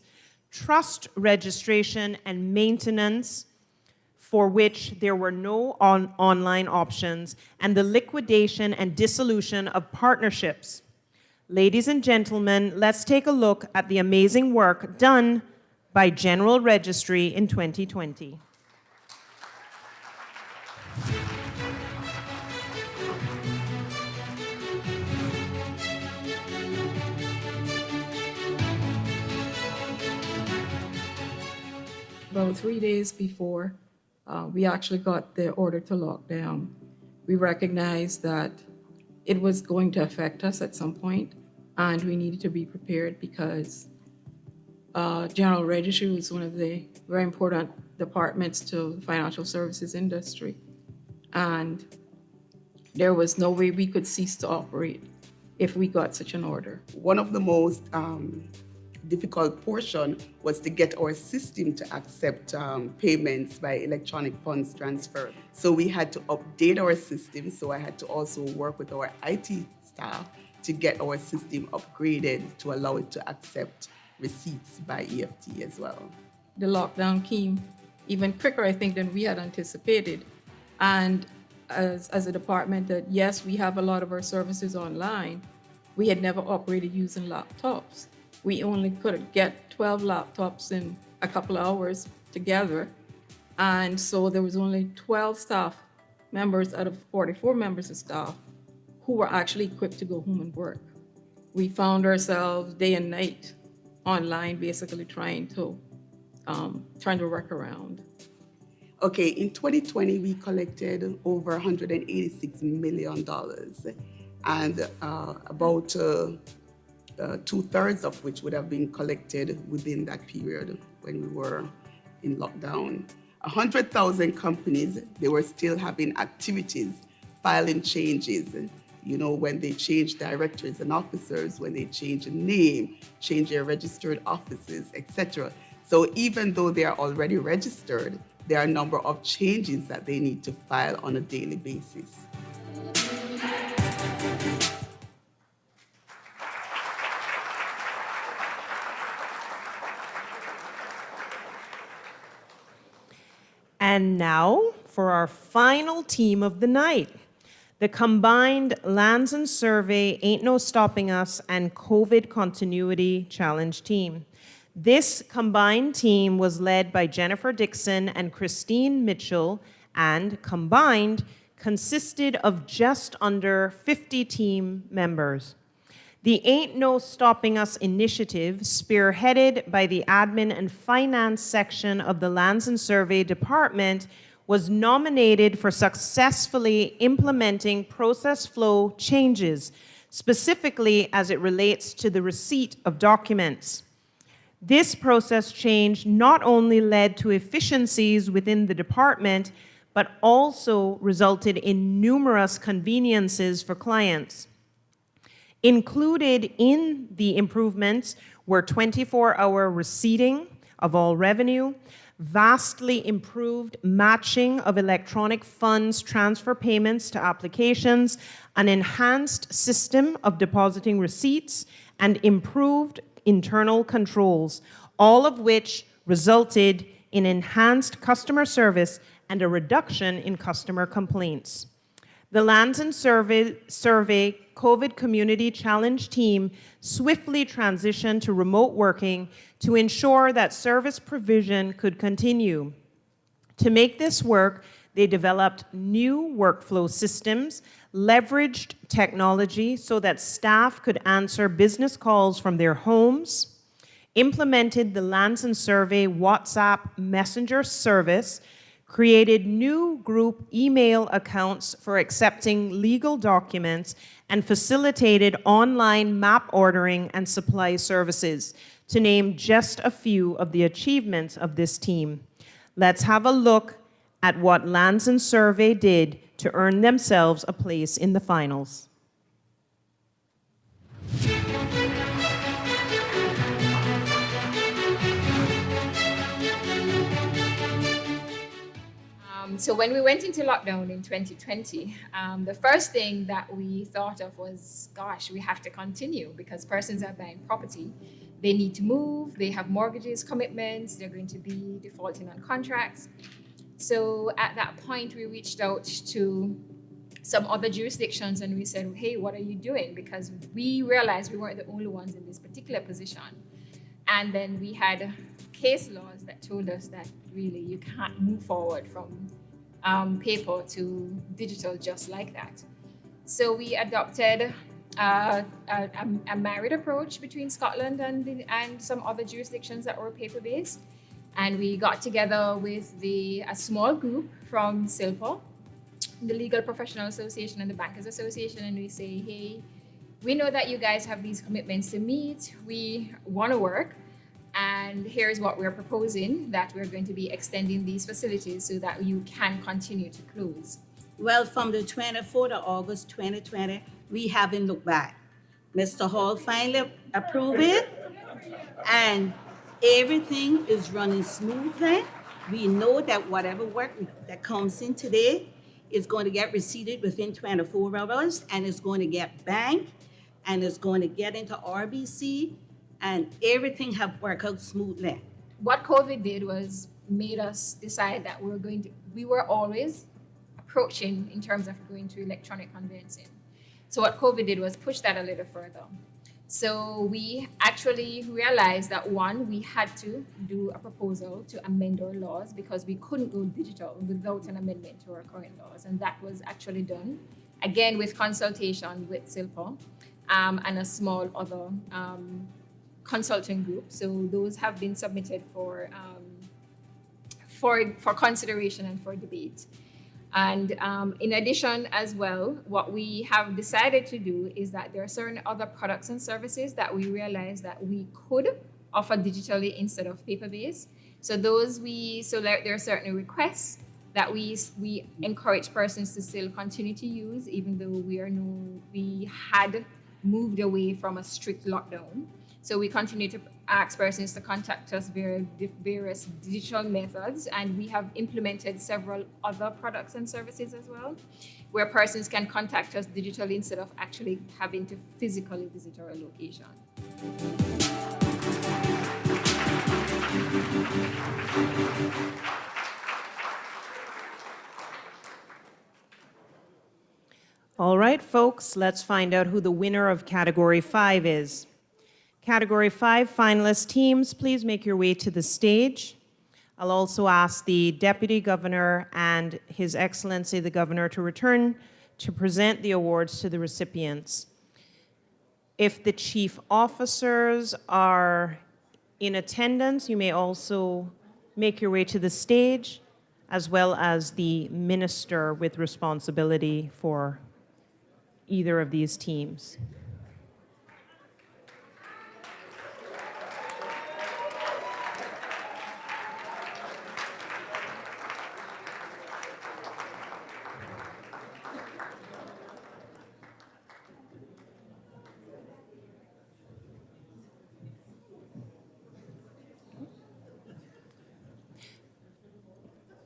trust registration and maintenance for which there were no online options, and the liquidation and dissolution of partnerships. Ladies and gentlemen, let's take a look at the amazing work done by General Registry in 2020. About 3 days before we actually got the order to lock down, we recognized that it was going to affect us at some point, and we needed to be prepared because General Registry was one of the very important departments to the financial services industry. And there was no way we could cease to operate if we got such an order. One of the most difficult portion was to get our system to accept payments by electronic funds transfer. So we had to update our system. So I had to also work with our IT staff to get our system upgraded to allow it to accept receipts by EFT as well. The lockdown came even quicker, I think, than we had anticipated. And as a department that, yes, we have a lot of our services online, we had never operated using laptops. We only could get 12 laptops in a couple of hours together. And so there was only 12 staff members out of 44 members of staff who were actually equipped to go home and work. We found ourselves day and night online, basically trying to turn the work around. Okay, in 2020, we collected over $186 million, and about 2/3 of which would have been collected within that period when we were in lockdown. 100,000 companies, they were still having activities, filing changes, you know, when they change directors and officers, when they change a name, change their registered offices, etc. So even though they are already registered, there are a number of changes that they need to file on a daily basis. And now for our final team of the night, the combined Lands and Survey, Ain't No Stopping Us, and COVID Continuity Challenge team. This combined team was led by Jennifer Dixon and Christine Mitchell, and combined consisted of just under 50 team members. The Ain't No Stopping Us initiative, spearheaded by the Admin and Finance section of the Lands and Survey Department, was nominated for successfully implementing process flow changes, specifically as it relates to the receipt of documents. This process change not only led to efficiencies within the department, but also resulted in numerous conveniences for clients. Included in the improvements were 24-hour receipting of all revenue, vastly improved matching of electronic funds transfer payments to applications, an enhanced system of depositing receipts, and improved internal controls, all of which resulted in enhanced customer service and a reduction in customer complaints. The Lands and Survey COVID Community Challenge team swiftly transitioned to remote working to ensure that service provision could continue. To make this work, they developed new workflow systems, leveraged technology so that staff could answer business calls from their homes, implemented the Lands and Survey WhatsApp Messenger service, created new group email accounts for accepting legal documents, and facilitated online map ordering and supply services, to name just a few of the achievements of this team. Let's have a look at what Lands and Survey did to earn themselves a place in the finals. So when we went into lockdown in 2020, the first thing that we thought of was, gosh, we have to continue because persons are buying property. They need to move, they have mortgages, commitments, they're going to be defaulting on contracts. So at that point, we reached out to some other jurisdictions and we said, hey, what are you doing? Because we realized we weren't the only ones in this particular position. And then we had case laws that told us that really you can't move forward from paper to digital just like that. So we adopted a married approach between Scotland and some other jurisdictions that were paper-based. And we got together with a small group from SILPA, the Legal Professional Association and the Bankers Association, and we say, hey, we know that you guys have these commitments to meet. We want to work. And here's what we're proposing, that we're going to be extending these facilities so that you can continue to close. Well, from the 24th of August 2020, we haven't looked back. Mr. Hall finally approved it, and everything is running smoothly. We know that whatever work that comes in today is going to get receipted within 24 hours, and it's going to get banked, and it's going to get into RBC, and everything have worked out smoothly. What COVID did was made us decide that we were always approaching in terms of going to electronic conveyancing. So what COVID did was push that a little further. So we actually realized that one, we had to do a proposal to amend our laws because we couldn't go digital without an amendment to our current laws. And that was actually done, again, with consultation with SILPA and a small other consulting group. So those have been submitted for consideration and for debate. And in addition as well, what we have decided to do is that there are certain other products and services that we realize that we could offer digitally instead of paper-based. So there are certain requests that we encourage persons to still continue to use, even though we had moved away from a strict lockdown. So we continue to ask persons to contact us via various digital methods, and we have implemented several other products and services as well, where persons can contact us digitally instead of actually having to physically visit our location. All right, folks, let's find out who the winner of Category 5 is. Category 5 finalist teams, please make your way to the stage. I'll also ask the Deputy Governor and His Excellency the Governor to return to present the awards to the recipients. If the chief officers are in attendance, you may also make your way to the stage, as well as the minister with responsibility for either of these teams.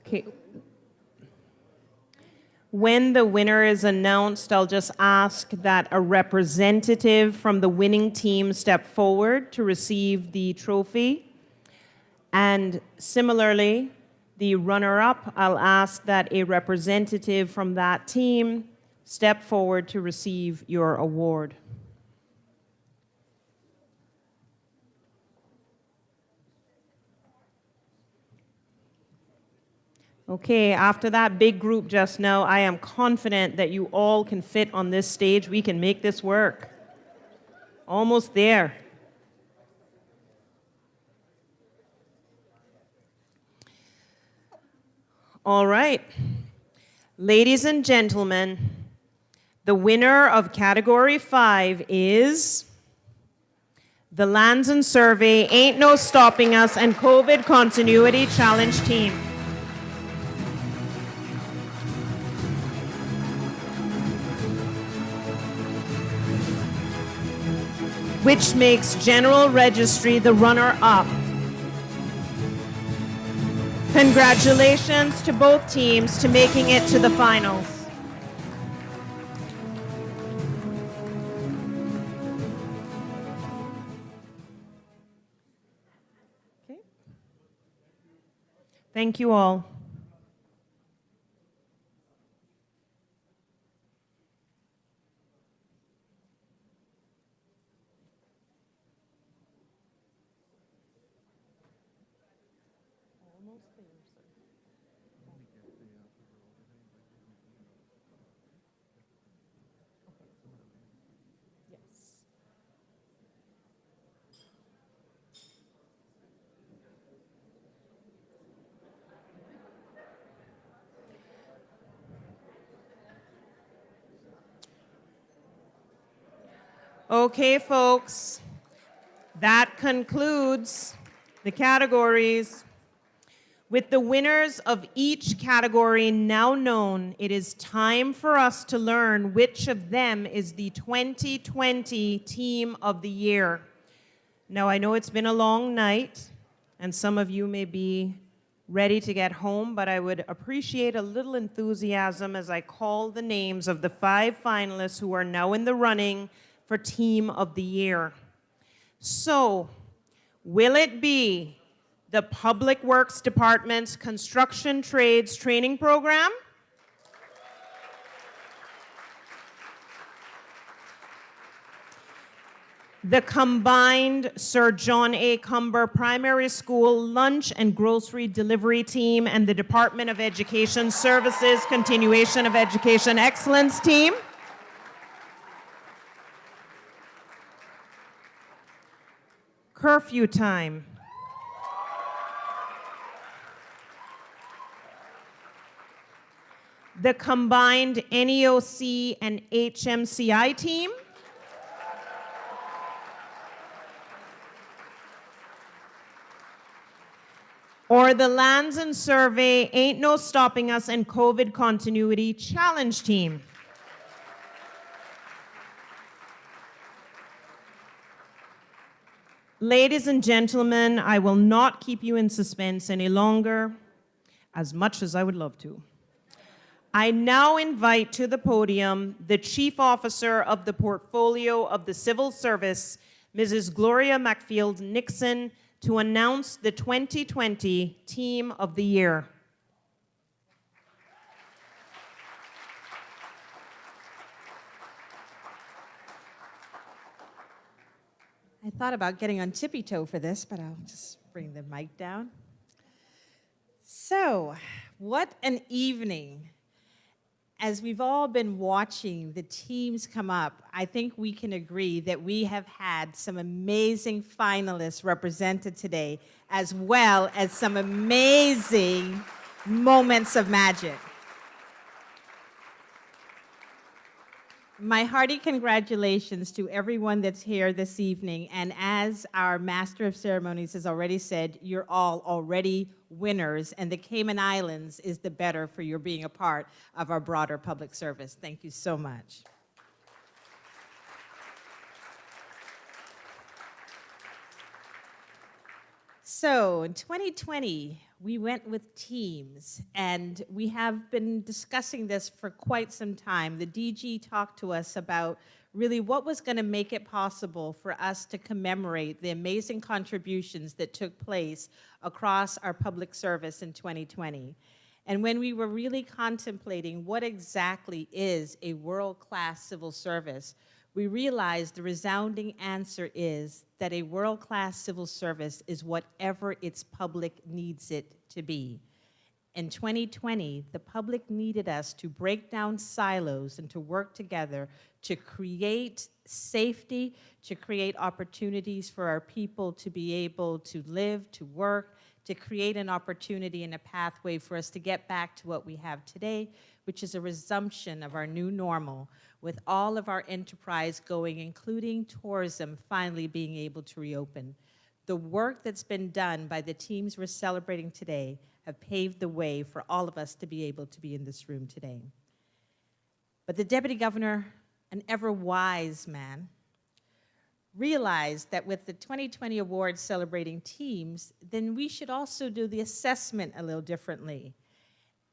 Okay. When the winner is announced, I'll just ask that a representative from the winning team step forward to receive the trophy. And similarly, the runner-up, I'll ask that a representative from that team step forward to receive your award. Okay, after that big group just now, I am confident that you all can fit on this stage. We can make this work. Almost there. All right. Ladies and gentlemen, the winner of Category 5 is the Lands and Survey, Ain't No Stopping Us, and COVID Continuity Challenge team. Which makes General Registry the runner-up. Congratulations to both teams to making it to the finals. Okay. Thank you all. Okay, folks, that concludes The categories. With the winners of each category now known, it is time for us to learn which of them is the 2020 Team of the Year. Now, I know it's been a long night, and some of you may be ready to get home, but I would appreciate a little enthusiasm as I call the names of the 5 finalists who are now in the running for Team of the Year. So, will it be the Public Works Department's Construction Trades Training Program? The combined Sir John A. Cumber Primary School Lunch and Grocery Delivery Team and the Department of Education Services Continuation of Education Excellence Team? Curfew time. The combined NEOC and HMCI team? Or the Lands and Survey Ain't No Stopping Us and COVID Continuity Challenge team? Ladies and gentlemen, I will not keep you in suspense any longer, as much as I would love to. I now invite to the podium the Chief Officer of the Portfolio of the Civil Service, Mrs. Gloria McField Nixon, to announce the 2020 Team of the Year. I thought about getting on tippy toe for this, but I'll just bring the mic down. So, what an evening. As we've all been watching the teams come up, I think we can agree that we have had some amazing finalists represented today, as well as some amazing moments of magic. My hearty congratulations to everyone that's here this evening. And as our Master of Ceremonies has already said, you're all already winners, and the Cayman Islands is the better for your being a part of our broader public service. Thank you so much. So in 2020, we went with teams, and we have been discussing this for quite some time. The DG talked to us about really what was going to make it possible for us to commemorate the amazing contributions that took place across our public service in 2020. And when we were really contemplating what exactly is a world-class civil service, we realized the resounding answer is that a world-class civil service is whatever its public needs it to be. In 2020, the public needed us to break down silos and to work together to create safety, to create opportunities for our people to be able to live, to work, to create an opportunity and a pathway for us to get back to what we have today, which is a resumption of our new normal, with all of our enterprise going, including tourism, finally being able to reopen. The work that's been done by the teams we're celebrating today have paved the way for all of us to be able to be in this room today. But the Deputy Governor, an ever-wise man, realized that with the 2020 awards celebrating teams, then we should also do the assessment a little differently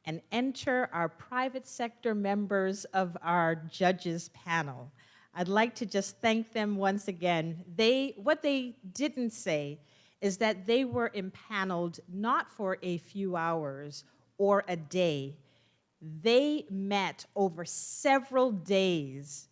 and enter our private sector members of our judges panel. I'd like to just thank them once again. What they didn't say is that they were impaneled not for a few hours or a day. They met over several days,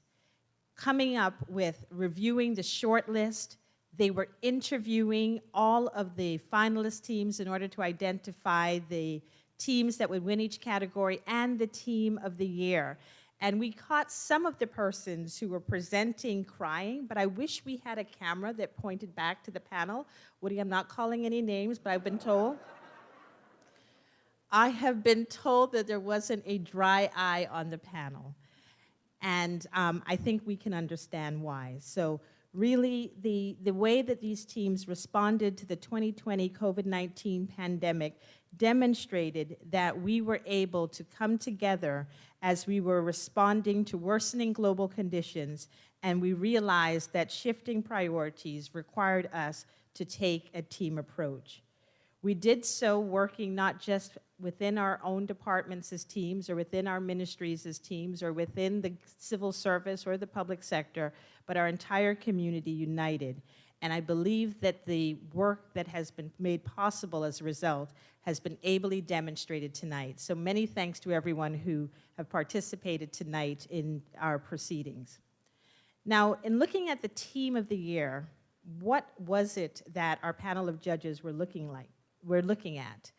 coming up with reviewing the short list. They were interviewing all of the finalist teams in order to identify the teams that would win each category and the team of the year. And we caught some of the persons who were presenting crying, but I wish we had a camera that pointed back to the panel. Woody, I'm not calling any names, but I've been told. I have been told that there wasn't a dry eye on the panel. And I think we can understand why. So Really, the way that these teams responded to the 2020 COVID-19 pandemic demonstrated that we were able to come together as we were responding to worsening global conditions, and we realized that shifting priorities required us to take a team approach. We did so working not just within our own departments as teams, or within our ministries as teams, or within the civil service or the public sector, but our entire community united. And I believe that the work that has been made possible as a result has been ably demonstrated tonight. So many thanks to everyone who have participated tonight in our proceedings. Now, in looking at the team of the year, what was it that our panel of judges were looking at?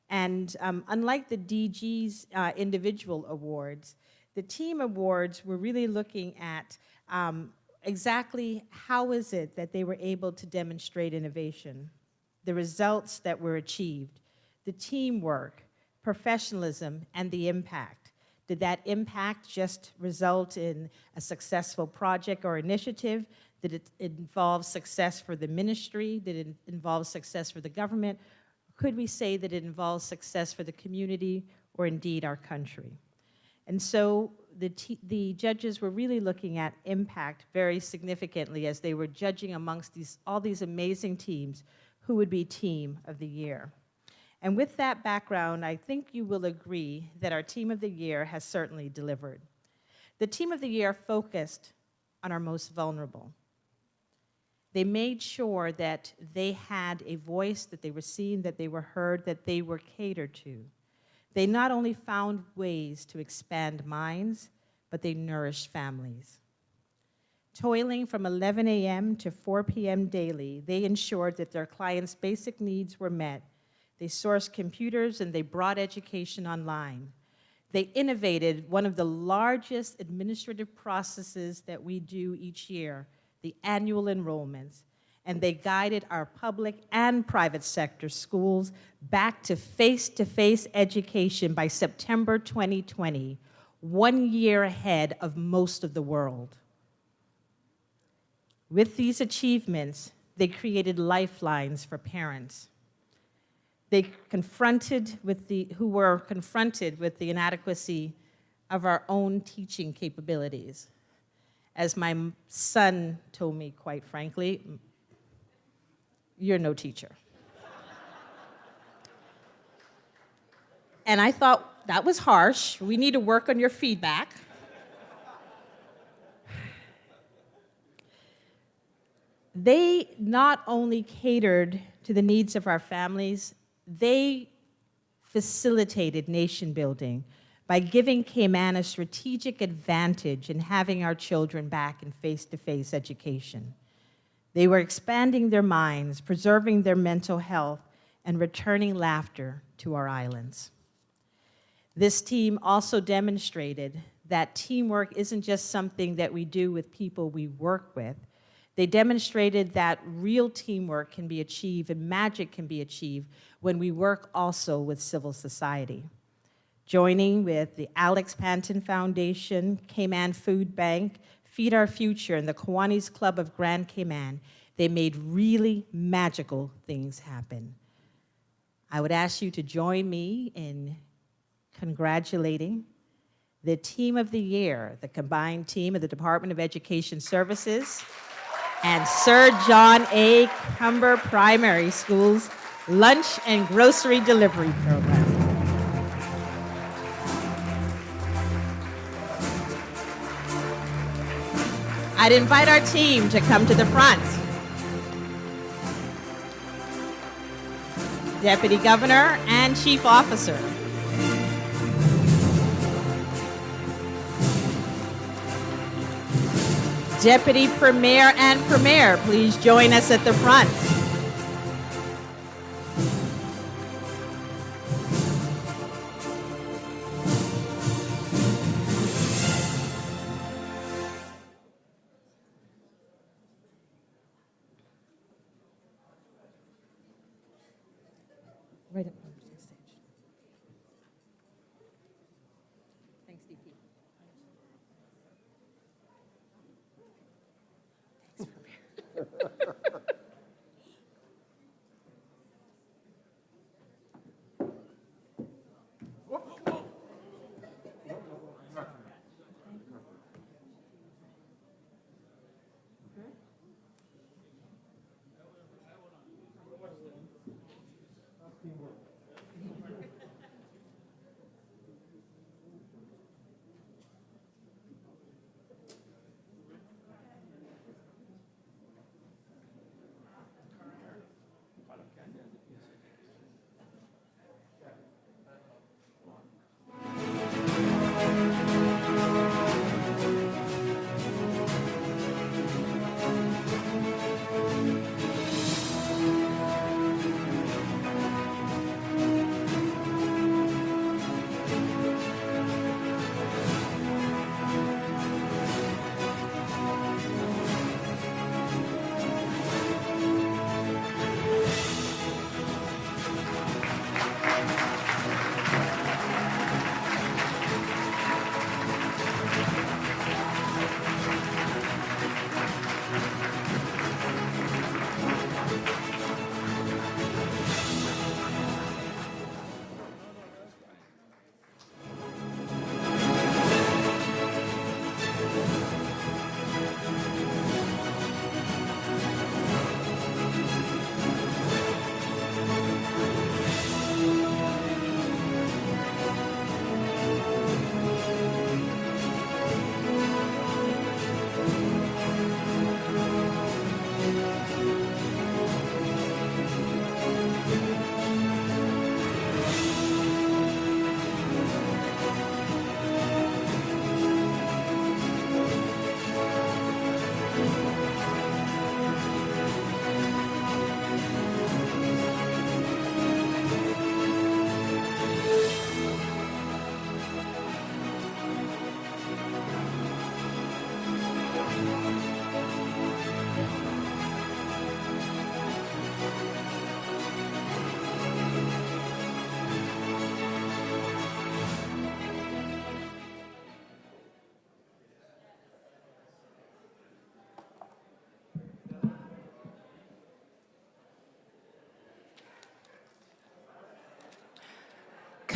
And unlike the DG's individual awards, the team awards were really looking at exactly how is it that they were able to demonstrate innovation, the results that were achieved, the teamwork, professionalism, and the impact. Did that impact just result in a successful project or initiative? Did it involve success for the ministry? Did it involve success for the government? Could we say that it involves success for the community or indeed our country? And so the judges were really looking at impact very significantly as they were judging amongst all these amazing teams who would be Team of the Year. And with that background, I think you will agree that our Team of the Year has certainly delivered. The Team of the Year focused on our most vulnerable. They made sure that they had a voice, that they were seen, that they were heard, that they were catered to. They not only found ways to expand minds, but they nourished families. Toiling from 11 a.m. to 4 p.m. daily, they ensured that their clients' basic needs were met. They sourced computers and they brought education online. They innovated one of the largest administrative processes that we do each year, the annual enrollments, and they guided our public and private sector schools back to face-to-face education by September 2020, 1 year ahead of most of the world. With these achievements, they created lifelines for parents. Who were confronted with the inadequacy of our own teaching capabilities. As my son told me, quite frankly, you're no teacher. And I thought, that was harsh. We need to work on your feedback. They not only catered to the needs of our families, they facilitated nation building by giving Cayman a strategic advantage in having our children back in face-to-face education. They were expanding their minds, preserving their mental health, and returning laughter to our islands. This team also demonstrated that teamwork isn't just something that we do with people we work with. They demonstrated that real teamwork can be achieved and magic can be achieved when we work also with civil society. Joining with the Alex Panton Foundation, Cayman Food Bank, Feed Our Future, and the Kiwanis Club of Grand Cayman, they made really magical things happen. I would ask you to join me in congratulating the Team of the Year, the combined team of the Department of Education Services and Sir John A. Cumber Primary School's Lunch and Grocery Delivery Program. I'd invite our team to come to the front. Deputy Governor and Chief Officer. Deputy Premier and Premier, please join us at the front. Right up on the stage. Thanks, DP. Thanks, Premier.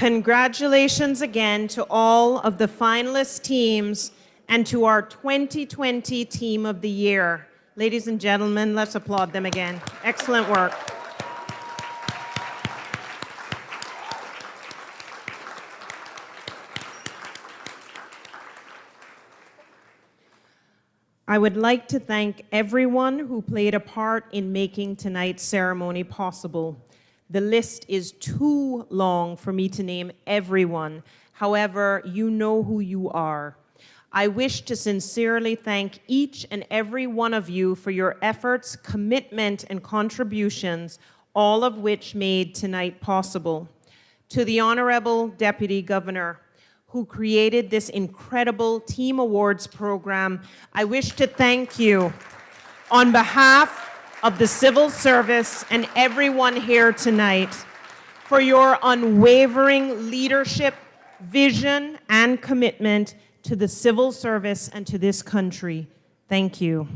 Congratulations again to all of the finalist teams and to our 2020 Team of the Year. Ladies and gentlemen, let's applaud them again. Excellent work. I would like to thank everyone who played a part in making tonight's ceremony possible. The list is too long for me to name everyone. However, you know who you are. I wish to sincerely thank each and every one of you for your efforts, commitment, and contributions, all of which made tonight possible. To the Honorable Deputy Governor, who created this incredible Team Awards program, I wish to thank you on behalf of the civil service and everyone here tonight for your unwavering leadership, vision, and commitment to the civil service and to this country. Thank you.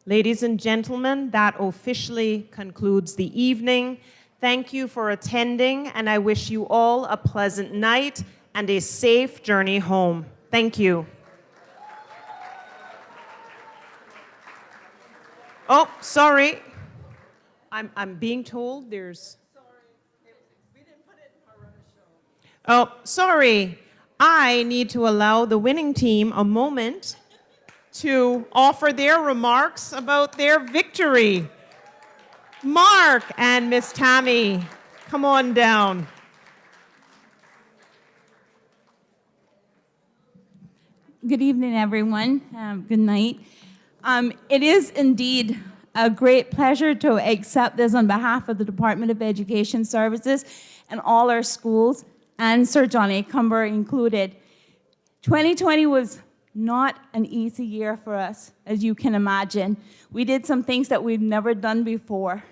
Ladies and gentlemen, that officially concludes the evening. Thank you for attending, and I wish you all a pleasant night and a safe journey home. Thank you. Oh, sorry. I'm being told there's... Oh, sorry. I need to allow the winning team a moment to offer their remarks about their victory. Mark and Miss Tammy, come on down. Good evening, everyone. Good night. It is indeed a great pleasure to accept this on behalf of the Department of Education Services and all our schools, and Sir John A. Cumber included. 2020 was not an easy year for us, as you can imagine. We did some things that we've never done before.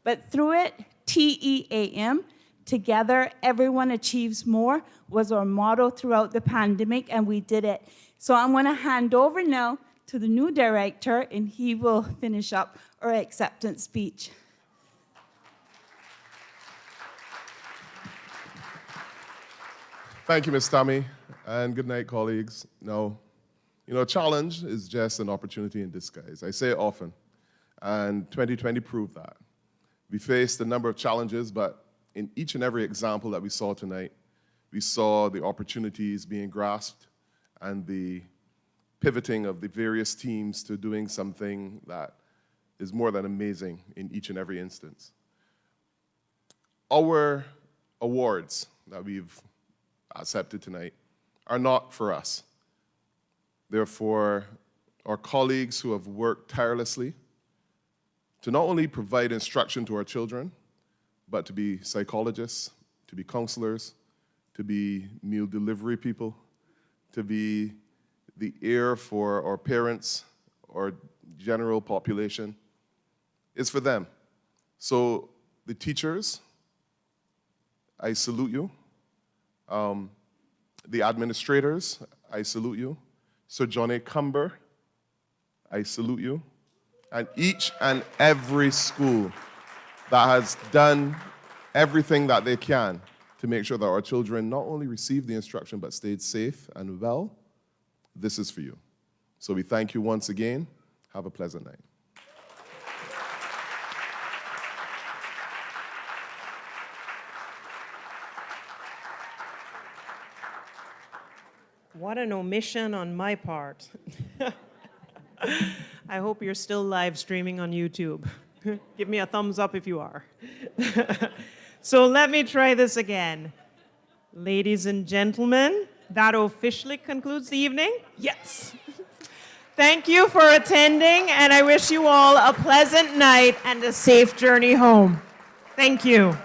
But through it, TEAM, together, everyone achieves more, was our motto throughout the pandemic, and we did it. So I'm going to hand over now to the new director, and he will finish up our acceptance speech. Thank you, Ms. Tammy, and good night, colleagues. Now, challenge is just an opportunity in disguise. I say it often, and 2020 proved that. We faced a number of challenges, but in each and every example that we saw tonight, we saw the opportunities being grasped and the pivoting of the various teams to doing something that is more than amazing in each and every instance. Our awards that we've accepted tonight are not for us. They're for our colleagues who have worked tirelessly to not only provide instruction to our children, but to be psychologists, to be counselors, to be meal delivery people, to be the ear for our parents or general population. It's for them. So the teachers, I salute you. The administrators, I salute you. Sir John A. Cumber, I salute you. And each and every school that has done everything that they can to make sure that our children not only receive the instruction but stayed safe and well, this is for you. So we thank you once again. Have a pleasant night. What an omission on my part. I hope you're still live streaming on YouTube. Give me a thumbs up if you are. So let me try this again. Ladies and gentlemen, that officially concludes the evening? Yes. Thank you for attending, and I wish you all a pleasant night and a safe journey home. Thank you.